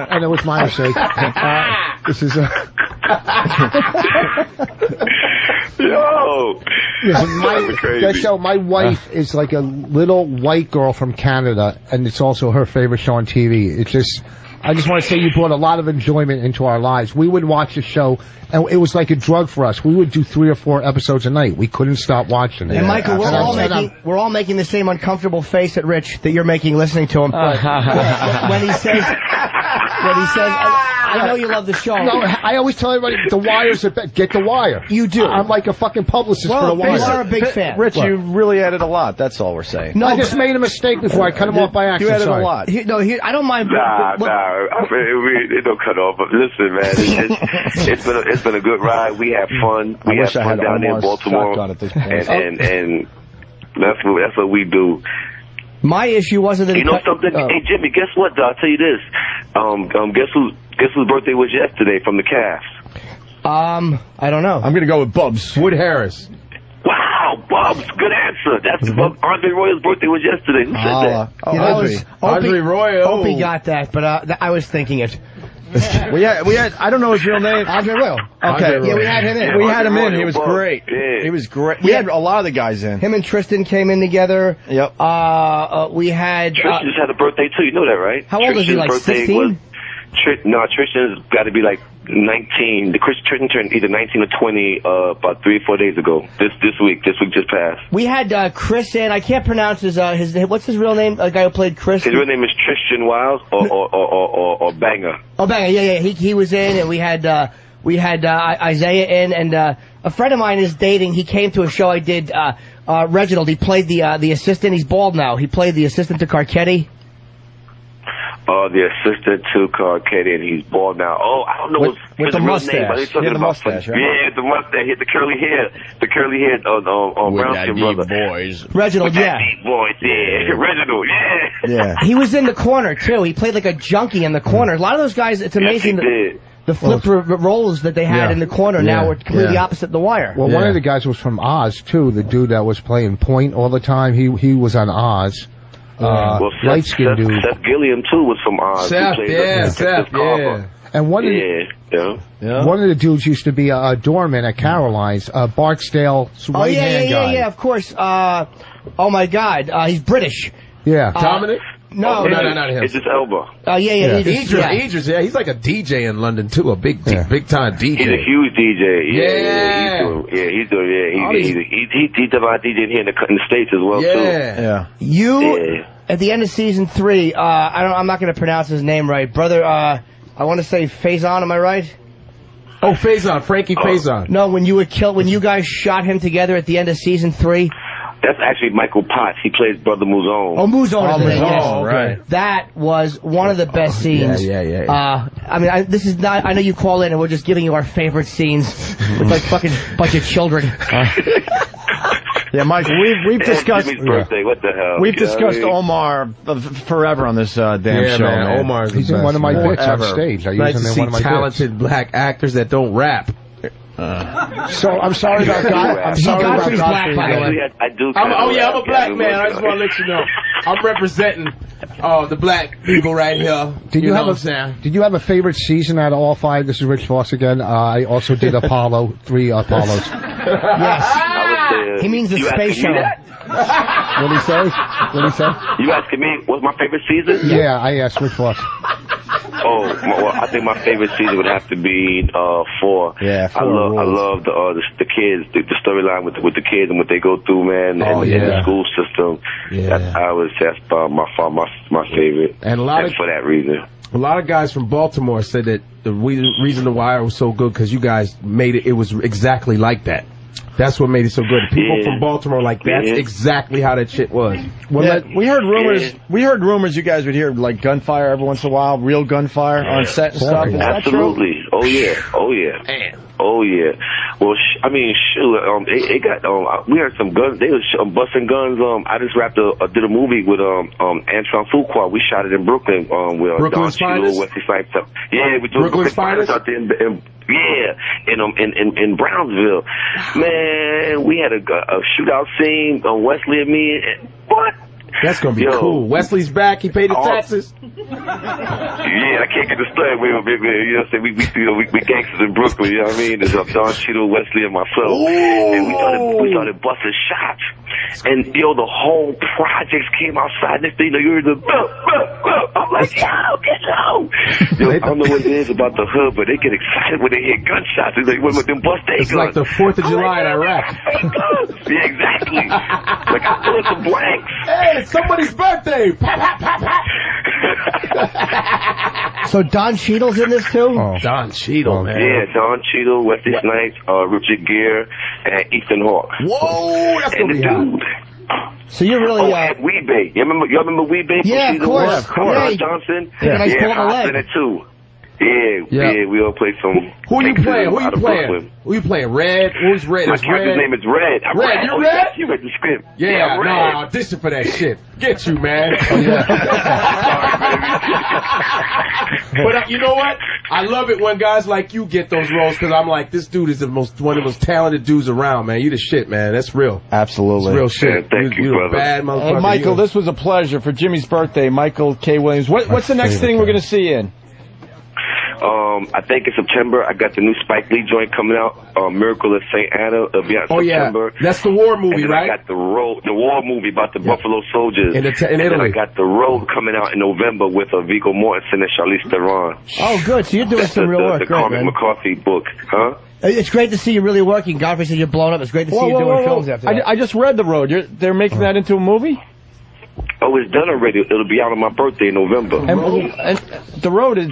F: And it was my mistake. This is
G: Yo!
F: Listen, my wife is like a little white girl from Canada, and it's also her favorite show on TV. It's just, I just want to say you brought a lot of enjoyment into our lives. We would watch the show, and it was like a drug for us. We would do 3 or 4 episodes a night. We couldn't stop watching it.
C: And Michael, we're all making the same uncomfortable face at Rich that you're making listening to him. when he says, I know you love the show.
F: No, I always tell everybody, The Wire's the best. Get The Wire.
C: You do.
F: I'm like a fucking publicist for The Wire.
C: You are a big fan.
B: Rich, you really added a lot. That's all we're saying.
F: No, I just made a mistake before. I cut him off by accident.
B: You added a lot.
C: I don't mind.
G: Nah. It don't cut off. But listen, man, it's been a good ride. We have fun. We have fun down there in Baltimore, and that's what we do.
C: My issue wasn't that
G: you know something. Hey Jimmy, guess what? I'll tell you this. Guess whose birthday was yesterday from the Cavs?
C: I don't know.
B: I'm gonna go with Bubs.
H: Wood Harris.
G: Wow, Bubs, good answer. That's Andre Royal's birthday was yesterday. Who said that?
H: Andre Royal.
C: Opie got that, but I was thinking it.
B: we had. I don't know his real name.
C: Andre Royal.
B: Okay.
C: Yeah, we had him in.
B: We had him in. He was great.
G: Yeah.
B: He was great. We had a lot of the guys in.
C: Him and Tristan came in together.
B: Yep.
C: We had.
G: Tristan just had a birthday too. You know that, right?
C: How old was he? Like 16?
G: Tristan's got to be like 19. Tristan turned either 19 or 20 about 3 or 4 days ago. This week just passed.
C: We had Chris in. I can't pronounce his what's his real name? The guy who played Chris.
G: His real name is Tristan Wiles or Banger.
C: Oh, Banger. Yeah. He was in, and we had Isaiah in, and a friend of mine is dating. He came to a show I did. Reginald. He played the assistant. He's bald now. He played the assistant to Carcetti.
G: The assistant to Carcetti, and he's bald now. Oh, I don't know
B: with the mustache.
G: Name, but
B: the mustache, right?
G: Yeah, the mustache. The curly hair on brown skin brother.
B: Boys.
C: Reginald,
G: yeah. Deep voice, yeah. Reginald, yeah.
B: Yeah.
C: He was in the corner too. He played like a junkie in the corner. A lot of those guys, it's amazing. The flipped roles that they had in the corner now were completely opposite The Wire.
F: Well, one of the guys was from Oz too. The dude that was playing Point all the time. He was on Oz. Light-skinned dude.
G: Seth Gilliam too was from Oz.
H: Seth.
F: And one of the dudes used to be a doorman at Caroline's, Barksdale's right-hand guy.
C: Yeah, of course. Oh my God, he's British.
F: Yeah.
H: Dominic?
C: No,
H: not him.
G: It's just Elba.
H: Idris, he's like a DJ in London too, a big time DJ.
G: He's a huge DJ. He's doing a DJ here in the States as well too.
C: At the end of season 3, I'm not going to pronounce his name right, brother. I want to say Faison. Am I right?
H: Oh, Faison, Frankie Faison.
C: No, when you guys shot him together at the end of season 3.
G: That's actually Michael Potts. He plays Brother Mouzon.
C: Oh, Mouzon is
H: Mouzon, right.
C: That was one of the best scenes.
H: Yeah.
C: I mean, this is not. I know you call in and we're just giving you our favorite scenes. It's like fucking bunch of children.
B: Yeah, Mike, we've discussed
G: Jimmy's birthday. What the hell?
B: We've discussed Omar forever on this damn show.
H: Man. Omar's
F: he's in one of my bits on stage. I
H: nice
F: use him
H: to
F: in
H: see
F: one of my
H: talented black actors that don't rap.
F: So I'm sorry about God. I'm sorry about
C: Godfrey's black, by the way.
G: I do.
H: I'm a black man. I just want to let you know. I'm representing the black people right here.
F: Did you have a favorite season out of all 5? This is Rich Vos again. I also did 3 Apollos.
C: Yes. He means the space shuttle.
F: What did he say?
G: You asking me what's my favorite season?
F: Yeah, I asked Rich Vos.
G: Well, I think my favorite season would have to be 4.
B: Yeah, 4
G: I love the kids, the storyline with the kids and what they go through, man, and the school system.
H: Yeah.
G: That's my favorite.
H: And
G: for that reason.
H: A lot of guys from Baltimore said that the reason The Wire was so good because you guys made it. It was exactly like that. That's what made it so good. People from Baltimore, that's exactly how that shit was.
B: Well, we heard rumors. We heard rumors you guys would hear like gunfire every once in a while, real gunfire on set and stuff. Is that true?
G: Absolutely. Oh yeah.
H: Man.
G: Oh yeah. Well, it got we had some guns. They was busting guns. I just did a movie with Antoine Fuqua. We shot it in Brooklyn. With
H: Brooklyn's Finest.
G: Wesley Snipes. Yeah, we do
H: Brooklyn's Finest
G: out there in Brownsville. Man, we had a shootout scene on Wesley and me. What?
H: That's gonna be cool. Wesley's back. He paid the taxes.
G: Yeah, I can't get the story with him, baby. You know what I'm saying? We gangsters in Brooklyn. You know what I mean? There's Don Cheadle, Wesley, and myself. And we started busting shots. And the whole projects came outside. Next thing you know, you're in the. I'm like, get out! I don't know what it is about the hood, but they get excited when they hear gunshots. It's like, what them bust they
H: It's like the 4th of July in Iraq.
G: Yeah, exactly. Like I fill in some blanks.
H: Hey, it's somebody's birthday. Pop, pop, pop, pop.
C: So Don Cheadle's in this too?
H: Don Cheadle, man.
G: Yeah, Don Cheadle, Wesley Snipes, Richard Gere, and Ethan Hawke.
H: Whoa, that's gonna be hot.
C: So you're really
G: and Weebay. Y'all remember Weebay?
C: Yeah, of course.
G: Ron Johnson.
C: Yeah, nice ball in the
G: I was
C: leg.
G: in it too. Yeah, we all play some.
H: Who you playing?
G: Brooklyn.
H: Who you playing? Red? Who's Red?
G: My
H: It's
G: character's
H: Red.
G: name is Red.
H: Red, you Red?
G: You read the script.
H: Yeah,
G: I'm
H: no,
G: Red.
H: I auditioned for that shit. Get you, man. But you know what? I love it when guys like you get those roles because I'm like, this dude is one of the most talented dudes around, man. You the shit, man. That's real.
B: Absolutely.
H: It's real shit.
G: Thank you,
H: You're a
G: brother.
H: bad motherfucker.
B: Hey, Michael,
H: You-
B: this was a pleasure for Jimmy's birthday. Michael K. Williams. What's the next thing we're going to see you in?
G: I think in September I got the new Spike Lee joint coming out, Miracle of St. Anna. It'll be out in September.
H: That's the war movie,
G: and then
H: right?
G: I got the war movie about the Buffalo Soldiers.
H: In
G: and then
H: Italy.
G: I got the Road coming out in November with Viggo Mortensen and Charlize Theron.
C: Oh, good. So you're doing
G: That's
C: some real work.
G: the
C: Great,
G: Cormac
C: man.
G: McCarthy book, huh?
C: It's great to see you really working. Godfrey said you're blown up. It's great to see you doing films after that.
B: I just read The Road. They're making that into a movie?
G: Oh, it's done already. It'll be out on my birthday in November.
B: And The Road is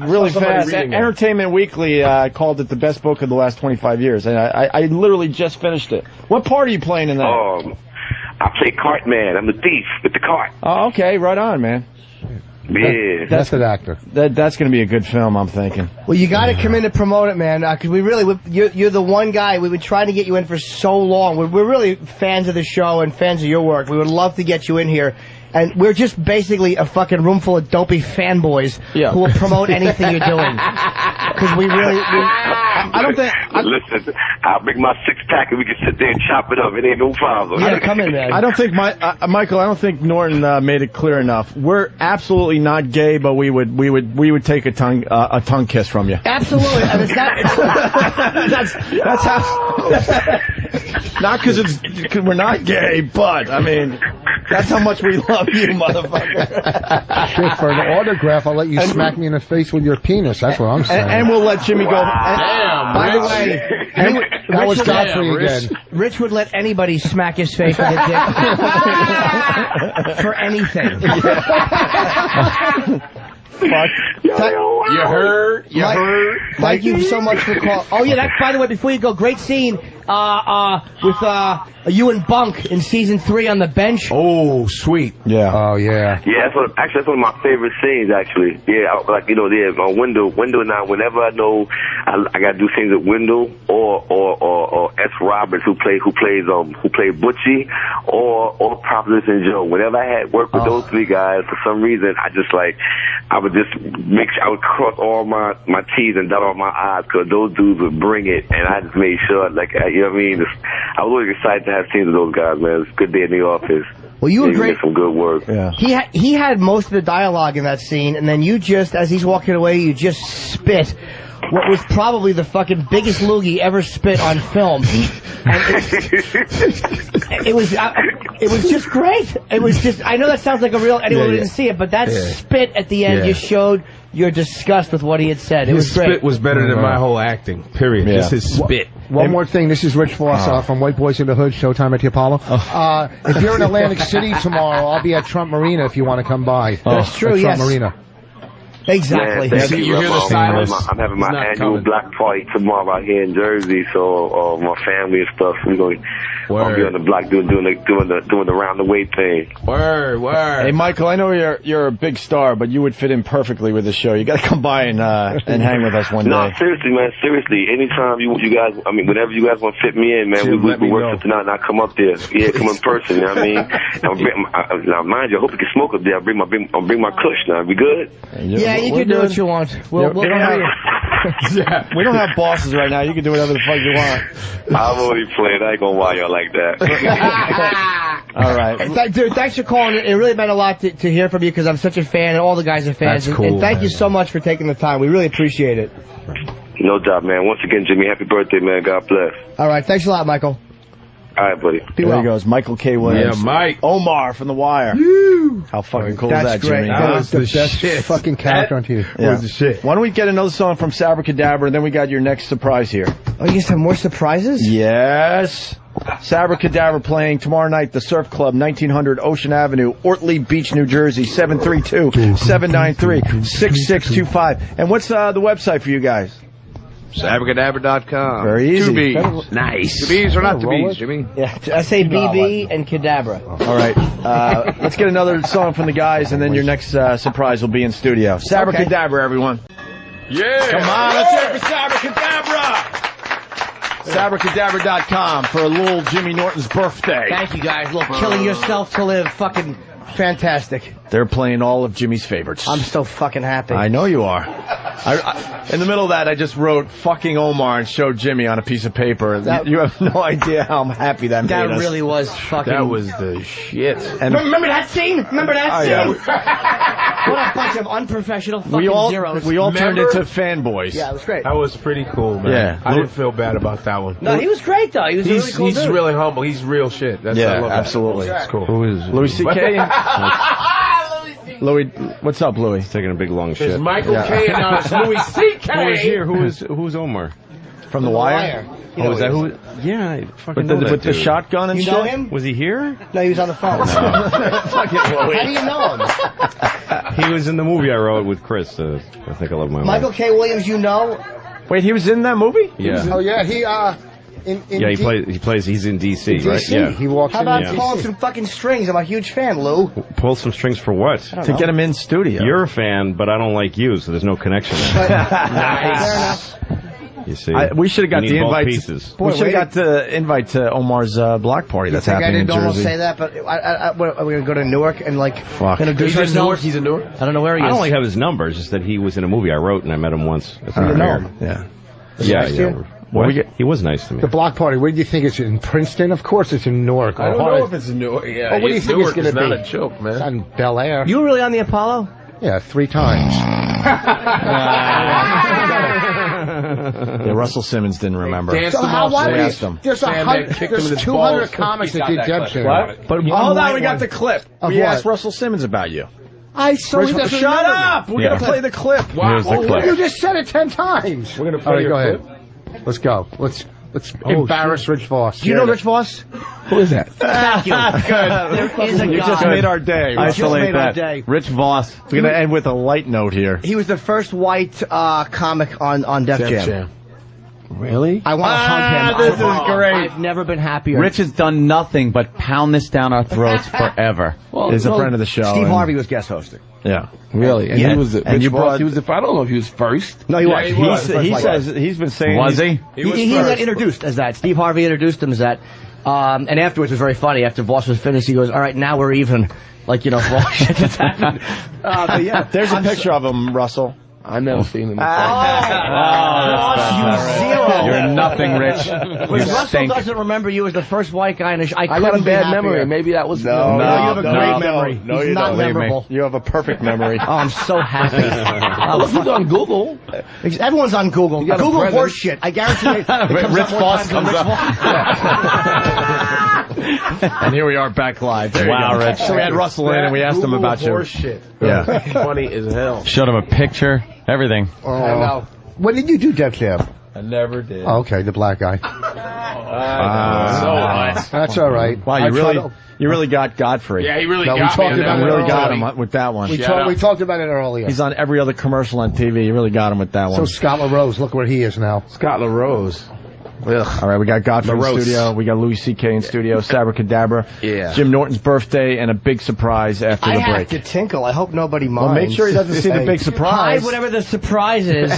B: really fast. Entertainment Weekly called it the best book of the last 25 years, and I literally just finished it. What part are you playing in that?
G: I play Cartman. I'm the thief with the cart.
B: Oh, okay, right on, man.
G: Yeah,
F: that's an actor.
B: That's going to be a good film, I'm thinking.
C: Well, you got to come in to promote it, man, because you're the one guy. We've been trying to get you in for so long. We're really fans of the show and fans of your work. We would love to get you in here. And we're just basically a fucking room full of dopey fanboys who will promote anything you're doing. Because I don't think...
G: Listen, I'll bring my six-pack and we can sit there and chop it up. It ain't no problem.
C: Yeah, come in, man.
B: I don't think Michael. I don't think Norton made it clear enough. We're absolutely not gay, but we would take a tongue kiss from you.
C: Absolutely. I mean, that's how.
B: Not because we're not gay, but I mean, that's how much we love you, motherfucker.
F: Shit, for an autograph, I'll let you smack me in the face with your penis. That's what I'm saying.
B: And we'll let Jimmy go.
H: Damn,
C: By the
H: Rich.
C: way,
F: that was Godfrey
H: Rich.
F: again.
C: Rich would let anybody smack his face with a dick for anything.
B: Fuck.
H: You heard?
C: Thank you so much for calling. Oh yeah, by the way, before you go, great scene with you and Bunk in season 3 on the bench.
H: Oh, sweet.
B: Yeah.
F: Oh yeah.
G: Yeah, that's one of my favorite scenes, actually. Yeah, on Wendell now, whenever I know I gotta do things with Wendell or S. Roberts who played Butchie or Providence and Joe. Whenever I had worked with those three guys, for some reason I would cross all my T's and dot all my I's because those dudes would bring it, and I just made sure, you know what I mean? I was always excited to have scenes with those guys, man. It was a good day in the office.
C: Well, you were great.
G: Did some good work.
B: Yeah.
C: He had most of the dialogue in that scene, and then you just, as he's walking away, you just spit what was probably the fucking biggest loogie ever spit on film. And it was just great. It was just, I know that sounds like anyone didn't see it, but that spit at the end just showed your disgust with what he had said. It was great.
H: His spit was better than my whole acting, period.
B: Yeah.
H: Just his spit.
F: One more thing. This is Rich Vos from White Boys in the Hood, Showtime at the Apollo. If you're in Atlantic City tomorrow, I'll be at Trump Marina if you want to come by.
C: That's true,
F: At Trump
C: yes.
F: Marina.
C: Exactly.
G: Man, thank
H: You hear the
G: I'm
H: silence?
G: having my
H: He's not
G: annual
H: coming.
G: black party tomorrow out here in Jersey, so my family and stuff. We're going to be on the block doing the round the way thing.
H: Word.
B: Hey, Michael, I know you're a big star, but you would fit in perfectly with the show. You got to come by and hang with us one day.
G: No, seriously, man. Seriously, anytime you guys, whenever you guys want to fit me in, man, we work something out and I come up there. Yeah, come in person. You know what I mean? Now, mind you, I hope you can smoke up there. I'll bring my kush now. We good?
C: Yeah, you can do what you want. We'll
B: Yeah. We don't have bosses right now. You can do whatever the fuck you want.
G: I'm only playing. I ain't gonna wild y'all like that.
B: All right.
C: Dude, thanks for calling. It really meant a lot to hear from you because I'm such a fan and all the guys are fans.
B: That's cool,
C: and thank
B: man.
C: you so much for taking the time. We really appreciate it.
G: No doubt, man. Once again, Jimmy, happy birthday, man. God bless.
C: All right. Thanks a lot, Michael.
G: All right, buddy.
B: There he goes, Michael K. Williams.
H: Yeah, Mike.
B: Omar from The Wire. How fucking cool is that,
F: great.
B: Jimmy?
F: That was the best fucking character on TV.
B: Yeah.
F: Was the shit.
B: Why don't we get another song from Sabbra Cadabra, and then we got your next surprise here.
C: Oh, you guys have more surprises?
B: Yes. Sabbra Cadabra playing tomorrow night, the Surf Club, 1900 Ocean Avenue, Ortley Beach, New Jersey, 732-793-6625. And what's the website for you guys?
K: SabbraCadabra.com.
B: Very easy.
K: 2 B's.
N: Nice.
K: 2 B's or not 2 B's, Jimmy?
C: Yeah, I say BB and Cadabra.
B: All right. Let's get another song from the guys, and then your next surprise will be in studio. Sabbra Cadabra, everyone.
H: Yeah.
B: Come on, let's hear it for Sabbra Cadabra. SabbraCadabra.com for little Jimmy Norton's birthday.
C: Thank you, guys. Look, killing yourself to live. Fucking fantastic.
B: They're playing all of Jimmy's favorites.
C: I'm so fucking happy.
B: I know you are. In the middle of that, I just wrote fucking Omar and showed Jimmy on a piece of paper. You have no idea how happy that made us.
C: That really was fucking...
H: That was the shit.
B: And
C: Remember that scene? Remember that scene?
B: Yeah.
C: What a bunch of unprofessional fucking zeros.
B: We all turned into fanboys.
C: Yeah, it was great.
H: That was pretty cool, man.
B: Yeah.
H: I didn't feel bad about that one.
C: No, he was great, though. He was a really cool
H: He's
C: dude.
H: really humble. He's real shit. That's I love
B: absolutely.
H: That. It's cool.
E: Who is
B: Louie CK? Louie, what's up, Louie?
E: He's taking a big long shit.
H: There's Michael K. and now it's Louie CK.
E: Who is here? Who's Omar?
B: From The Wire?
E: Oh, is that who? Yeah, I fucking know that
B: With the
E: dude.
B: shotgun and
C: You
B: shit?
C: know him?
E: Was he here?
C: No, he was on the phone. How do you know him?
E: He was in the movie I wrote with Chris. I think I love my
C: Michael
E: wife.
C: K. Williams, you know?
B: Wait, he was in that movie?
E: Yeah.
F: Oh yeah, he
E: He's in DC,
F: in
E: right?
F: DC.
E: Yeah.
F: He walks
C: How
F: in.
C: about
F: DC.
C: pulling some fucking strings? I'm a huge fan, Lou.
E: Pull some strings for what?
B: To get him in studio.
E: You're a fan, but I don't like you, so there's no connection there.
C: Nice.
E: You see?
B: We should have got
E: You
B: the
E: need both
B: invite.
E: pieces.
B: We should have got the invite to Omar's block party that's
C: I think
B: happening
C: I didn't
B: in
C: almost
B: Jersey.
C: say that, but are we going to go to Newark and
B: Fuck.
C: introduce
H: He's in Newark.
C: ourselves?
H: He's in Newark.
C: I don't know where he is.
E: I don't have his number. It's just that he was in a movie I wrote, and I met him once. That's
B: You
E: weird.
B: know him. Yeah.
E: Yeah,
F: nice to
E: yeah.
F: you?
E: What? He was nice to me.
F: The block party. Where do you think it's in? Princeton? Of course, it's in Newark.
H: I don't know if it's in Newark. Yeah,
F: Oh, what do you think
H: Newark
F: it's
H: is
F: going to
H: not
F: be?
H: a joke,
F: It's
H: man.
F: on Bel Air.
C: You were really on the Apollo?
F: Yeah, 3 times.
B: Yeah, Russell Simmons didn't remember.
H: Danced
F: So
H: him
F: how
H: off
F: why
H: stage.
F: would
B: asked him.
F: There's
H: Sandbag kicked him in his
F: 200
H: balls.
F: comics that did Deb Jam.
B: But hold on, we got the clip.
F: Of
B: We
F: what?
B: asked Russell Simmons about you.
F: I saw he doesn't
B: Shut
F: remember me.
B: up! We're going to play the clip.
E: Here's the clip.
F: You just said it 10 times.
H: We're gonna
F: All
H: play
F: right,
H: your
F: go
H: clip.
F: ahead. Let's go. Let's embarrass Rich Vos.
C: Do you know Rich Vos?
H: Who is that?
C: Thank you. There is a
B: You
C: guy.
B: just made our day.
C: I just
B: Isolate
C: made our
B: that.
C: day.
B: Rich Vos. We're going to end with a light note here.
C: He was the first white comic on Def Jam.
H: Really?
C: I want to hug him.
B: This is great.
C: I've never been happier.
A: Rich has done nothing but pound this down our throats forever.
B: He's a friend of the show.
C: Steve
B: and-
C: Harvey was guest hosting.
B: Yeah.
H: Really? And
B: Yeah.
H: he was the
B: And
H: Rich
B: you
H: Vos,
B: brought-
H: he was the I don't know if he was first.
C: No, he was.
H: he
C: He
H: was.
B: He says he's been saying.
A: Was he?
C: He got introduced as that. Steve Harvey introduced him as that. And afterwards it was very funny. After Voss was finished, he goes, "All right, now we're even." Like, for all shit that's happened.
B: But yeah, there's a picture of him, Russell.
H: I never seen him.
A: You're nothing, Rich.
C: Russell
A: stink.
C: doesn't remember you as the first white guy in a I
H: I got a
C: couldn't be
H: bad
C: happier.
H: memory. Maybe that was
C: No, you have a
B: no,
C: great
B: no,
C: memory.
B: no,
C: He's
B: you
C: not
B: don't.
C: memorable.
B: You have a perfect memory.
C: Oh, I'm so happy.
H: Look who's on Google.
C: Everyone's on Google.
H: got a
C: Google
H: present.
C: horse shit. I guarantee it.
B: Rich Vos comes up. And here we are back live. There
A: Wow,
B: you go.
A: Rich.
B: So we had Russell in and we asked him about you.
H: Horse shit.
B: Yeah.
H: Funny as hell.
A: Showed him a picture, everything.
F: I know. When did you do Def Jam?
H: I never did.
F: Oh, okay, the black guy.
H: So
F: That's all right.
B: Wow, you really got Godfrey.
H: yeah, he really
F: No, we
H: got me.
F: talked
H: on
F: about
H: that
B: You
F: it
H: one.
B: really got
F: earlier.
B: him with that one.
F: We
H: Shut
F: talked about it earlier.
B: He's on every other commercial on TV. You really got him with that
F: So
B: one.
F: Scott LaRose, look where he is now.
H: Scott LaRose.
B: All right, we got Godfrey in
H: LaRose.
B: studio. We got Louie CK in studio. Sabbra Cadabra.
H: Yeah.
B: Jim Norton's birthday and a big surprise after
C: I
B: the
C: have
B: break.
C: to tinkle. I hope nobody minds.
B: Well, make sure he doesn't see the big surprise.
C: Hide whatever the surprise is,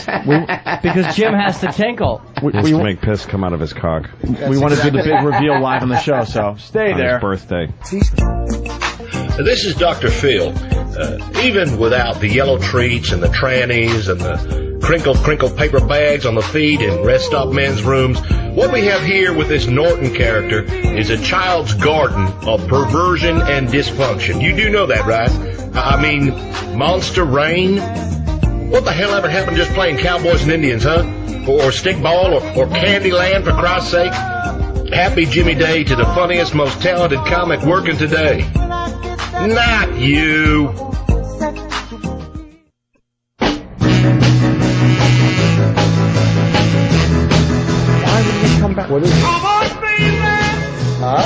C: because Jim has to tinkle.
B: We
E: Has to make piss come out of his cock
B: we want to do the big reveal live on the show, so stay
E: on
B: there.
E: his birthday.
P: This is Dr. Phil. Even without the yellow treats and the trannies and the crinkled paper bags on the feet in rest stop men's rooms. What we have here with this Norton character is a child's garden of perversion and dysfunction. You do know that, right? I mean, Monster Rain? What the hell ever happened just playing Cowboys and Indians, huh? Or Stickball or Candyland, for Christ's sake? Happy Jimmy Day to the funniest, most talented comic working today. Not you.
B: Why did he come back? What is it? Huh?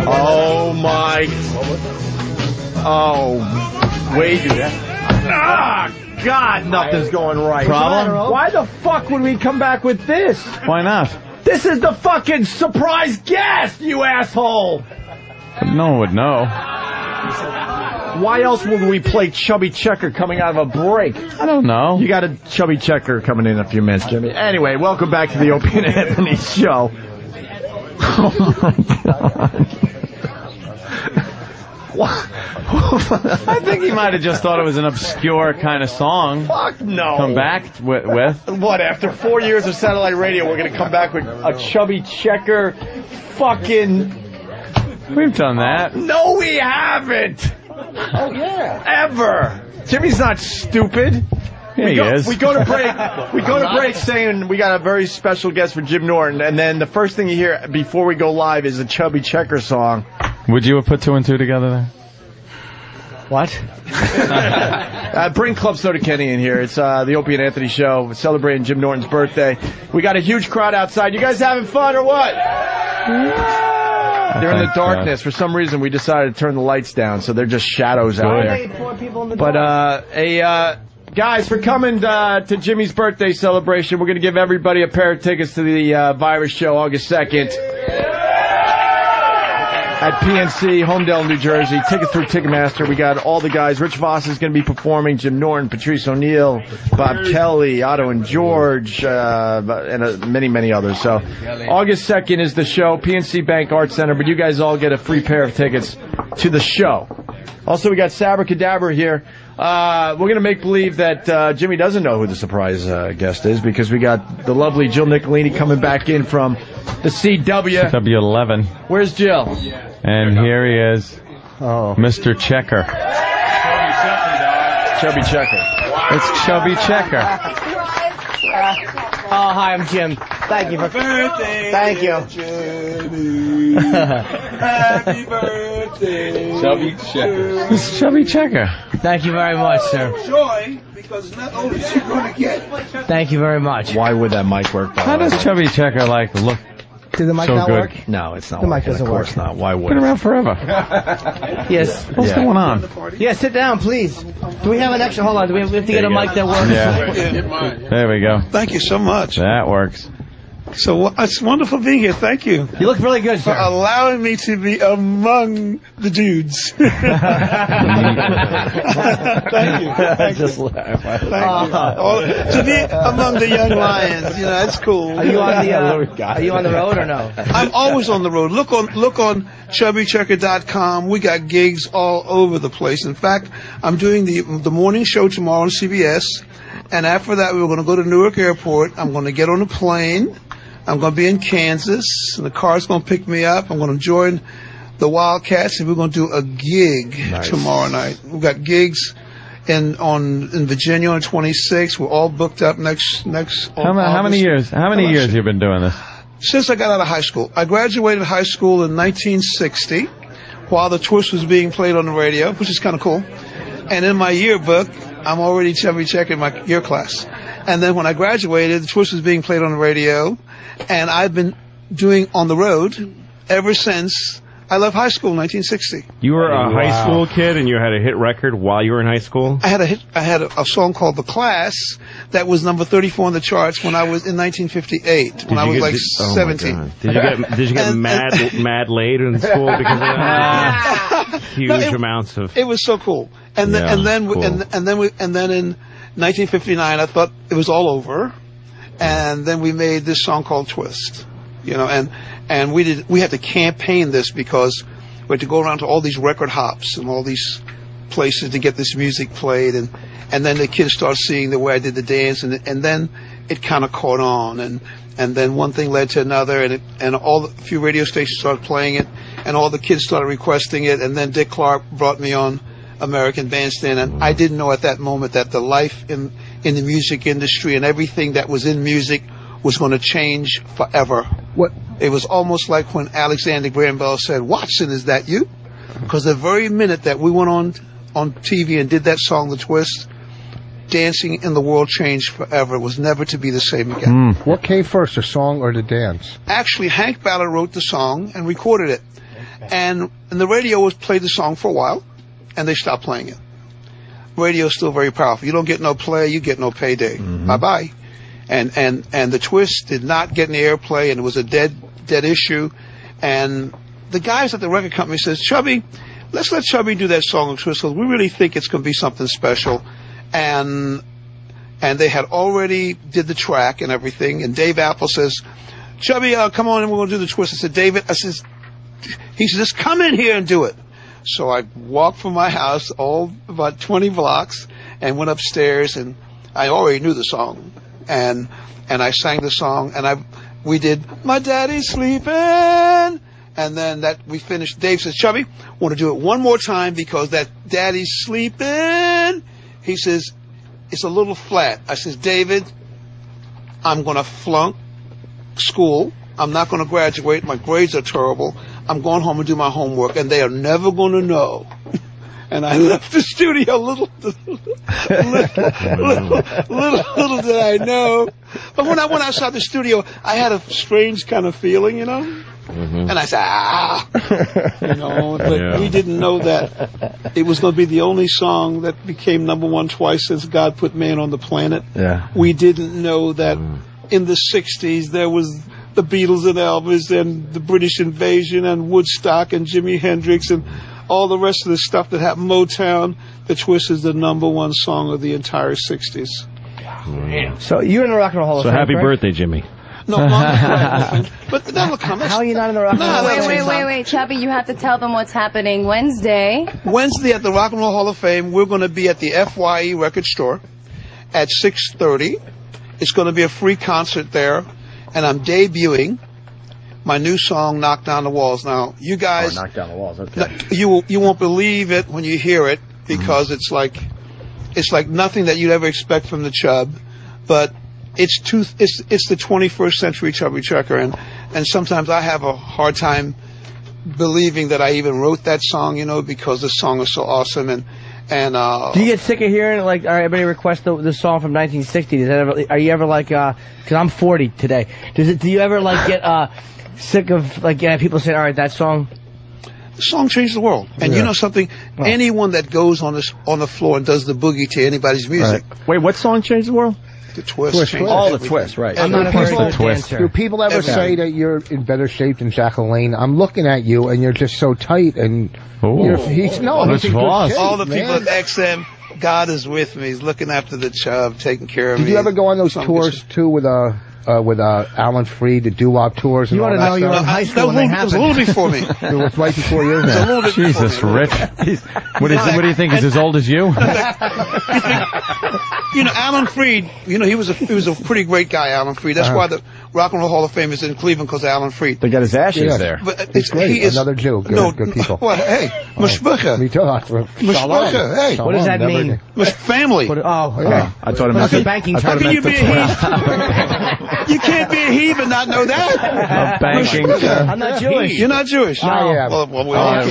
B: Oh my. Oh, wait. Ah, God, nothing's going right.
A: Problem?
B: Why the fuck would we come back with this?
A: Why not?
B: This is the fucking surprise guest, you asshole!
A: No one would know.
B: Why else would we play Chubby Checker coming out of a break?
A: I don't know.
B: You got a Chubby Checker coming in a few minutes, Jimmy. Anyway, welcome back to the Opie and Anthony show. Oh my God.
A: I think he might have just thought it was an obscure kind of song.
B: Fuck no.
A: Come back with.
B: What, after 4 years of satellite radio, we're going to come back with a Chubby Checker fucking...
A: We've done that.
B: No, we haven't.
L: Oh, yeah.
B: Ever. Jimmy's not stupid.
A: Yeah, he is.
B: We go to break. We go to break saying we got a very special guest for Jim Norton, and then the first thing you hear before we go live is a Chubby Checker song.
A: Would you have put 2 and 2 together there?
B: What? Bring Club Soda Kenny in here. It's the Opie and Anthony show celebrating Jim Norton's birthday. We got a huge crowd outside. You guys having fun or what? They're in the darkness. For some reason, we decided to turn the lights down, so they're just shadows out there. But guys, for coming to Jimmy's birthday celebration, we're going to give everybody a pair of tickets to the Virus Show August 2nd. At PNC, Homedale, New Jersey. Tickets through Ticketmaster. We got all the guys. Rich Vos is going to be performing. Jim Norton, Patrice O'Neill, Bob Kelly, Otto and George, and many, many others. So August 2nd is the show, PNC Bank Arts Center. But you guys all get a free pair of tickets to the show. Also, we got Sabbra Cadabra here. We're going to make believe that Jimmy doesn't know who the surprise guest is, because we got the lovely Jill Nicolini coming back in from the CW.
A: CW11.
B: Where's Jill?
A: And here he is. Oh, Mr. Checker.
B: Chubby Checker.
A: It's Chubby Checker.
C: Oh, hi, I'm Jim. Thank you for...
L: birthday.
C: Thank you.
L: Happy birthday.
A: Chubby Checker. It's Chubby Checker.
C: Thank you very much, sir.
L: Joy, because it's not all that you're going to get.
C: Thank you very much.
B: Why would that mic work?
A: How does Chubby Checker look?
C: Did the mic
A: so
C: not
A: good?
C: work?
B: No, it's not.
C: The mic doesn't
B: work. Of course
C: work.
B: not. Why would
A: Been
B: it?
A: around forever.
C: Yes.
A: What's going on?
C: Yeah, sit down, please. Do we have an extra? Hold on. Do we have to get a mic that works?
A: Yeah. There we go.
L: Thank you so much.
A: That works.
L: So it's wonderful being here. Thank you.
C: You look really good, sir.
L: For allowing me to be among the dudes. Thank you. Thank
C: Just
L: you.
C: laugh.
L: Thank you. To be among the young lions, that's cool.
C: Are you on the Are you on the road or no?
L: I'm always on the road. Look on chubbychecker.com. We got gigs all over the place. In fact, I'm doing the morning show tomorrow on CBS, and after that we're going to go to Newark Airport. I'm going to get on a plane. I'm going to be in Kansas, and the car's going to pick me up. I'm going to join the Wildcats, and we're going to do a gig tomorrow night. We've got gigs in Virginia on 26. We're all booked up next.
A: How many years? How many years have you been doing this?
L: Since I got out of high school. I graduated high school in 1960, while the Twist was being played on the radio, which is kind of cool. And in my yearbook, I'm already Chubby Checker in my year class. And then when I graduated, the Twist was being played on the radio, and I've been doing on the road ever since I left high school in 1960.
E: You were a high school kid, and you had a hit record while you were in high school?
L: I had a song called The Class that was number 34 on the charts when I was in 1958, when I was 17.
E: Did you get mad laid in school because of that? Huge amounts of.
L: It was so cool. And then in 1959 I thought it was all over, and then we made this song called Twist. And we had to campaign this because we had to go around to all these record hops and all these places to get this music played, and then the kids start seeing the way I did the dance, and then it kind of caught on, and then one thing led to another, and a few radio stations started playing it, and all the kids started requesting it, and then Dick Clark brought me on American Bandstand, and I didn't know at that moment that the life in the music industry and everything that was in music was going to change forever.
F: What?
L: It was almost like when Alexander Graham Bell said, "Watson, is that you?" Because the very minute that we went on TV and did that song, The Twist, dancing in the world changed forever. It was never to be the same again.
F: What came first, the song or the dance?
L: Actually, Hank Ballard wrote the song and recorded it. And the radio was played the song for a while, and they stopped playing it. Radio is still very powerful. You don't get no play, you get no payday. Bye-bye. And The Twist did not get any airplay, and it was a dead issue. And the guys at the record company says, "Chubby, let's let Chubby do that song of Twist, because we really think it's going to be something special." And they had already did the track and everything. And Dave Apple says, "Chubby, come on in, we're going to do The Twist." I said, "David," he said, "just come in here and do it." So I walked from my house about 20 blocks and went upstairs, and I already knew the song. And I sang the song, and we did "My Daddy's Sleeping," and then we finished. Dave says, "Chubby, want to do it one more time, because that Daddy's Sleeping," he says, "it's a little flat." I says, "David, I'm going to flunk school. I'm not going to graduate. My grades are terrible. I'm going home and do my homework, and they are never going to know." And I left the studio. Little did I know. But when I went outside the studio, I had a strange kind of feeling, And I said, but we didn't know that it was going to be the only song that became #1 twice since God put man on the planet.
B: Yeah.
L: We didn't know that in the 60s there was the Beatles and Elvis and the British Invasion and Woodstock and Jimi Hendrix and all the rest of the stuff that happened. Motown. The Twist is the #1 song of the entire 60s.
C: So you're in the Rock and Roll Hall of Fame.
E: So happy
C: right?
E: birthday, Jimmy.
L: No, Mom, but that'll come.
C: How are you not in the Rock and Roll Hall of Fame?
O: Wait, Chubby, you have to tell them what's happening Wednesday.
L: Wednesday at the Rock and Roll Hall of Fame, we're going to be at the FYE Record Store at 6:30. It's going to be a free concert there, and I'm debuting my new song, "Knock Down the Walls." Now, you guys,
B: Knock Down the Walls. Okay.
L: you won't believe it when you hear it, because it's like nothing that you'd ever expect from the Chub, but it's the 21st century Chubby Checker, and sometimes I have a hard time believing that I even wrote that song, because the song is so awesome, and
C: do you get sick of hearing like everybody requests the song from 1960? Are you ever like because I'm 40 today? Do you ever like get sick of people saying, "All right, that song"?
L: The song changed the world, and you know something? Anyone that goes on the floor and does the boogie to anybody's music.
B: Right. Wait, what song changed the world?
L: The Twist.
B: The Twist, right.
C: I'm not a very good dancer.
F: Do people ever say that you're in better shape than Jacqueline? I'm looking at you, and you're just so tight, and he's in good shape,
L: all the people at XM, God is with me. He's looking after the Chub, taking care of me.
F: Did you ever go on those tours too with Alan Freed, the doo-wop tours?
C: You want to know you were in high school when they happened.
L: It was a little before me.
F: It was right before you.
A: Jesus, Rich. What do you think? He's as old as you?
L: Alan Freed. He was a pretty great guy, Alan Freed. That's why the Rock and Roll Hall of Fame is in Cleveland, because of Alan Freed.
B: They got his ashes there.
L: But
F: it's great. Another Jew. Good people.
L: What? Hey, Mishpucha.
F: Me too.
L: Mishpucha. Hey.
C: What does that mean?
L: Family.
C: Okay.
B: I thought it meant
C: that's a banking term.
L: How can you be a heathen? You can't be a heathen and not know that.
B: Banking.
C: I'm not Jewish.
L: You're not Jewish.
F: I am.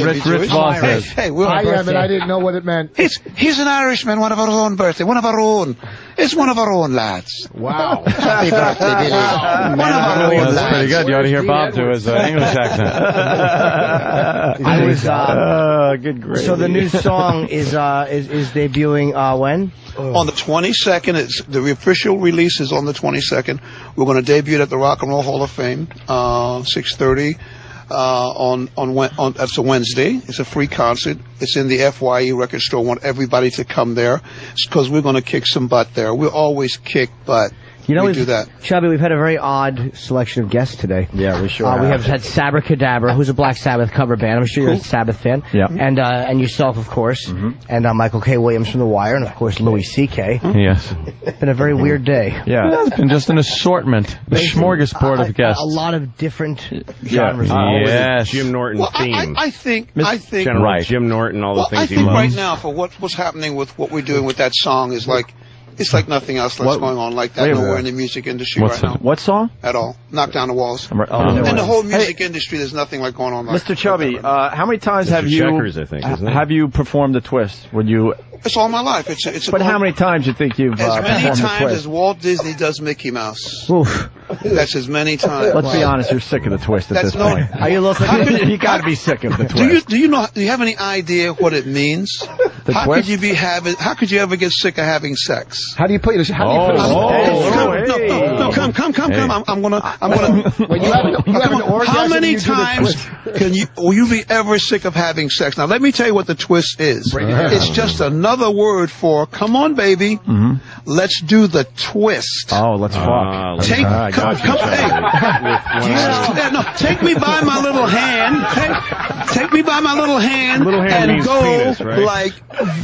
A: Rich Vos is.
L: Hey,
F: I am, and I didn't know what it meant.
L: He's an Irishman, one of our own birthday, one of our own. It's one of our own lads.
F: Wow.
L: Happy birthday, Billy. One of our own lads.
A: That's pretty good. You ought to hear Bob do his English accent.
C: I was
B: good grade.
C: So the new song is debuting when?
L: On the 22nd, the official release is on the 22nd. We're going to debut it at the Rock and Roll Hall of Fame, 6:30. That's a Wednesday. It's a free concert. It's in the FYE Record Store. I want everybody to come there because we're going to kick some butt there. We always kick butt. we do that.
C: Chubby, we've had a very odd selection of guests today.
B: Yeah, we sure
C: We have had Sabbra Cadabra, who's a Black Sabbath cover band. I'm sure you're a Sabbath fan.
B: Yeah.
C: And yourself, of course. And Michael K. Williams from The Wire, and of course Louie CK.
A: Yes.
C: It's been a very weird day.
A: Yeah. It's been just an assortment, a smorgasbord of guests.
C: A lot of different genres.
A: Yes.
E: Jim Norton theme.
L: I think
E: General Jim Norton, all the things
L: I
E: he
L: think
E: loves.
L: right now for what's happening with what we're doing with that song is like, it's like nothing else that's going on like that nowhere in the music industry right now.
B: What song?
L: At all. Knock down the walls. In the whole music industry, there's nothing like going on like
B: Mr. Chubby, how many times
E: Mr. Checkers, I think, isn't it?
B: have you performed the twist? Would you?
L: It's all my life. But
B: how many times do you think you've
L: as many
B: performed the
L: times
B: twist?
L: as Walt Disney does Mickey Mouse.
B: Oof.
L: That's as many times.
B: Let's be honest, you're sick of the twist at this point.
C: Are you looking?
B: You got to be sick of the twist.
L: Do you have any idea what it means? How
B: twist?
L: could you ever get sick of having sex?
F: How do you put it?
L: Come. I'm gonna.
F: When you have an orgasm,
L: how many
F: you do the
L: times
F: twist.
L: will you be ever sick of having sex? Now let me tell you what the twist is. It's just another word for come on, baby. Let's do the twist.
B: Oh, let's fuck.
L: Take me by my little hand. Take me by my little hand, and go
E: penis, right?
L: like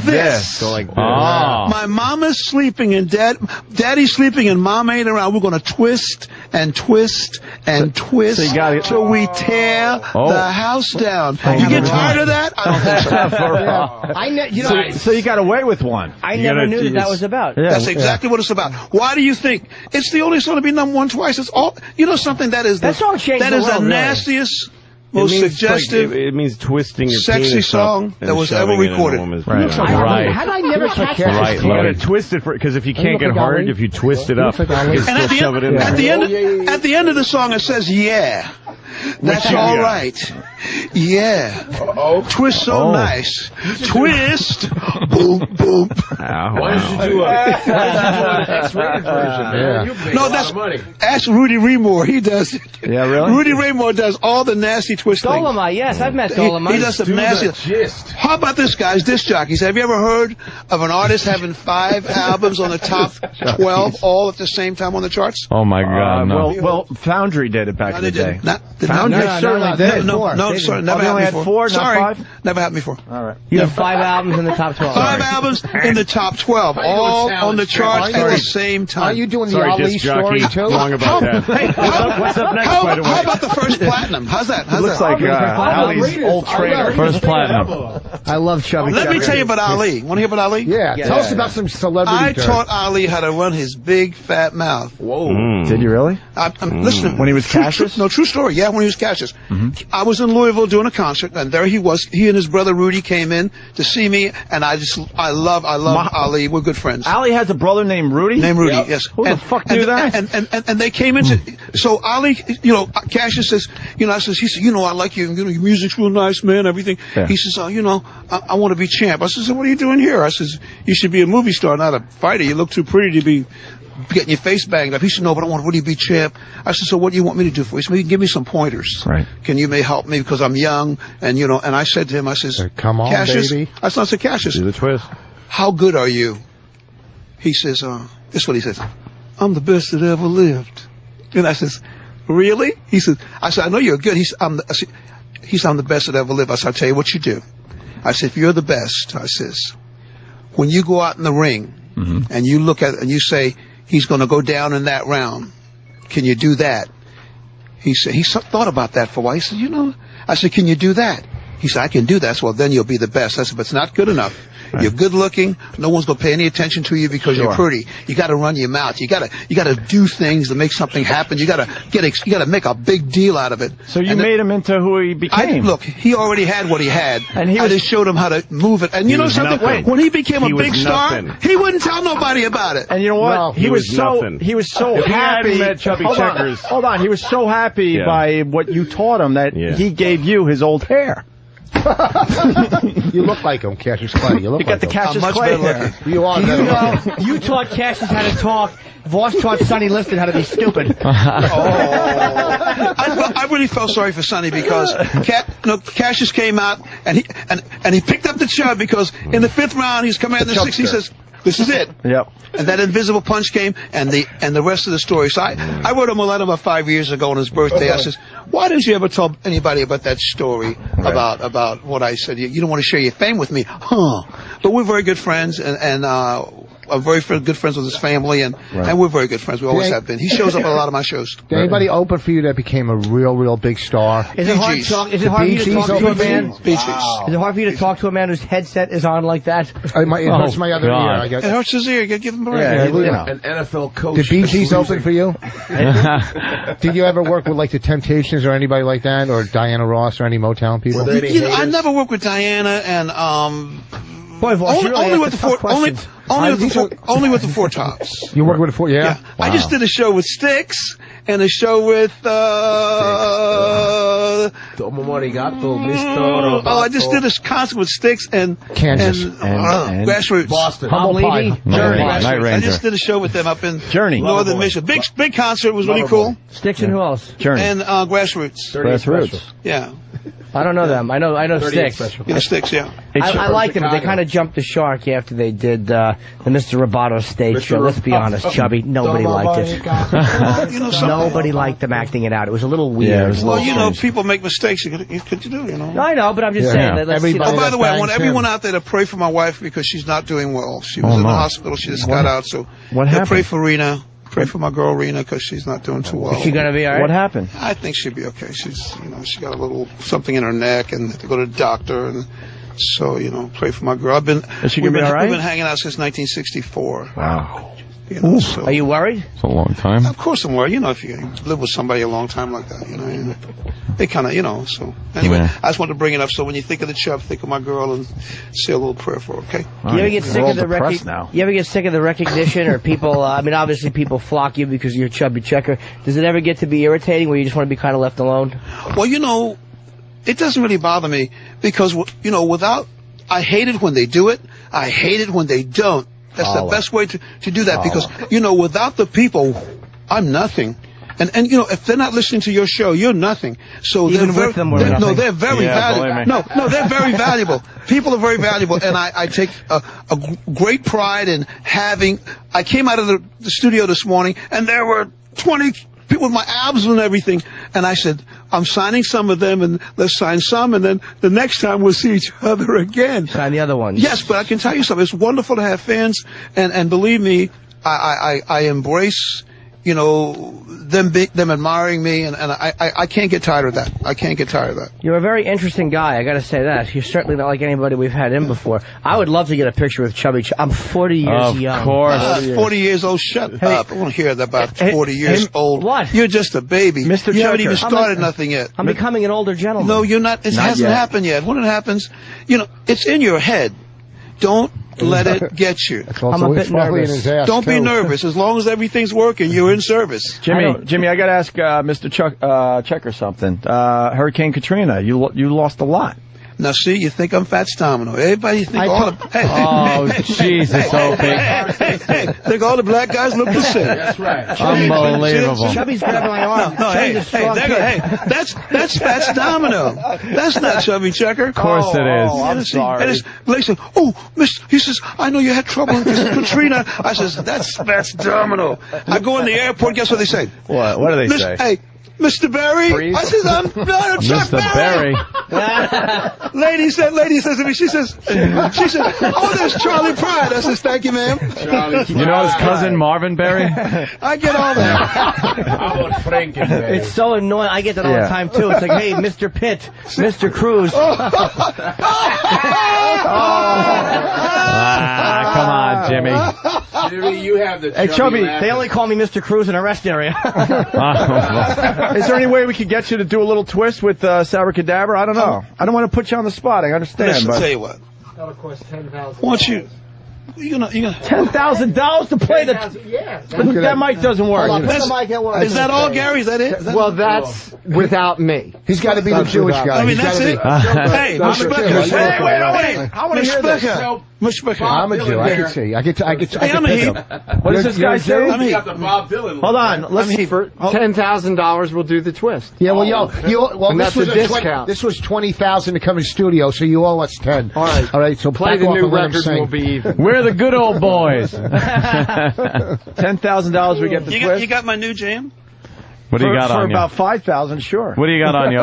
L: this.
E: So like this.
L: My mama's sleeping and daddy's sleeping and mom ain't around. We're going to twist and twist and twist till we tear the house down. You get tired of that? I don't think so.
B: So you got away with one.
C: I never knew that was about.
L: That's exactly what it's about. Why do you think it's the only song to be number one twice? It's all something that is the nastiest, most suggestive.
E: It means twisting your
L: sexy
E: penis
L: song that was ever recorded.
E: Right.
F: How did I never catch that?
E: Right. You got to twist it because if you can't get hard, if you twist it up, you can still shove it in there.
L: At the end of the song, it says, "Yeah, that's all right. Yeah, twist so nice, twist, boom, boom."
H: Why don't you do an X-rated version, man?
L: No, ask Rudy Raymore. He does it.
B: Yeah, really?
L: Rudy Raymore does all the nasty twisting.
C: Dolomite, yes, I've met Dolomite.
L: He does some nasty. How about this, guys? Disc jockeys. Have you ever heard of an artist having 5 albums on the top 12 all at the same time on the charts?
A: Oh my God! No.
B: Well, Foundry did it back in the day.
L: Foundry
B: certainly did.
L: No, sorry, never
B: only
L: happened
B: had
L: before.
B: 4, not 5?
L: Never happened before.
B: All right.
C: You have 5 albums in the top 12.
L: 5 albums in the top 12, all on the charts at the same time.
F: Are you doing the Ali story too?
E: Wrong about that.
B: What's up next, by the way?
L: How about the first platinum? How's that?
B: It looks like Ali's old trainer.
A: First platinum.
C: I love Chubby Checker.
L: Let me tell you about Ali. Want to hear about Ali?
F: Yeah. Tell us about some celebrity.
L: I taught Ali how to run his big fat mouth.
B: Whoa. Did you really?
L: Listen.
B: When he was Cassius?
L: No, true story. Yeah, when he was Cassius. I was in Louisville doing a concert, and there he was. He and his brother Rudy came in to see me, and I love Ali. We're good friends.
B: Ali has a brother named Rudy?
L: Named Rudy, yes.
B: Who the fuck knew that?
L: And they came into, so Ali, Cassius says, he said, I like you, your music's real nice, man, everything. Yeah. He says, I want to be champ. I says, what are you doing here? I says, you should be a movie star, not a fighter. You look too pretty to be getting your face banged up. He said, no, but I want to be champ. I said, so what do you want me to do for you? He said, well, you can give me some pointers.
B: Right.
L: Can you help me because I'm young? And, and I said to him, I says,
F: come on,
L: Cassius,
F: baby.
L: I said, Cassius,
E: do the twist.
L: How good are you? He says, this is what he says. I'm the best that ever lived. And I says, really? He says, I said, I know you're good. He said, I'm the best that ever lived. I said, I'll tell you what you do. I said, if you're the best, I says, when you go out in the ring and you look at it and you say, he's going to go down in that round, can you do that? He said, he thought about that for a while. He said, I said, can you do that? He said, I can do that. I said, well, then you'll be the best. I said, but it's not good enough. Right. You're good looking. No one's going to pay any attention to you because you're pretty. You got to run your mouth. You got to do things to make something happen. You got to make a big deal out of it.
B: So you made him into who he became.
L: Look, he already had what he had. And I just showed him how to move it. And you know something?
E: Nothing.
L: When he became a big star, he wouldn't tell nobody about it.
B: And you know what?
E: No, he was
B: so happy.
E: He met Chubby Checkers.
B: Hold on. He was so happy by what you taught him that he gave you his old hair.
F: You look like him, Cassius Clay. You
B: got the Cassius Clay hair.
F: You are.
C: You taught Cassius how to talk. Vos taught Sonny Liston how to be stupid.
L: I really felt sorry for Sonny because Cassius came out and he picked up the chub because in the 5th round he's coming out in the 6th. He says, This is it.
B: Yep.
L: And that invisible punch came, and the rest of the story. So I wrote him a letter about 5 years ago on his birthday. I says, why didn't you ever tell anybody about that story about what I said? You don't want to share your fame with me, huh? But we're very good friends, and I'm very good friends with his family, and we're very good friends. We always have been. He shows up at a lot of my shows.
F: Did anybody open for you that became a real big star?
C: Is it hard for you to talk to a man? Is it hard for you to talk to a man whose headset is on like that?
F: It hurts my other ear. I guess.
L: It hurts his ear. Give him a break.
H: An NFL coach.
F: Did Bee Gees open for you? Did you ever work with like the Temptations or anybody like that, or Diana Ross or any Motown people?
L: I never worked with Diana, and
C: Boy, Vos,
L: only with the Four Tops.
F: You worked with the Four, yeah?
L: Wow. I just did a show with Styx and a show with
H: I
L: just did a concert with Styx and
F: Kansas
L: and Grassroots,
H: Boston,
F: Humble Pie,
L: Journey.
A: Night Ranger.
L: I just did a show with them up in
B: Journey,
L: Northern Michigan. Big concert. It was really cool.
C: Styx and who else?
A: Journey.
L: And Grassroots. Yeah.
C: I don't know them. I know Styx.
L: Yeah, Styx, yeah.
C: I like them, but they kind of jumped the shark after they did the Mr. Roboto stage show. Let's be honest, Chubby. Nobody liked it. Nobody liked them acting it out. It was a little weird.
L: People make mistakes. You could do,
C: I know, but I'm just saying that.
L: By the way, I want everyone out there to pray for my wife because she's not doing well. She was in the hospital. She just got out. So pray for Rena. Pray for my girl Rena because she's not doing too well.
C: Is she gonna be all right?
B: What happened?
L: I think she'll be okay. She's, she got a little something in her neck and had to go to the doctor, and so pray for my girl.
B: Is she gonna be all right?
L: We've been hanging out since 1964.
A: Wow.
L: So,
C: are you worried?
A: It's a long time.
L: Of course I'm worried. If you live with somebody a long time like that, they kind of, so. Anyway, I just wanted to bring it up so when you think of the Chub, think of my girl and say a little prayer for her, okay?
C: You ever get sick of the recognition or people, obviously people flock you because you're Chubby Checker. Does it ever get to be irritating where you just want to be kind of left alone?
L: Well, it doesn't really bother me because, I hate it when they do it. I hate it when they don't. That's the best way to do that because, without the people, I'm nothing. And if they're not listening to your show, you're nothing. So
C: they're very valuable.
L: No, they're very valuable. People are very valuable, and I take a great pride in having. I came out of the studio this morning, and there were 20 people with my abs and everything, and I said, I'm signing some of them, and let's sign some, and then the next time we'll see each other again.
C: Sign the other ones.
L: Yes, but I can tell you something. It's wonderful to have fans, and believe me, I embrace. Them admiring me, and I can't get tired of that. I can't get tired of that.
C: You're a very interesting guy, I gotta say that. You're certainly not like anybody we've had in before. I would love to get a picture with Chubby I'm 40 years young.
A: Of course.
L: 40 years old, shut up. I want to hear that about 40 years old.
C: What?
L: You're just a baby.
B: Mr.
L: You haven't even started nothing yet.
C: I'm becoming an older gentleman.
L: No, you're not. It hasn't happened yet. When it happens, it's in your head. Don't let it get you.
C: I'm a bit nervous.
L: Don't be nervous. As long as everything's working, you're in service.
B: Jimmy, I got to ask Mr. Checker something. Hurricane Katrina, you lost a lot.
L: Now, see, you think I'm Fats Domino. Everybody think
A: Jesus, Opie.
L: Think all the black guys look the same.
H: That's right.
A: Unbelievable.
C: Chubby's grabbing my arm.
L: That's Fats Domino. That's not Chubby Checker.
A: Of course it is.
B: I'm sorry.
L: And Blake said, he says, I know you had trouble with Katrina. I says, that's Fats Domino. I go in the airport, guess what they say?
B: What do they say?
L: Hey, Mr. Barry?
B: Freeze.
L: I says, I'm not Chuck
A: Mr. Barry.
L: Lady says to me, she said, oh, there's Charlie Pride. I says, thank you, ma'am.
A: You know his cousin Marvin Barry?
L: I get all that.
H: How about Frankenberry?
C: It's so annoying. I get that all the time, too. It's like, hey, Mr. Pitt, Mr. Cruz.
A: Come on, Jimmy.
H: Jimmy, you have the
B: Chubby,
C: they only call me Mr. Cruz in a rest area.
B: Is there any way we could get you to do a little twist with Sabbra Cadabra? I don't know. I don't want to put you on the spot. I understand.
L: Listen,
B: but
L: tell you what.
H: That'll cost $10,000.
L: Once you gonna
B: $10,000 to play the.
H: Yeah.
B: That mic doesn't work.
L: Is that all, Gary? Is that it?
F: Well, that's without me. He's got to be the Jewish guy.
L: I mean, that's it. Hey,
H: Hey, wait.
L: I want to hear this.
F: I'm a Jew. I can see. I can
L: I'm
B: What does this guy say?
H: You got the Bob Dylan.
B: Hold on. Let's see.
M: For $10,000, we'll do the twist.
F: Yeah, well,
M: and
F: this
M: that's
F: was
M: a discount.
F: This was $20,000 to come in studio, so you owe us 10.
M: All right.
F: So
M: play
F: back
M: the
F: off
M: new
F: and let him
M: records.
F: sing.
M: Will be even.
A: We're the good old boys.
B: $10,000 we get the twist.
L: You got my new jam?
A: What do you got
B: for
A: on you?
B: about 5,000, sure.
A: What do you got on you?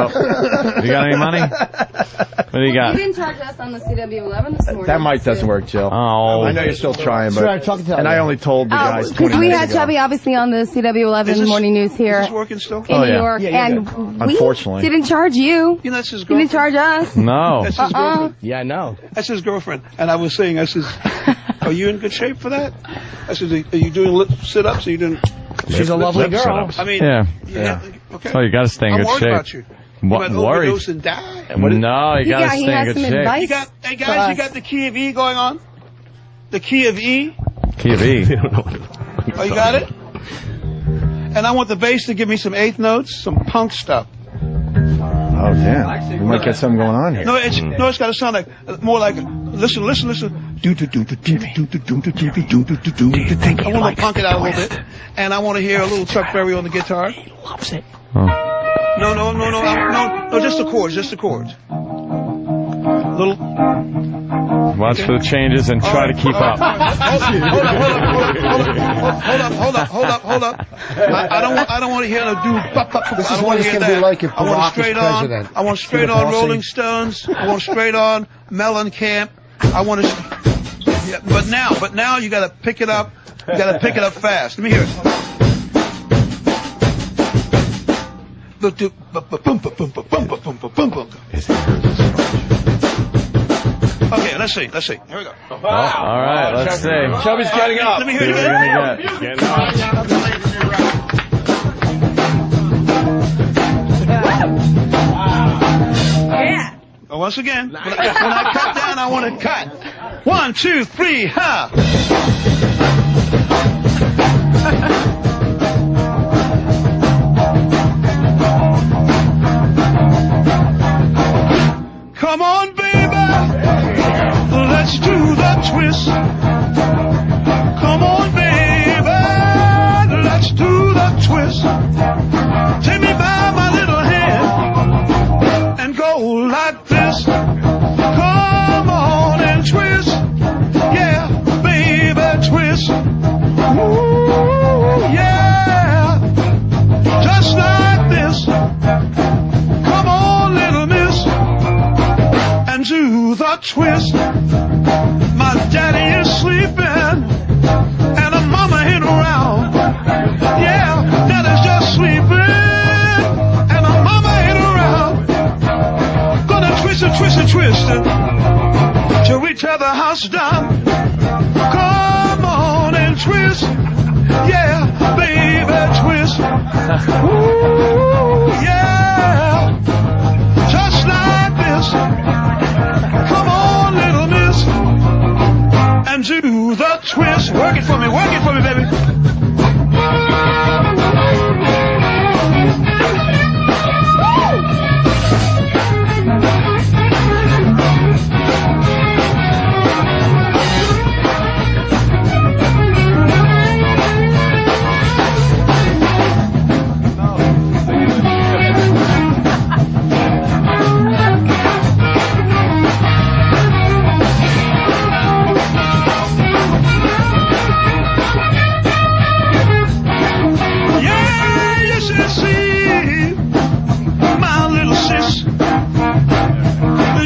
A: You got any money? What do you got?
O: You didn't charge us on the CW11 this morning.
B: That mic doesn't work, Jill.
A: Oh.
B: I know you're still trying, but...
C: Sorry,
B: and I only told the guys 20
O: because we
B: minutes
O: had
B: ago.
O: Chubby obviously on the CW11 morning news here
L: Is this working still?
O: in New York, and we
B: Unfortunately.
O: didn't charge you.
L: You know, that's his
O: You
L: girlfriend.
O: didn't charge us.
A: No.
L: That's his girlfriend.
C: Yeah, I know.
L: That's his girlfriend. And I was saying, I says, are you in good shape for that? I says, are you doing lip sit-ups? Are you doing...
C: She's a lovely girl.
L: I mean,
A: Yeah.
L: Okay.
A: Oh, you got to stay in
L: I'm
A: good
L: worried
A: shape.
L: about you.
A: What,
L: You might
A: worried?
L: overdose and die.
A: No, you got to
O: he
A: stay in
O: has
A: good
O: some
A: shape.
O: advice.
L: You got, hey guys, you got the key of E going on? The key of E?
A: Key of E.
L: Oh, you got it? And I want the bass to give me some eighth notes, some punk stuff.
B: Oh, damn. We might get something going on here.
L: No, it's got to sound like more like listen. I want to punk it out a little bit, and I want to hear a little Chuck Berry on the guitar. He
C: loves it.
L: No, just the chords, Little.
A: Watch for the changes and try to keep up.
L: Hold up. I don't want to hear no do.
F: This is what it's going to be like if Barack is president.
L: I want straight on Rolling Stones. I want straight on Mellencamp. I want to. Yeah, but now you got to pick it up. You got to pick it up fast. Let me hear it. Okay, let's see. Here we go.
A: All right, let's see.
L: Chubby's getting up. Let me hear it again.
O: Yeah.
L: Once again, when I cut down, I want to cut. 1, 2, 3, ha! Come on, baby, let's do the twist. Come on, baby, let's do the twist. Take me by my little hand and go like this. Come on and twist, yeah, baby, twist. Ooh, yeah, just like this. Come on, little miss, and do the twist. My daddy is sleeping, and a mama ain't around. Yeah, daddy's just sleeping, and a mama ain't around. Gonna twist and twist and twist it till we tear the house down. Come on and twist, yeah, baby, twist. Ooh, yeah, just like this. Come on, little miss, and do the twist. Work it for me, baby. Yeah, you should see my little sis.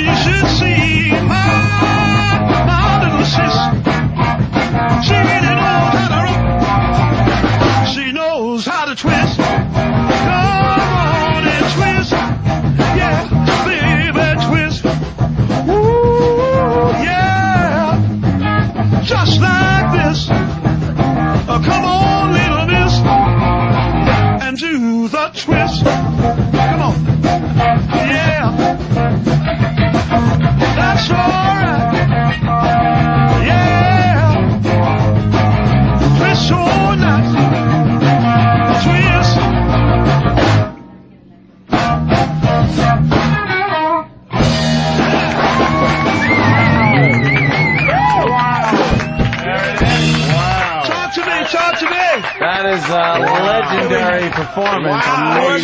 L: You should see my little sis. She really knows how to rock. She knows how to twist. Come on and twist. Yeah, baby, twist. Ooh, yeah. Just like this. Come on, little miss, and do the twist. Come on. Yeah. That's alright. Yeah. Twist all night. Twist.
A: That is a legendary performance.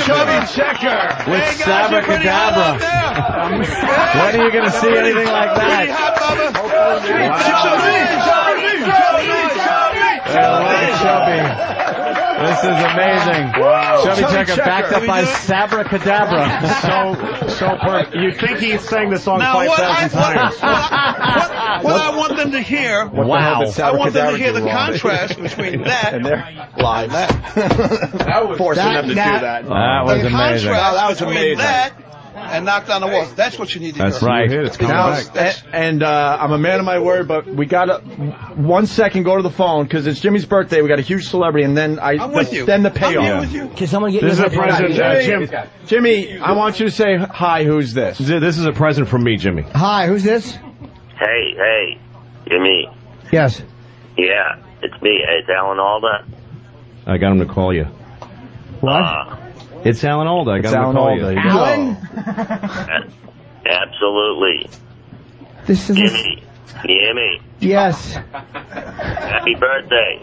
B: Chubby Checker
A: With Sabbra Cadabra. When are you going to see anything like that? Chubby. This is amazing. Wow. Chubby Checker backed up by Sabbra Cadabra.
Q: So perfect. You think he sang the song
L: Now,
Q: 5,000 times.
L: What I want them to hear,
Q: What the hell did
L: I
Q: Sabbra
L: want them to
Q: Cadabra
L: hear
Q: do
L: the
Q: wrong?
L: contrast between that
Q: And they're live.
L: That was
Q: Forcing them to do that.
A: That was
L: the
A: amazing.
L: contrast
Q: That was
L: between
Q: amazing.
L: that and knock down the walls. That's what you need to
A: That's
L: hear.
A: right.
B: It's coming back. And I'm a man of my word, but we got to 1 second go to the phone because it's Jimmy's birthday. We got a huge celebrity, and then
L: I'm with you.
B: Then the
L: I'm here
B: payoff.
L: with you.
C: Can someone get
Q: This is
C: you
Q: a present,
B: Jimmy, I want you to say hi. Who's this?
Q: This is a present from me, Jimmy.
C: Hi, who's this?
V: Hey, Jimmy.
C: Yes.
V: Yeah, it's me. It's Alan Alda.
Q: I got him to call you.
C: What?
Q: It's Alan Alda. I got him
B: Alan
Q: to call
B: Alda.
Q: you.
C: Alan?
V: Absolutely.
C: This is
V: Jimmy, can you hear me?
C: Yes.
V: Happy birthday.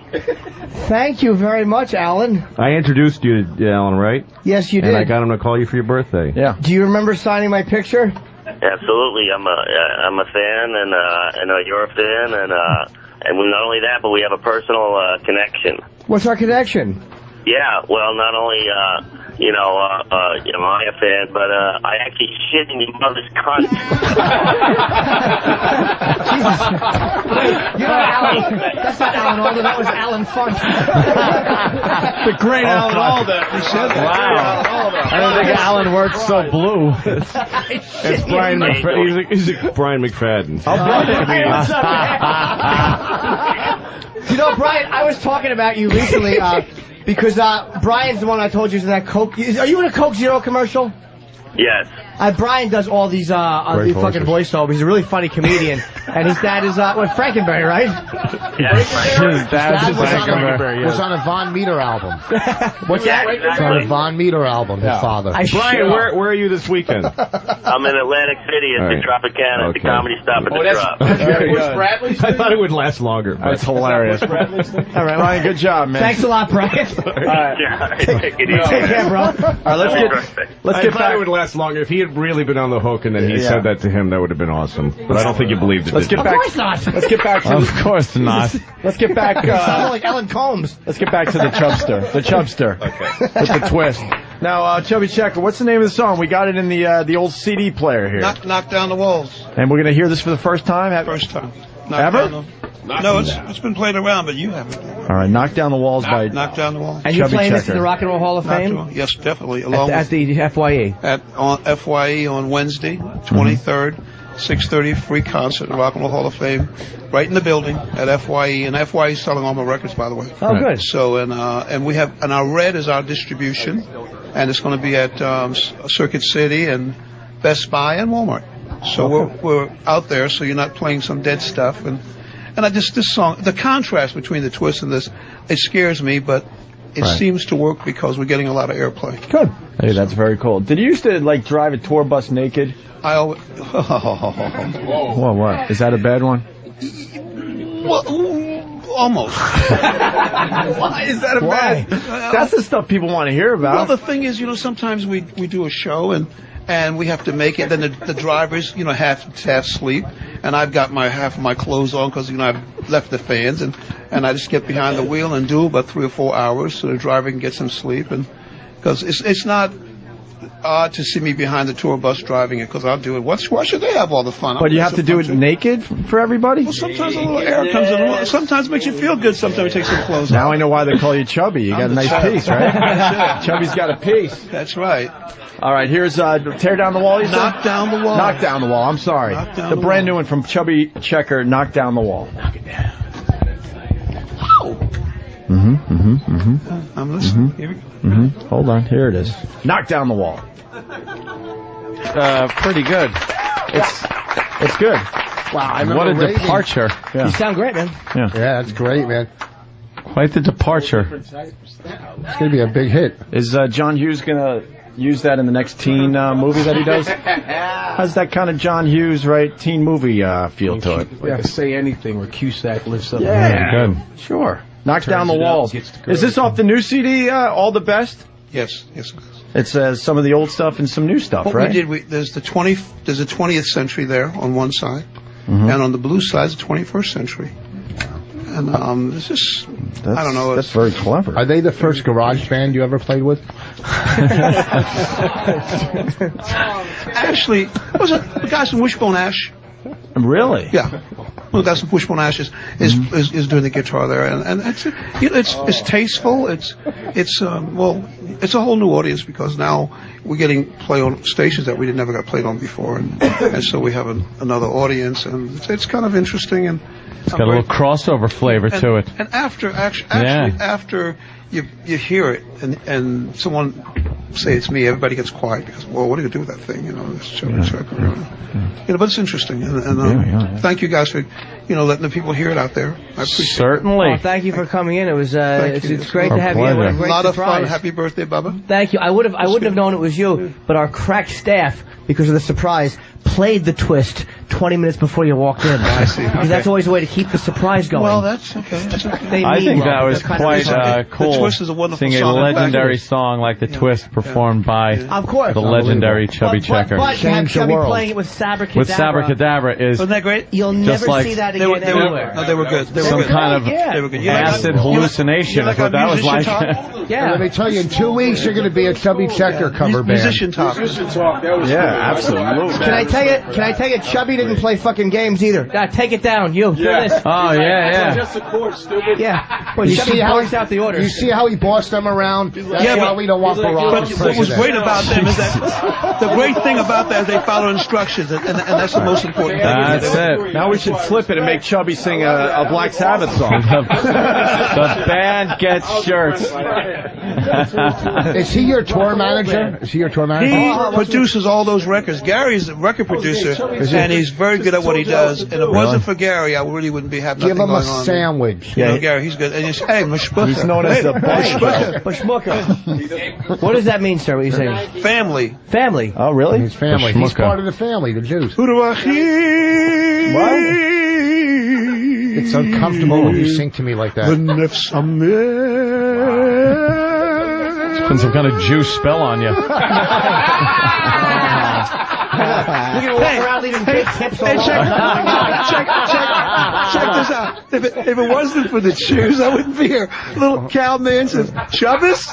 C: Thank you very much, Alan.
Q: I introduced you to Alan, right?
C: Yes, you did.
Q: And I got him to call you for your birthday.
B: Yeah.
C: Do you remember signing my picture?
V: Absolutely. I'm a fan, and you're a fan, and not only that, but we have a personal connection.
C: What's our connection?
V: Yeah, well, not only, I'm a fan, but I actually shit in your mother's cunt.
C: You know, Alan, that's not Alan Alda, that was Alan Funt.
B: The great Alan Alda. He said that.
A: Wow. I don't think Alan works so blue.
Q: It's Brian McFadden. He's a Brian McFadden.
C: You know, Brian, I was talking about you recently, because Brian's the one I told you is in that Coke. Are you in a Coke Zero commercial?
V: Yes.
C: Brian does all these fucking voiceovers. He's a really funny comedian, and his dad is Frankenberry, right?
V: Yes.
A: His dad is Frankenberry.
F: Was on a Von Meter album.
C: What's that?
F: It's on a Von Meter album, his father.
Q: Brian, where are you this weekend?
V: I'm in Atlantic City at the Tropicana, at the comedy stop at the Trop.
B: Very good.
Q: I thought it would last longer.
B: That's hilarious. All right, Brian, good job, man.
C: Thanks a lot, Brian.
V: Take it easy.
C: Take care, bro.
B: All right, let's get
Q: I thought
B: back.
Q: it would last longer. If he had really been on the hook and then he said that to him, that would have been awesome. But I don't think you believed it.
B: Let's get
C: Of
B: back.
C: course not.
B: Let's get back to.
A: Of course not.
B: Let's get back.
C: Sound like Ellen Combs.
B: Let's get back to the Chubster. The Chubster. Okay. With the twist. Now, Chubby Checker, what's the name of the song? We got it in the old CD player here.
L: Knock down the walls.
B: And we're going to hear this for the first time?
L: First time.
B: Ever?
L: No, it's been played around, but you haven't.
B: All right, Knock Down the Walls by
L: Knock down the walls.
C: And you're
B: Chubby
C: playing this
B: Checker.
C: in the Rock and Roll Hall of Fame?
L: Yes, definitely.
C: At the FYE.
L: On FYE on Wednesday, 23rd, 6:30, free concert in the Rock and Roll Hall of Fame, right in the building at FYE. And FYE is selling all my records, by the way.
C: Oh, good.
L: So and our red is our distribution, and it's going to be at Circuit City and Best Buy and Walmart. So we're out there, so you're not playing some dead stuff. And this song, the contrast between the twist and this, it scares me, but it seems to work because we're getting a lot of airplay.
B: Good. Hey, that's very cool. Did you used to drive a tour bus naked?
L: I always.
B: Whoa, what? Is that a bad one?
L: Well, almost.
B: Why is that a bad? That's the stuff people want to hear about.
L: Well, the thing is, sometimes we do a show and we have to make it. Then the drivers, half sleep, and I've got half of my clothes on because I've left the fans, and I just get behind the wheel and do about 3 or 4 hours so the driver can get some sleep, and because it's not odd to see me behind the tour bus driving it because I'll do it. Why should they have all the fun?
B: But you have to do it naked for everybody?
L: Well, sometimes a little air comes in. Sometimes it makes you feel good. Sometimes it takes some clothes
B: Now
L: off.
B: I know why they call you Chubby. You got a nice piece, right? Chubby's got a piece.
L: That's right.
B: All right, here's Tear Down the Wall, you said?
L: Knock Down the Wall.
B: Knock Down the Wall, I'm sorry. The brand new one from Chubby Checker, Knock Down the Wall.
L: Knock it down. I'm listening. Here we go.
B: Hold on, here it is. Knock Down the Wall.
A: Pretty good.
B: It's good.
F: Wow, I
A: What a
F: remember raving.
A: departure.
C: You sound great, man.
F: Yeah, that's great, man.
A: Quite the departure.
F: It's going to be a big hit.
B: Is John Hughes going to use that in the next teen movie that he does? Has that kind of John Hughes, teen movie feel to it?
H: We have to say anything where Cusack lifts up.
B: Yeah, good. Sure. Knock down the walls. Is this off the new CD, All the Best?
L: Yes.
B: It says some of the old stuff and some new stuff,
L: What
B: right?
L: we did, there's the 20th century there on one side,
B: Mm-hmm.
L: and on the blue side is the 21st century. And it's just, I don't know.
B: That's very clever.
F: Are they the first garage band you ever played with?
L: Actually, was it the guys from Wishbone Ash?
B: Really?
L: Yeah. Well, the guys from Wishbone Ash is doing the guitar there, and it's tasteful. It's a whole new audience because now we're getting play on stations that we never got played on before, and so we have another audience, and it's kind of interesting and.
A: It's got a little crossover flavor to it.
L: And after you hear it and someone say it's me, everybody gets quiet because, well, what do you do with that thing? This Chubby Checker. But it's interesting. And thank you guys for, letting the people hear it out there. I appreciate
A: Certainly.
C: Well, thank you for coming in. It was it's great to have you. What a great
L: a lot
C: surprise.
L: of fun. Happy birthday, Bubba.
C: Thank you. I wouldn't have known it was you, but our crack staff, because of the surprise, played the twist 20 minutes before you walked in.
L: I see.
C: Because that's always a way to keep the surprise going.
L: Well, that's okay.
A: I think that was quite cool.
L: The Twist is a wonderful
A: Seeing
L: song.
A: a legendary song like the Twist performed by
C: Of course.
A: the legendary Chubby Checker.
C: But to have Chubby playing it with Sabbra Cadabra.
A: With Sabbra Cadabra is
L: Wasn't that great?
C: You'll
A: Just
C: never
A: like-
C: see that
L: They
C: again
L: were
C: anywhere.
L: No, they were good. They were
A: some
L: good.
A: kind of
L: They were good.
A: acid hallucination is what that was like.
C: Yeah.
F: Let me tell you, in 2 weeks you're going to be a Chubby Checker cover band.
L: Musician talk.
B: Yeah, absolutely.
C: Can I tell you, Chubby didn't play fucking games either. Take it down, you. Do this.
A: Oh, yeah.
H: Just a chord, stupid.
C: Yeah. Well,
F: You
C: Chubby
F: see how
C: points out the orders.
F: You see how he bossed them around? That's
L: Yeah,
F: why
L: but-
F: we don't want Barack
L: But
F: as
L: what was
F: president.
L: great about them is that the great thing about that is they follow instructions, and that's the most important thing.
A: That's it.
B: Now we should flip it and make Chubby sing a Black Sabbath song.
A: The band gets shirts.
F: Is he your tour manager? Is he your tour manager?
L: He produces all those records. Gary's a record producer, and he's very good at what he does. And if it wasn't for Gary, I really wouldn't be having
F: Give
L: nothing
F: him a
L: going on.
F: sandwich.
L: Gary, he's good. And he's, hey, Mashbuka.
B: He's known as the
L: Mashbuka.
C: Bushmucker. What does that mean, sir? What are you saying?
L: Family.
C: Family.
B: Oh, really?
F: His family. He's part of the family, the Jews.
L: What?
F: It's uncomfortable when you sing to me like that.
A: Putting some kind of Jew spell on you.
C: Look at him walk around leaving big tips all over.
L: Check this out. If it wasn't for the Jews, I wouldn't be here. Little cowman says, Shabbos?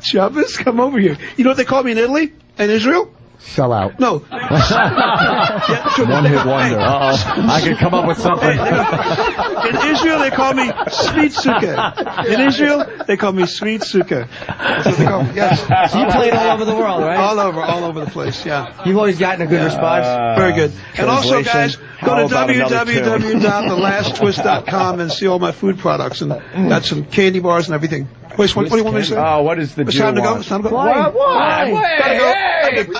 L: Shabbos, come over here. You know what they call me in Italy and Israel?
F: Sell out.
L: No.
B: One hit wonder.
A: Uh-oh. I could come up with something.
L: In Israel, they call me Sweet Sukkah. In Israel, they call me Sweet Sukkah. That's what they call me. Yes.
C: So you played all over the world, right?
L: All over the place, yeah.
C: You've always gotten a good response.
L: Very good. And also, guys, go to
B: How about another
L: www.thelastTwist.com and see all my food products. And that's some candy bars and everything. Wait, what do you want me to say?
B: Oh, what is the
L: It's
B: Jew
L: time to go.
B: want?
L: It's time to go.
C: Why?
L: Gotta go.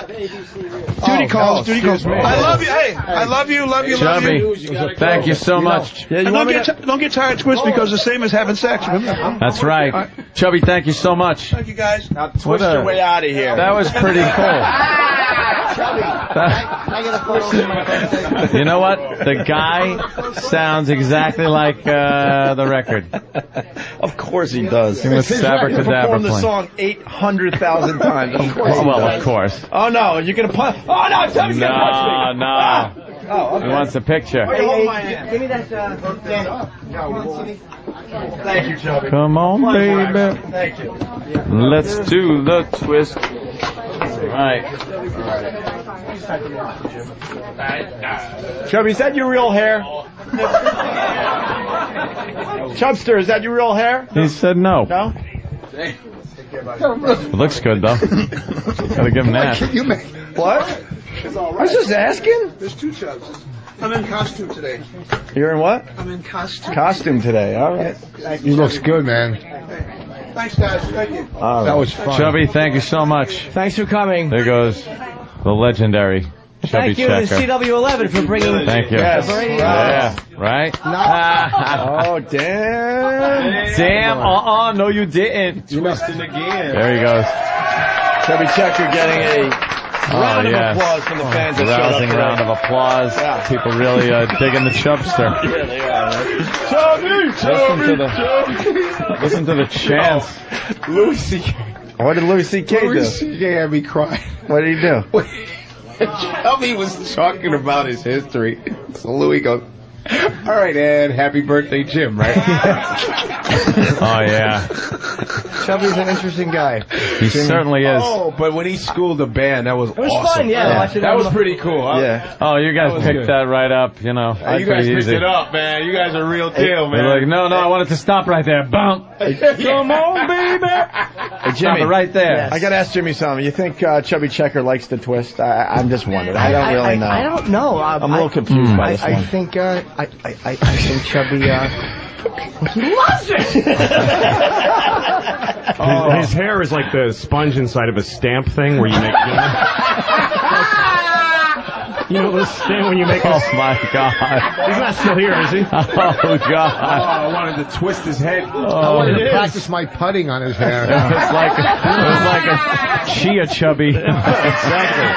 L: Duty calls. Duty calls. I love you. Hey, I love you. Love you. Love
A: Chubby,
L: you.
A: thank you so much.
L: And don't get tired, Twist, because the same as having sex. Remember?
A: That's right. Chubby, thank you so much.
L: Thank you, guys.
B: Now twist your way out of here.
A: That was pretty cool. You know what? The guy sounds exactly like the record.
B: Of course he does.
A: With Sabbra
B: He
A: Cadabra
B: performed the
A: playing.
B: song 800,000 times. Of course he
A: Well,
B: does.
A: of course.
B: Oh no, you're gonna punch. Oh no, Chubby's gonna punch me.
A: No.
B: Oh, okay.
A: He wants a picture.
B: Hold my hand.
C: Give me that,
B: Thank you, Chubby.
A: Come on, baby.
B: Thank you.
A: Let's do the twist. Right.
B: Chubby, is that your real hair? Chubster, is that your real hair?
A: He said no.
B: No?
A: It looks good, though. Gotta give him that.
B: What? I was just asking.
L: There's two Chubs. I'm in costume today.
B: You're in what?
L: I'm in costume.
B: Costume today. All right.
F: He looks good, man.
L: Thanks, guys. Thank you.
F: That was fun.
A: Chubby, thank you so much.
C: Thanks for coming.
A: There goes the legendary Chubby
C: Thank you to
A: Checker.
C: CW11 for bringing.
A: Thank you.
B: Yes.
A: Yeah, right?
B: Oh, damn.
A: Damn, no you didn't.
B: Twisting again.
A: There he goes.
B: Chubby Checker getting a Round of applause from the fans that showed up
A: Rousing
B: today.
A: round of applause.
B: Yeah.
A: People really digging the Chubster.
B: Yeah, they are.
A: Listen to the chants.
B: Louie C.K. What did Louie C.K. do?
M: Louie C.K. had me cry.
B: What did he do?
M: Chubby was talking about his history. So Louie goes, all right, Ed, happy birthday, Jim, right?
A: Oh, yeah.
C: Chubby's an interesting guy.
A: He certainly is.
M: Oh, but when he schooled the band, that was awesome.
C: It was fun, yeah.
M: That was pretty cool. Huh?
B: Yeah.
A: Oh, you guys picked that right up, you know.
M: You guys picked it up, man. You guys are real deal, man.
A: They're like, no, I want it to stop right there. Bump. Come on, baby.
B: Hey, Jimmy,
A: Stop it right there.
B: Yes. I got to ask Jimmy something. You think Chubby Checker likes the twist? I'm just wondering. I don't really know.
C: I don't know.
B: I'm a little confused by this one.
C: I think Chubby, he loves it!
Q: His hair is like the sponge inside of a stamp thing where you make. You know this thing when you make.
A: Oh my God!
Q: He's not still here, is he?
A: Oh God!
Q: I wanted to twist his head.
F: I wanted to practice my putting on his hair.
A: It was like a chia chubby.
Q: Exactly.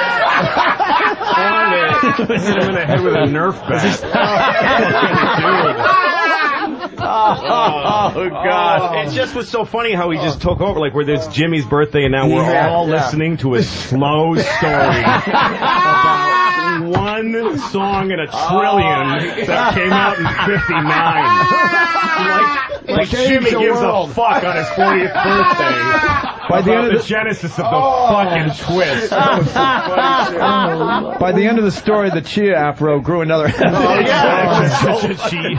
Q: I wanted to hit him in the head with a Nerf bat.
A: Oh God!
Q: It just was so funny how he just took over, like where there's Jimmy's birthday and now we're all listening to a slow story about one song in a trillion that came out in '59. Like Jimmy gives a fuck on his 40th birthday. By the end of the genesis of the fucking twist. That was so funny shit.
B: By the end of the story, the chia afro grew another.
Q: Chubby chia.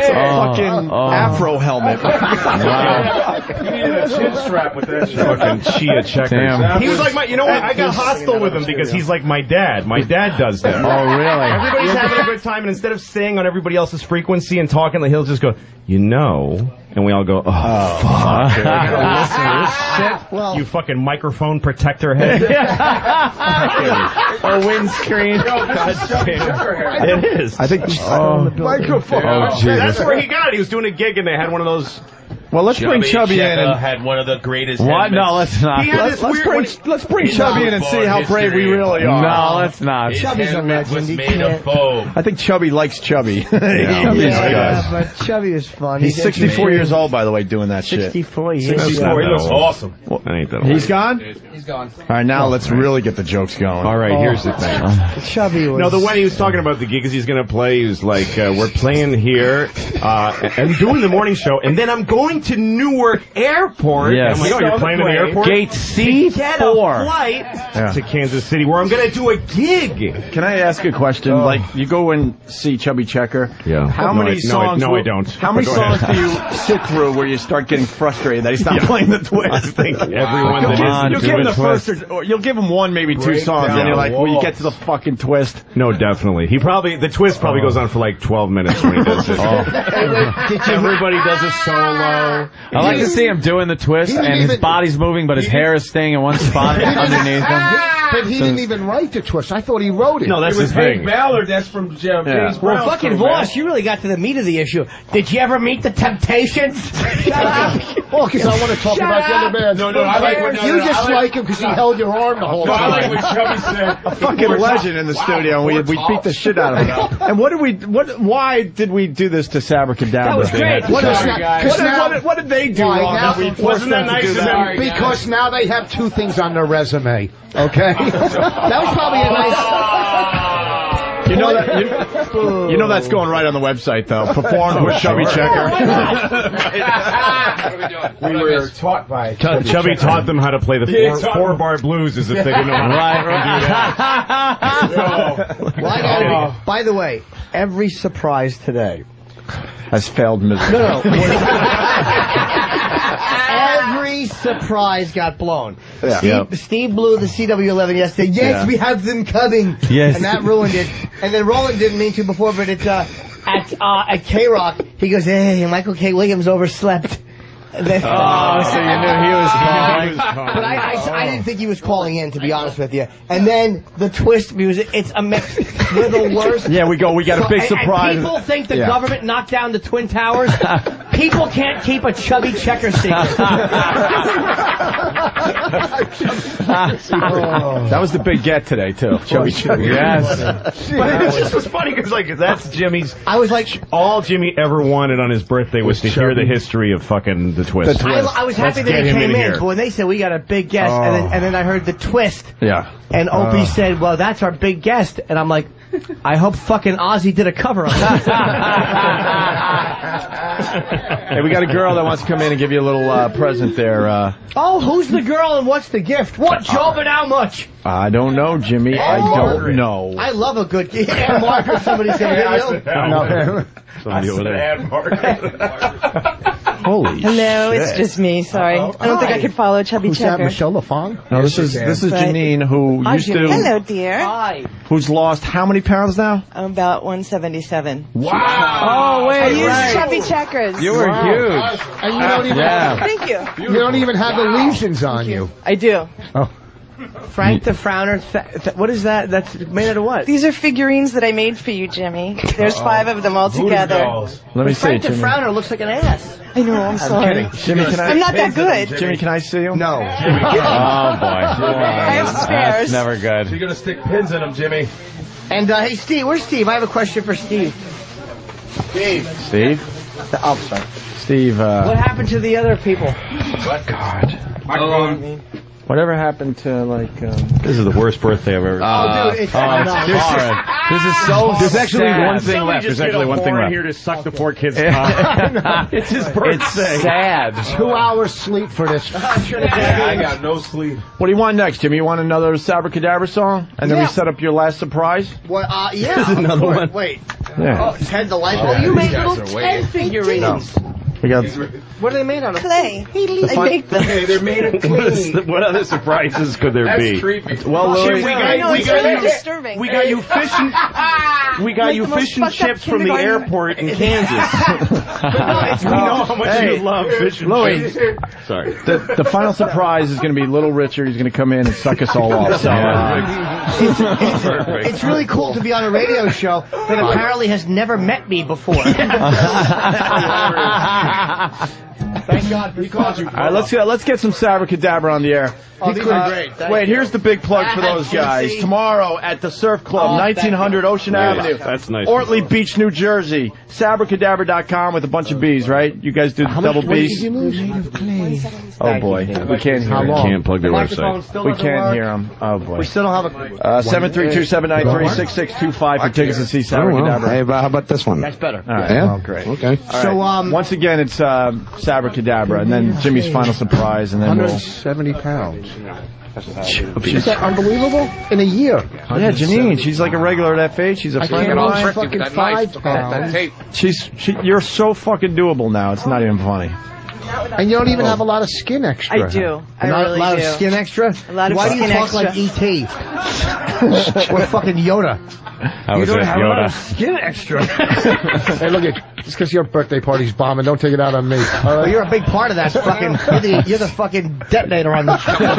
B: Fucking afro helmet.
Q: Wow. You needed a chin strap with that shit. Fucking chia checkers.
A: Damn.
Q: He was like my, you know what? I got hostile with him because he's like my dad. My dad does that.
A: Oh really?
Q: Everybody's having a good time, and instead of staying on everybody else's frequency and talking, he'll just go, you know, and we all go, oh fuck. Dude. I gotta listen to this shit.
C: Well,
Q: you fucking microphone protector head.
A: A windscreen.
Q: It is.
B: I think.
F: Microphone.
A: Oh Jesus!
Q: That's where he got it. He was doing a gig, and they had one of those.
B: Well, let's bring Chubby in and
S: had one of the greatest.
A: What? No, let's not.
B: let's bring Chubby in and see how brave we really are.
A: No, let's not.
C: Chubby's a legend.
S: Was made of foam.
B: I think Chubby likes Chubby.
C: Yeah, but Chubby is fun.
B: He's 64 years old, by the way, doing that shit.
C: 64 years.
Q: 64. He looks awesome.
B: He's gone?
N: He's gone.
B: All right, now let's really get the jokes going.
Q: All right, here's the thing.
C: Chubby was...
Q: No, the way he was talking about the gigs he's going to play, he was like, we're playing here and doing the morning show, and then I'm going to Newark Airport.
A: Yes.
Q: I'm like, oh, you're playing in the airport?
A: Gate C4.
Q: To get a flight to Kansas City, where I'm going to do a gig.
B: Can I ask a question? Like, you go and see Chubby Checker.
Q: Yeah.
B: How many songs?
Q: No, I don't.
B: How many songs do you sit through where you start getting frustrated that he's not playing the twist?
Q: I think everyone that is.
B: You'll give him the first, or you'll give him one, maybe two songs, and you're like, well, you get to the fucking twist.
Q: No, definitely. The twist probably goes on for like 12 minutes when he does it. Everybody does a solo.
A: I like to see him doing the twist, and his body's moving, but his hair is staying in one spot underneath him.
F: But he didn't even write the twist. I thought he wrote it.
Q: No, that's his thing.
H: Ballard, that's from James Brown.
C: Well, fucking Voss, you really got to the meat of the issue. Did you ever meet the Temptations? Shut up.
F: Well, because I want to talk about the other man.
H: No, I like when
F: you just like him because he held your arm the whole
H: I
F: time.
H: like when Chubby said
B: A fucking legend in the studio, and we beat the shit out of him. And why did we do this to Sabbra Cadabra?
C: That was great.
B: What did they do wrong?
F: Now,
B: Wasn't that nice of them?
F: Because now they have two things on their resume. Okay?
C: That was probably a nice...
B: You know that's going right on the website, though. Performed with Chubby Checker.
H: we were taught by
Q: Chubby taught them how to play the four-bar blues as if they didn't know how to do that.
C: By the way, every surprise today
B: has failed miserably.
C: No. Every surprise got blown.
B: Yeah.
C: Steve blew the CW11 yesterday. Yes, we have them coming.
A: Yes.
C: And that ruined it. And then Roland didn't mean to before, but it's at K-Rock. He goes, hey, Michael K. Williams overslept.
A: So you knew he was calling.
C: But I didn't think he was calling in, to be honest with you. And then the twist music, it's a mix. We're the worst.
B: Yeah, we got a big surprise.
C: And people think the government knocked down the Twin Towers. People can't keep a Chubby Checker secret.
B: That was the big get today, too. Chubby Checker.
Q: Yes. But it just was funny because, like, that's Jimmy's.
C: I was like,
Q: all Jimmy ever wanted on his birthday was to hear the history of fucking the twist.
C: I was happy that he came in, but when they said we got a big guest, and then I heard the twist.
B: Yeah.
C: And Opie said, well, that's our big guest. And I'm like, I hope fucking Ozzy did a cover of that.
B: Hey, we got a girl that wants to come in and give you a little present there.
C: Oh, who's the girl and what's the gift? What, Job, and how much?
B: I don't know, Jimmy. I don't know.
C: I love a good gift. And Margaret, somebody said
B: No. Somebody over there. Holy
R: Hello,
B: shit.
R: it's just me. Sorry. I don't think I could follow Chubby
F: Who's
R: Checker.
F: that, Michelle LaFong?
B: No, this is Janine, who used to...
R: Hello, dear.
C: Hi.
B: Who's lost how many pounds now?
R: I'm about 177.
B: Wow.
R: Oh, wait. I use Chubby Checkers.
B: You were huge.
F: And you don't even
R: Thank you.
F: You don't even have the lesions on you.
R: I do.
F: Oh.
C: Frank the Frowner. What is that? That's made out of what?
R: These are figurines that I made for you, Jimmy. There's 5 of them all together.
B: Let me see,
C: Frank the
B: Jimmy.
C: Frowner looks like an ass.
R: I know, I'm sorry.
B: Jimmy, can I...
R: I'm not that good.
B: Jimmy, can I see you?
F: No.
B: Oh, boy.
R: I have spares.
B: That's never good.
H: You're gonna stick pins in them, Jimmy.
C: And, hey, Steve. Where's Steve? I have a question for Steve.
B: Steve?
C: Oh, sorry.
B: Steve,
C: What happened to the other people?
B: What? God. Whatever happened to, like,
E: This is the worst birthday I've ever seen.
C: Oh, dude, it's
B: horrid. This is so
E: There's actually
B: sad.
E: one thing left. There's actually one thing left.
Q: Here to suck the poor kid's cock. It's his birthday.
B: It's sad.
F: 2 hours sleep for this.
H: I got no sleep.
B: What do you want next, Jimmy? You want another Sabbra Cadabra song? And then we set up your last surprise?
C: What, yeah.
B: There's another one.
C: Wait.
B: Yeah.
C: Oh, Ted the Light Bulb. You made little Ted figurines.
B: We got...
C: What are they made out of?
R: Clay. I make them.
H: Hey, they're made of clay.
E: What other surprises could there be?
H: That's creepy.
B: Well, Louie,
R: It's really disturbing.
Q: We got you fishing. We got you fish and chips from the airport in Kansas. We know how much you love fish and
B: Louie.
Q: chips.
E: Sorry.
B: The final surprise is going to be Little Richard. He's going to come in and suck us all off. So,
C: It's really cool to be on a radio show that apparently has never met me before. Thank God he called you.
B: all right, let's get some Sabbra Cadabra on the air.
C: Oh, these are great.
B: Wait, here's the big plug for those guys. Tomorrow at the Surf Club, 1900 Ocean Avenue.
E: That's nice.
B: Ortley Beach, New Jersey. SabbraCadabra.com with a bunch of B's, right? You guys do double B's? Oh, boy. We can't hear
E: We can't plug their website.
B: We can't hear them. Oh, boy.
C: We still don't have a...
B: 732-793-6625 for tickets to see Sabbra Cadabra.
M: Hey, how about this one?
C: That's better.
B: All right.
M: Yeah?
B: Well, great.
M: Okay.
C: So,
B: Once again, it's Sabbra Cadabra, and then Jimmy's final surprise, and then we'll...
F: 170 pounds. Is that unbelievable? In a year.
B: Yeah, Janine, she's like a regular at FH. She's a
F: I
B: friend
F: can't
B: of
F: lose
B: mine.
F: fucking 5 pounds.
B: You're so fucking doable now. It's not even funny.
F: And you don't even have a lot of skin extra.
R: I do. I
C: a
R: really
C: lot
R: do.
C: of skin extra?
R: A lot of
C: Why do
R: skin
C: you talk
R: extra.
C: like E.T.? Or fucking Yoda? You don't have a lot of skin extra.
F: Hey, look, just because your birthday party's bombing, don't take it out on me.
C: Well, you're a big part of that fucking... You're the fucking detonator on the fucking bomb.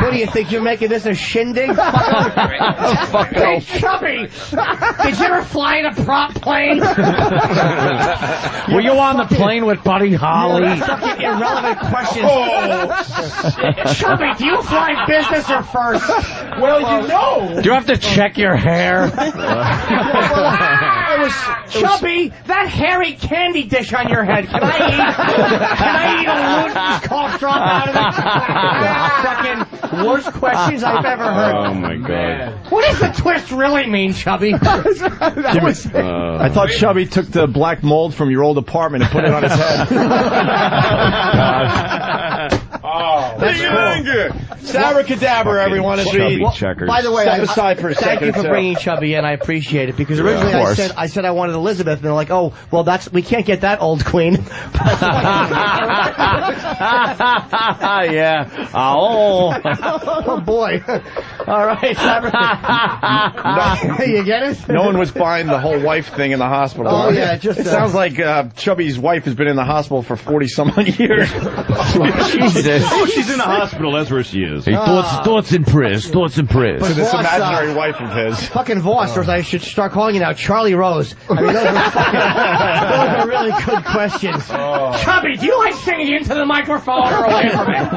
C: What do you think? You're making this a shindig? Hey, Chubby! Did you ever fly in a prop plane?
A: Were you on the plane with Buddy Holly?
C: Fucking irrelevant questions. Chubby, do you fly business or first?
H: Well, you know.
A: Do you have to check your hair?
C: Chubby, that hairy candy dish on your head. Can I eat a Luton's cough drop out of it? Fucking worst questions I've ever heard.
E: Oh, my God.
C: What does the twist really mean, Chubby?
B: I thought Chubby took the black mold from your old apartment and put it on his head. That's cool. Sabbra Cadabra, everyone.
E: Chubby Checkers.
C: By the way,
B: Step aside for a
C: thank
B: second.
C: you for bringing Chubby in. I appreciate it because originally I said I wanted Elizabeth, and they're like, oh, well, we can't get that old queen.
A: Yeah. Oh.
C: Oh boy. All right, Sabbra. You get it?
B: No one was buying the whole wife thing in the hospital.
C: Oh yeah,
B: it sounds like Chubby's wife has been in the hospital for 40 some odd years.
A: Jesus.
Q: Oh, she's in the hospital. That's where she is.
A: Hey, thoughts in press. Thoughts in press.
B: To this
C: Vos,
B: imaginary wife of his.
C: Fucking Vos, or as I should start calling you now, Charlie Rose. I mean, those are really good questions.
H: Chubby, do you like singing into the microphone or away from it?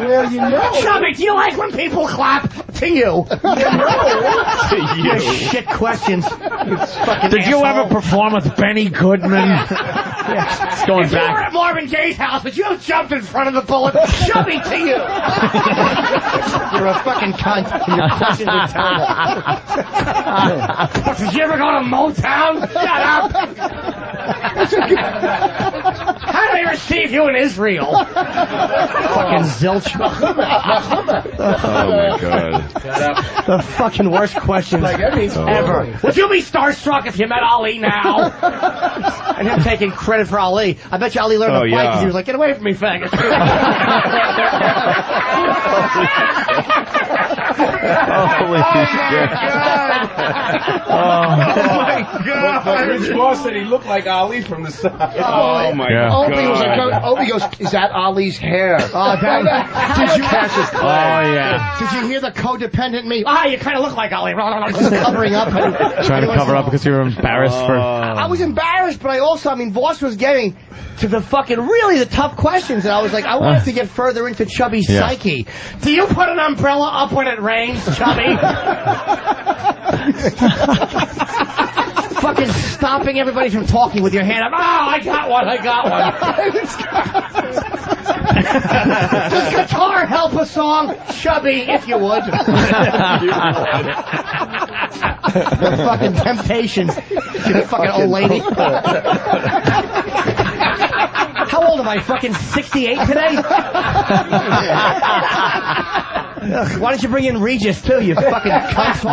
C: Well, you know.
H: Chubby, do you like when people clap?
C: To you.
H: To
C: you. Shit questions. You fucking
A: Did you
C: asshole.
A: ever perform with Benny Goodman? It's going
H: If you were
A: back.
H: at Marvin Gaye's house, would you have jumped in front of the bullet? Chubby, to you.
C: You're a fucking cunt. And your questions are terrible.
H: Did you ever go to Motown? Shut up. How do they receive you in Israel?
C: Fucking zilch.
E: Oh my god.
C: The fucking worst questions ever.
H: Would you be starstruck if you met Ali now?
C: And him taking credit for Ali. I bet you Ali learned to fight because he was like, get away from me, faggot.
A: Holy shit.
H: Oh my god.
Q: Rich Vos said he looked like Ali from the side.
E: Oh my
F: Opie was
E: god.
F: like, Opie goes, is that Ali's hair?
C: Did you
A: yeah.
C: Did you hear the codependent me?
H: You kind of look like Ali.
C: Just covering up.
A: Trying to cover up because you were embarrassed for...
C: I was embarrassed, but I also, Vos was getting to the fucking, really the tough questions, and I was like, I wanted to get further into Chubby's psyche.
H: Do you put an umbrella up when it rains, Chubby?
C: Fucking stopping everybody from talking with your hand up. Oh, I got one. Does guitar help a song? Chubby, if you would. The fucking Temptations. You fucking old lady. How old am I? Fucking 68 today? Ugh, why don't you bring in Regis too, you fucking cunt? You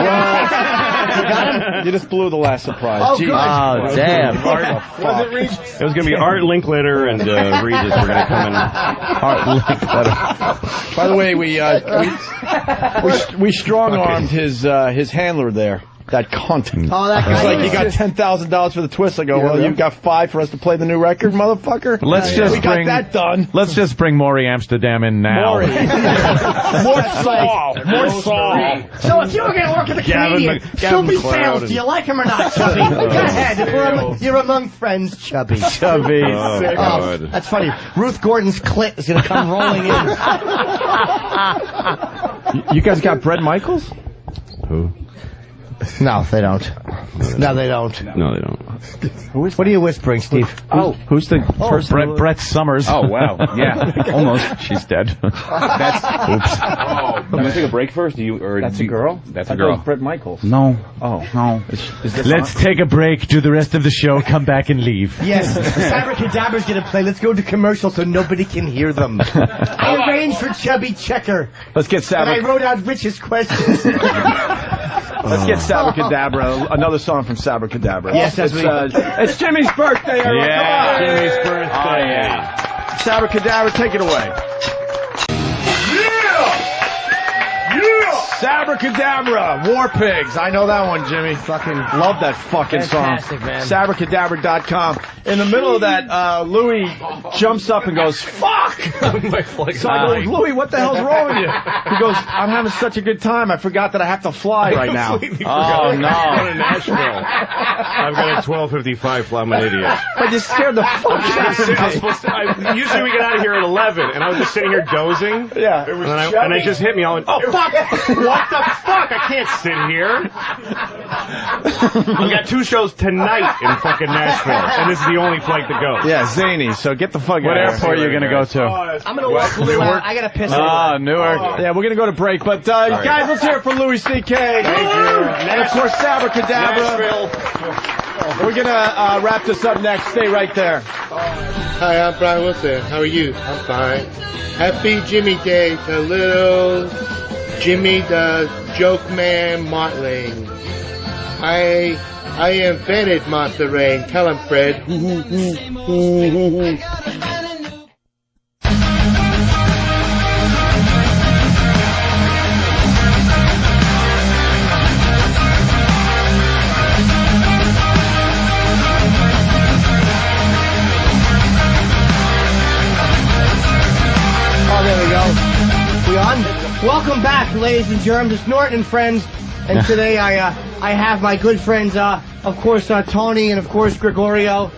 C: got him?
B: You just blew the last surprise.
C: Oh,
B: Jeez.
C: good.
A: Oh, damn.
B: Was it Regis?
Q: It was going to be Art Linkletter and Regis were going to come in.
A: Art Linkletter.
B: By the way, we strong-armed his handler there. That cunt.
C: Oh, that guy.
B: He's like, you got $10,000 for the twist. I go, well, you've got $5 for us to play the new record, motherfucker.
A: We
B: got that done.
A: Let's just bring Maury Amsterdam in now.
B: More Saul.
C: So if you were going to work at the Canadian, Soupy Sales, do you like him or not, Chubby? Go ahead. You're among friends, Chubby.
A: Chubby.
E: Oh, God.
C: That's funny. Ruth Gordon's clit is going to come rolling in.
B: You guys got Bret Michaels?
E: Who?
C: No, they don't. No, they don't.
E: No, they don't.
C: What are you whispering, Steve?
B: Who's the person?
A: Brett Summers.
I: Oh, wow. Yeah, almost.
A: She's dead.
I: Oops. You want to take a break first?
B: That's a girl?
I: That's a girl.
B: Bret Michaels.
I: No.
B: Oh.
I: No.
B: Is this
A: Let's take a break, do the rest of the show, come back and leave.
C: Yes, Sabbra Cadabra's going to play. Let's go to commercial so nobody can hear them. I arranged for Chubby Checker.
B: Let's get
C: And I
B: Sabbra.
C: wrote out Rich's questions.
B: Let's get Sabbra Cadabra. Another song from Sabbra Cadabra.
C: Yes,
B: it's Jimmy's birthday. Everyone.
A: Yeah.
B: Come on.
Q: Jimmy's birthday.
A: Oh, yeah.
B: Sabbra Cadabra, take it away. Sabbra Cadabra, War Pigs. I know that one, Jimmy. Fucking love that fucking
C: Fantastic,
B: song.
C: man.
B: SabbraCadabra.com. In the middle of that, Louie jumps up and goes, fuck! So I go, Louie, what the hell's wrong with you? He goes, I'm having such a good time, I forgot that I have to fly right now.
A: Oh, no.
Q: I'm going to Nashville. I've got a 12:55 flight. I'm an idiot.
B: But you scared the fuck out of me.
Q: Usually we get out of here at 11, and I was just sitting here dozing.
B: Yeah.
Q: And it just hit me. I went, oh, fuck! What the fuck? I can't sit here. I've got 2 shows tonight in fucking Nashville, and this is the only flight to go.
B: Yeah, zany, so get the fuck
A: What
B: out of
A: airport are you going to go to?
C: I'm going to walk Lou out. I got to piss
A: Ah, Newark.
B: Yeah, we're gonna go to break, but guys, let's hear it for Louie CK. Thank you. And of course, Sabbra Cadabra. We're gonna wrap this up next. Stay right there.
T: Hi, I'm Brian Wilson. How are you? I'm fine. Happy Jimmy Day to little Jimmy the Joke Man Mottling. I invented Monterey. Tell him, Fred.
C: We on? Welcome back, ladies and germs. It's Norton and friends. And today I have my good friends, of course, Tony and of course Gregorio,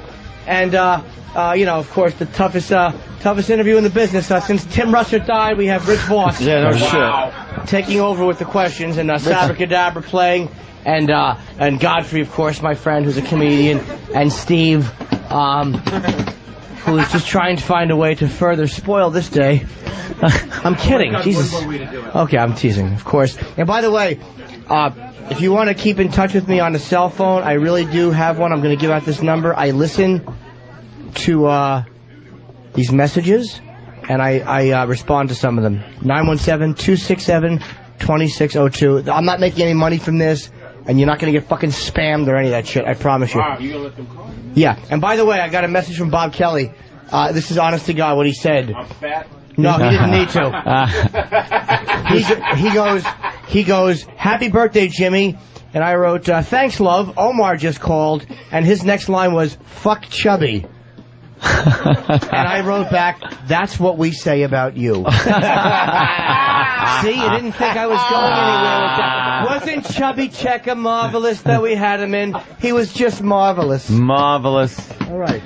C: and of course the toughest interview in the business since Tim Russert died. We have Rich Vos.
B: Yeah, no shit.
C: Taking over with the questions, and Sabbra Cadabra playing, and Godfrey, of course, my friend who's a comedian, and Steve, who is just trying to find a way to further spoil this day. I'm kidding. Jesus. Okay, I'm teasing, of course. And by the way, if you want to keep in touch with me on the cell phone, I really do have one. I'm going to give out this number. I listen to these messages, and I respond to some of them. 917-267-2602. I'm not making any money from this, and you're not going to get fucking spammed or any of that shit. I promise you.
I: Wow, you going to let them call?
C: Yeah. And by the way, I got a message from Bob Kelly. This is honest to God what he said.
I: I'm fat.
C: No, he didn't need to. He goes, happy birthday, Jimmy. And I wrote, thanks, love. Omar just called. And his next line was, fuck Chubby. And I wrote back, that's what we say about you. See, you didn't think I was going anywhere with that. Wasn't Chubby Checker marvelous that we had him in? He was just marvelous.
A: Marvelous.
C: All right.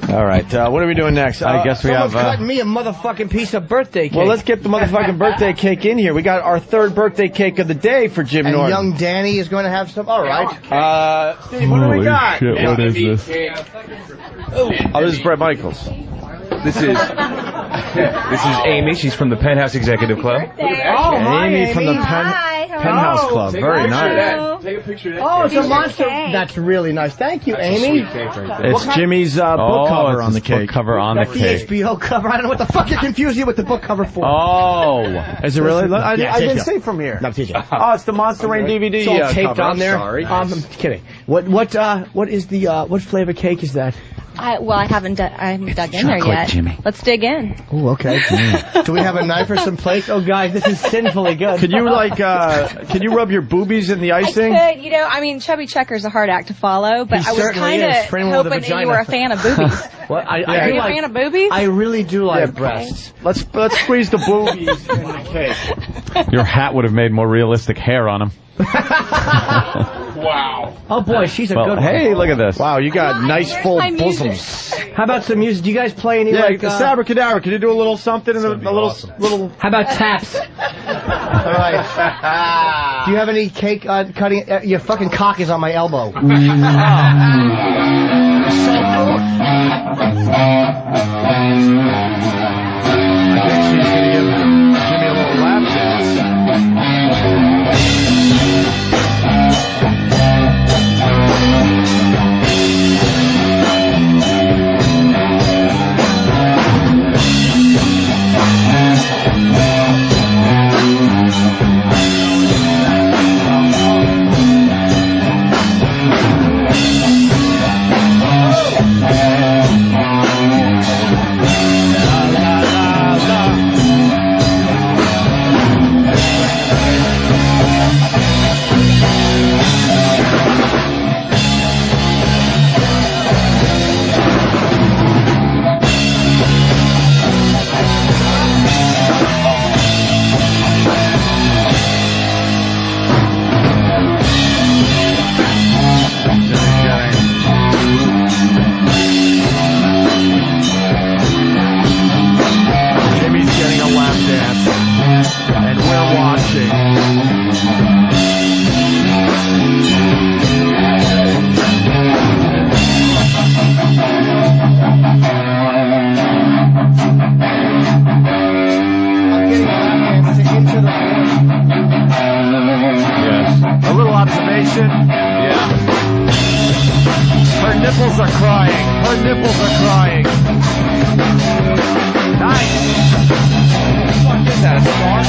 B: All right, what are we doing next?
A: I guess we have...
C: cutting me a motherfucking piece of birthday cake.
B: Well, let's get the motherfucking birthday cake in here. We got our third birthday cake of the day for Jim Norton.
C: And young Danny is going to have some... All right.
B: Steve, what do we got?
A: Shit, what is this?
B: Oh, this is Brett Michaels.
D: This is Amy. She's from the Penthouse Executive Club.
B: Amy from the Penthouse Club. Very nice.
D: Take a picture of that.
C: Oh, it's a monster. That's really nice. Thank you, Amy.
B: It's Jimmy's book cover on the cake.
A: Book cover on the cake.
C: The HBO cover. I don't know what the fuck you're confusing with the book cover for.
B: Oh. Is it really? I didn't see from here.
C: No, TJ.
B: Oh, it's the Monster Rain DVD
C: It's all taped
B: cover.
C: on there.
B: Sorry.
C: I'm kidding. What is the what flavor cake is that?
U: I haven't dug in there yet.
A: Jimmy.
U: Let's dig in.
C: Oh, okay. Do we have a knife or some plates? Oh, guys, this is sinfully good.
B: Could you can you rub your boobies in the icing?
U: I could. Chubby Checker's a hard act to follow, but I was kind of hoping that you were a fan of boobies.
C: What?
U: Are you a fan of boobies?
C: I really do like breasts.
B: Let's squeeze the boobies in the cake.
A: Your hat would have made more realistic hair on him.
D: Wow.
C: Oh boy, she's a good one.
A: Hey, look at this.
B: Wow, you got nice full bosoms.
C: How about some music? Do you guys play any
B: Sabbra Cadabra, can you do a little something in a little little
C: How about taps? All right. Do you have any cake cutting? Your fucking cock is on my elbow.
B: I think she's gonna give Jimmy a little lap dance. nipples are crying. Her nipples are crying. Nice. What is that, a star?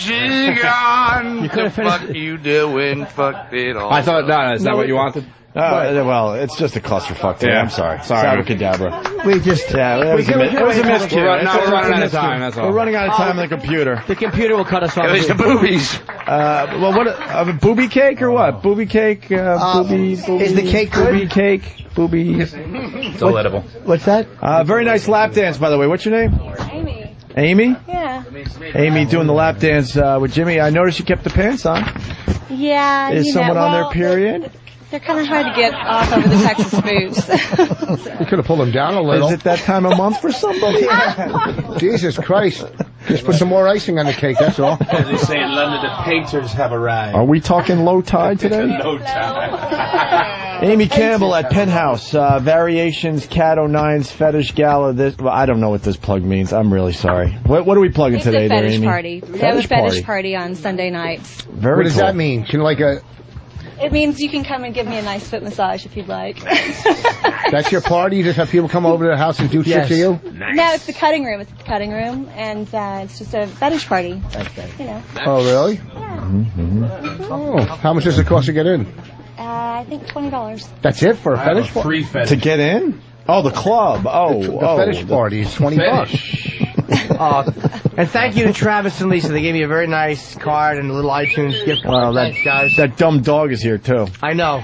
K: she gone. The fuck you doing? Fucked it all.
N: I thought, no, is that what you wanted?
B: Well, it's just a clusterfuck today. I'm sorry. Sabbra Cadabra.
C: We just...
B: Yeah, it was a miscue.
N: We're running out of time, that's all.
B: We're running out of time on the computer.
C: The computer will cut us off.
K: It was the boobies.
B: Well, what, a booby cake or what? Booby cake, booby...
C: Is the cake good?
B: Booby cake, booby...
K: It's delectable.
C: What's that?
B: Very nice lap dance, by the way. What's your name?
U: Amy.
B: Amy?
U: Yeah.
B: Amy doing the lap dance with Jimmy. I noticed you kept the pants on.
U: Yeah.
B: Is someone on their period?
U: They're kind of hard to get off over the Texas boots.
F: You could have pulled them down a little.
B: Is it that time of month for somebody?
F: Jesus Christ. Just put some more icing on the cake, that's all.
H: As they say in London, the painters have arrived.
B: Are we talking low tide today?
H: Low tide.
B: Amy Campbell at Penthouse. Variations, Cat 09's Fetish Gala. Well, I don't know what this plug means. I'm really sorry. What are we plugging today there, Amy?
U: It's a fetish party. We have a fetish party on Sunday nights.
F: What does that mean? Can like a...
U: It means you can come and give me a nice foot massage if you'd like.
F: That's your party? You just have people come over to the house and do shit to you?
U: Nice. No, it's the cutting room. It's the cutting room, and it's just a fetish party. You know.
F: Oh, really?
U: Yeah.
F: Oh, how much does it cost to get in?
U: I think $20.
F: That's it for a fetish party?
H: Free fetish.
B: To get in? Oh, the club. Oh,
F: the fetish party is $20.
C: And thank you to Travis and Lisa. They gave me a very nice card and a little iTunes gift card.
B: Well, that dumb dog is here, too.
C: I know.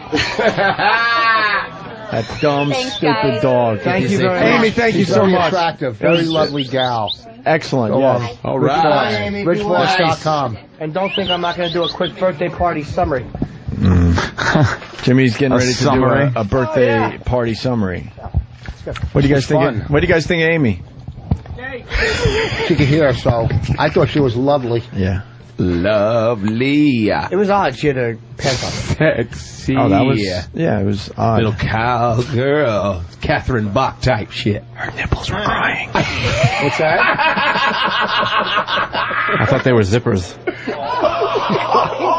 B: That dumb, stupid dog.
C: Thank you very much.
B: Amy, thank you so much.
F: Attractive, very lovely gal.
B: Excellent, yeah.
H: All right.
F: RichVos.com.
C: And don't think I'm not going to do a quick birthday party summary.
B: Jimmy's getting ready to do a birthday party summary. What do you guys think? What do you guys think of Amy?
F: She could hear, so I thought she was lovely.
B: Yeah.
H: Lovely.
C: It was odd. She had a pants on.
H: Sexy.
B: Oh, that was... Yeah, it was odd.
H: Little cowgirl. Catherine Bach type shit.
B: Her nipples were crying.
H: What's that?
E: I thought they were zippers.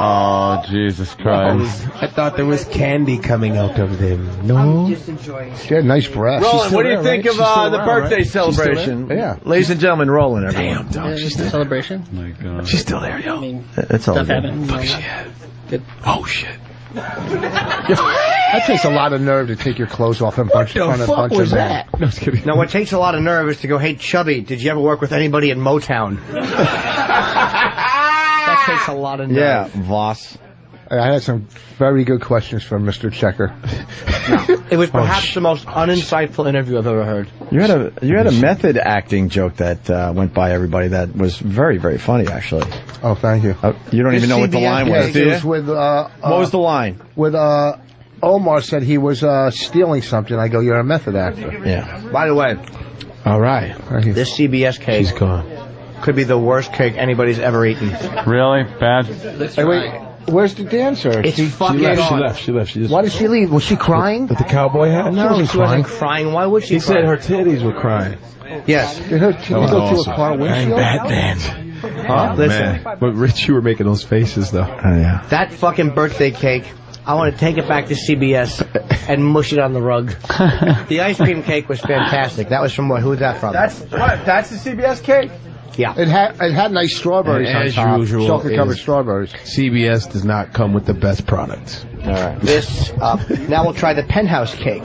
E: Oh, Jesus Christ.
H: I thought there was candy coming out of them. No?
C: I'm just enjoying it.
F: She had nice breasts.
B: Roland, what do you think of the birthday celebration?
F: Yeah.
B: Ladies and gentlemen, Roland, everyone.
C: Damn, dog. She's the celebration?
E: Oh my God.
B: She's still there, yo. It's all good.
C: Fuck shit.
B: Oh, shit.
F: That takes a lot of nerve to take your clothes off and punch in front of a bunch of men.
H: No, just kidding.
C: Now, what takes a lot of nerve is to go, hey, Chubby, did you ever work with anybody in Motown? That takes a lot of nerve.
B: Yeah, Vos.
F: I had some very good questions from Mr. Checker.
C: It was perhaps the most uninsightful interview I've ever heard.
B: You had a method acting joke that went by everybody that was very, very funny, actually.
F: Oh, thank you.
B: You don't even know what the line was, do you?
F: It was with,
B: what was the line?
F: With, Omar said he was stealing something. I go, you're a method actor.
B: Yeah.
C: By the way,
H: All right.
C: this CBS cake
H: She's gone.
C: could be the worst cake anybody's ever eaten.
E: Really? Bad?
F: Hey, wait, where's the dancer?
C: It's fucking
H: She
C: on.
H: left. She just...
F: Why did she leave? Was she crying?
H: With the cowboy hat?
C: No, she wasn't crying. Why would she
H: He
C: cry?
H: said her titties were crying.
C: Yes.
F: Did her titties go through a car windshield?
H: Batman.
C: Huh? Listen.
H: But Rich, you were making those faces, though.
B: Oh, yeah.
C: That fucking birthday cake, I want to take it back to CBS and mush it on the rug. The ice cream cake was fantastic. That was from what? Who was that from?
B: That's the CBS cake?
C: Yeah.
F: It had nice strawberries on
H: As
F: top.
H: usual,
F: Chocolate-covered strawberries.
H: CBS does not come with the best products.
B: All right.
C: This, now we'll try the penthouse cake.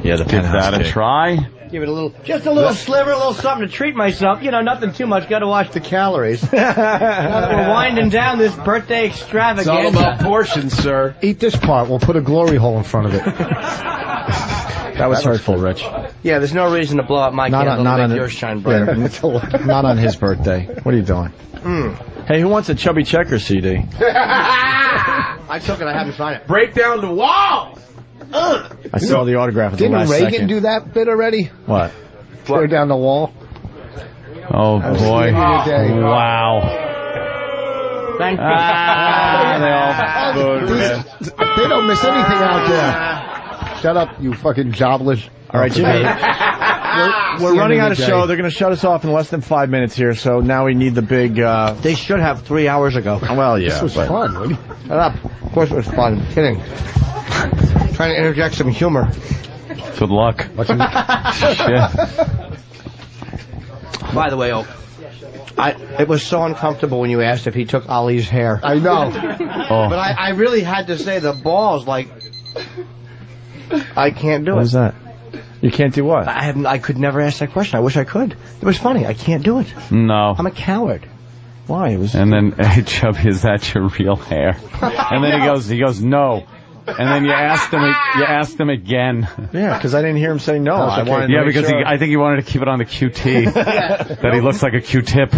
B: Yeah, the
E: Give that a try.
C: Give it a little, just a little sliver, a little something to treat myself. You know, nothing too much. Got to watch the calories. Now that we're winding down this birthday extravaganza.
H: It's all about portions, sir.
F: Eat this part. We'll put a glory hole in front of it.
B: That was hurtful, Rich.
C: Yeah, there's no reason to blow up my candle to make yours shine brighter.
B: Not on his birthday. What are you doing? Hey, who wants a Chubby Checker CD?
C: I took it. I haven't signed it.
H: Break down the walls!
B: I saw the autograph at the
F: Didn't
B: last
F: Reagan
B: second.
F: do that bit already?
B: What?
F: Tear down the wall?
E: Oh, boy. Wow.
C: Thank you.
F: They don't miss anything out there. Shut up, you fucking jobless.
B: All right, Jimmy. We're running out of show. They're going to shut us off in less than 5 minutes here, so now we need the big...
C: They should have 3 hours ago.
B: Well, yeah.
F: This was fun.
C: Shut up. Of course it was fun. I'm kidding. Trying to interject some humor.
E: Good luck.
C: By the way, It was so uncomfortable when you asked if he took Ollie's hair.
F: I know.
C: But I really had to say the balls, like, I can't do it.
B: What is that? You can't do what?
C: I could never ask that question. I wish I could. It was funny. I can't do it.
E: No.
C: I'm a coward.
B: Why? It was.
E: And then, hey, Chubby, is that your real hair? And then he goes, no. And then you asked him again.
B: Yeah, because I didn't hear him say no. I wanted to
E: because
B: sure.
E: I think he wanted to keep it on the QT. That he looks like a Q-tip.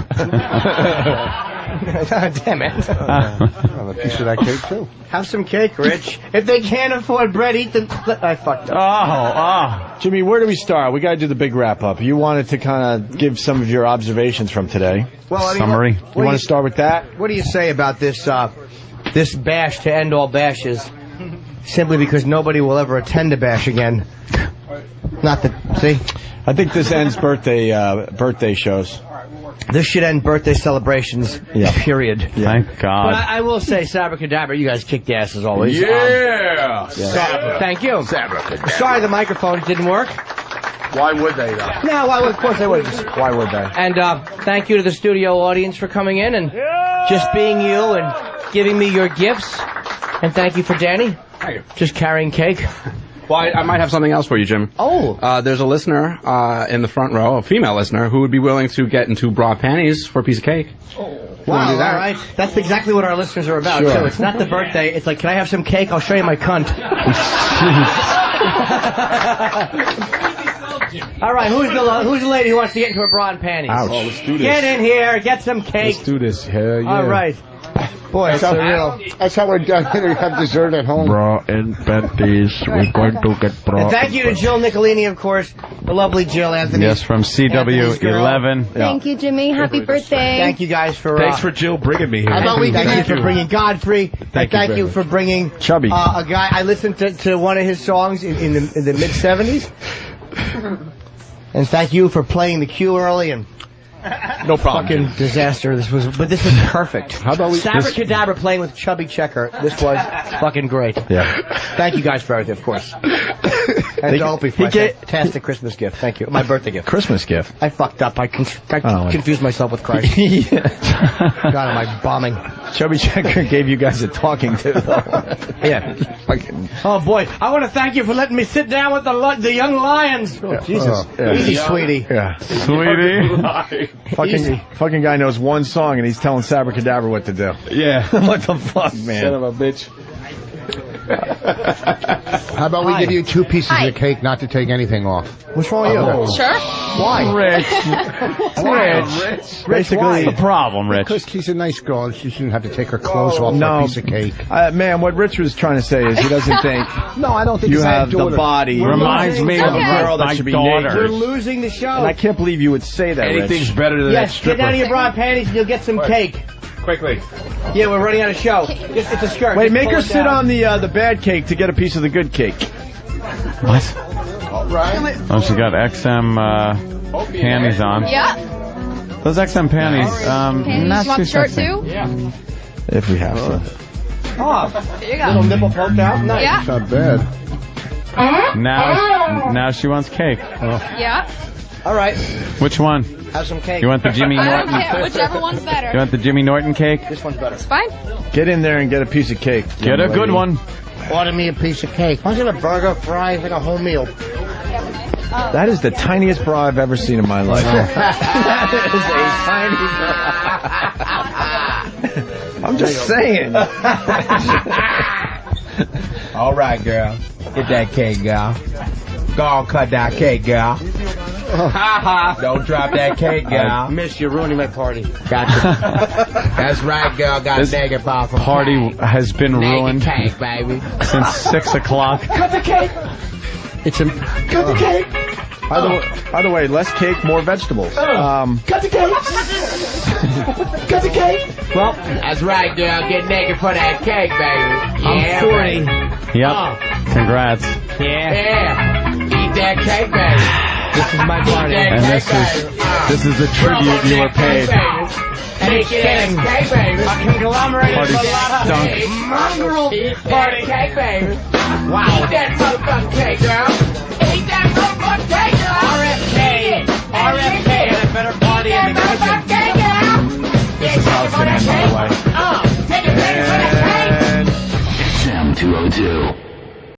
C: Damn it.
F: Have a piece of that cake, too.
C: Have some cake, Rich. If they can't afford bread, eat the... I fucked up.
B: Jimmy, where do we start? We got to do the big wrap-up. You wanted to kind of give some of your observations from today.
C: Well, I mean,
E: summary.
B: You want to start with that?
C: What do you say about this this bash to end all bashes? Simply because nobody will ever attend a bash again. Not that... See?
B: I think this ends birthday shows.
C: This should end birthday celebrations, period.
E: Yeah. Thank God.
C: But I will say, Sabbra Cadabra, you guys kicked ass as always.
H: Yeah!
C: Thank you. Sorry the microphones didn't work.
F: Why would they, though?
C: No, of course they wouldn't.
F: Why would they?
C: And thank you to the studio audience for coming in and just being you and giving me your gifts. And thank you for Danny.
N: Thank you.
C: Just carrying cake.
N: Well, I might have something else for you, Jim.
C: Oh.
N: There's a listener in the front row, a female listener, who would be willing to get into bra panties for a piece of cake.
C: Wow, all right. That's exactly what our listeners are about, too. It's not the birthday. It's like, can I have some cake? I'll show you my cunt. All right, who's the lady who wants to get into her bra and panties?
B: Ouch. Oh, let's do this.
C: Get in here, get some cake.
B: Let's do this. Hell yeah.
C: All right. Boy,
F: That's how we're done. We have dessert at home.
B: Bra and panties. We're going to get bra.
C: And thank you to Jill Nicolini, of course. The lovely Jill Anthony.
E: Yes, from CW11.
O: Thank you, Jimmy. Happy birthday.
C: Thank you guys for...
B: Thanks for Jill bringing me here.
C: Thank you for bringing Godfrey. Thank you for bringing...
B: Chubby.
C: A guy... I listened to one of his songs in the mid-'70s. And thank you for playing the cue early and...
B: No problem.
C: Fucking disaster. This was perfect.
F: How about we...
C: Sabbra Cadabra playing with Chubby Checker. This was fucking great.
B: Yeah.
C: Thank you guys for everything, of course. And to Opie for a fantastic Christmas gift. Thank you. My birthday gift.
B: Christmas gift?
C: I fucked up. I confused myself with Christ. God, am I bombing.
B: Chubby Checker gave you guys a talking to, though.
C: Yeah. Oh, boy. I want to thank you for letting me sit down with the young lions. Oh, Jesus. Easy, sweetie.
B: Yeah.
E: Sweetie.
B: Fucking guy knows one song and he's telling Sabbra Cadabra what to do.
E: Yeah.
B: What the fuck, man?
H: Son of a bitch.
F: How about we give you 2 pieces of cake, not to take anything off?
C: What's wrong with you?
O: Sure.
C: Why?
E: Rich.
B: Basically,
E: What's the problem, Rich?
F: Because she's a nice girl. She shouldn't have to take her clothes off for a piece of cake.
B: Man, what Rich was trying to say is he doesn't think
F: No, I don't think
B: you
F: it's
B: have the body.
E: Reminds me of
B: a girl that should be naked.
C: We're losing the show.
B: And I can't believe you would say that,
H: Anything's
B: Rich.
H: better than that
C: Yes,
H: stripper.
C: get down to your bra and panties and you'll get some cake.
H: Quickly.
C: Yeah, we're running out of show. It's a skirt.
B: Wait,
C: Just
B: make
C: pull
B: her
C: it
B: sit
C: down.
B: on the bad cake to get a piece of the good cake.
E: What?
F: Right?
E: Oh, she got XM panties on.
O: Yeah.
E: Those XM panties,
O: Panties.
E: not
O: You want
E: too
O: the shirt
E: sexy.
O: too?
H: Yeah.
B: If we have to.
C: Oh,
O: There you go.
C: little nipple poked out. Nice.
O: Yeah.
F: It's not bad.
E: Now she wants cake.
O: Yeah.
C: All right.
E: Which one?
C: Have some cake.
E: You want the Jimmy
O: I don't
E: Norton?
O: care. Whichever one's better.
E: You want the Jimmy Norton cake?
C: This one's better.
O: It's fine.
B: Get in there and get a piece of cake.
E: Get a good one.
C: Order me a piece of cake. Why don't you get a burger, fries, like a whole meal?
B: That is the tiniest bra I've ever seen in my life.
C: That is a tiny bra.
B: I'm just saying.
H: All right, girl. Get that cake, girl. Go on, cut that cake, girl. Don't drop that cake, girl.
C: Miss, you're ruining my party.
H: Gotcha. That's right, girl. Got
E: This
H: a negative off from
E: Party has been ruined
H: cake, baby.
E: since 6 o'clock.
C: Cut the cake. It's a cut the cake.
B: By the way, less cake, more vegetables.
C: Cut the cake. Cut the cake. Well,
H: That's right, girl. Get naked for that cake, baby.
C: I'm 40.
H: Baby.
E: Yep. Congrats.
H: Yeah. Eat that cake, baby.
C: This is my party.
E: And this is the tribute you were paid.
H: Cake, cake, baby.
C: A conglomerate
E: Party
C: of a lot of
E: stunk.
C: mongrel
H: Party cake, baby. Wow. Eat that motherfucking cake, girl.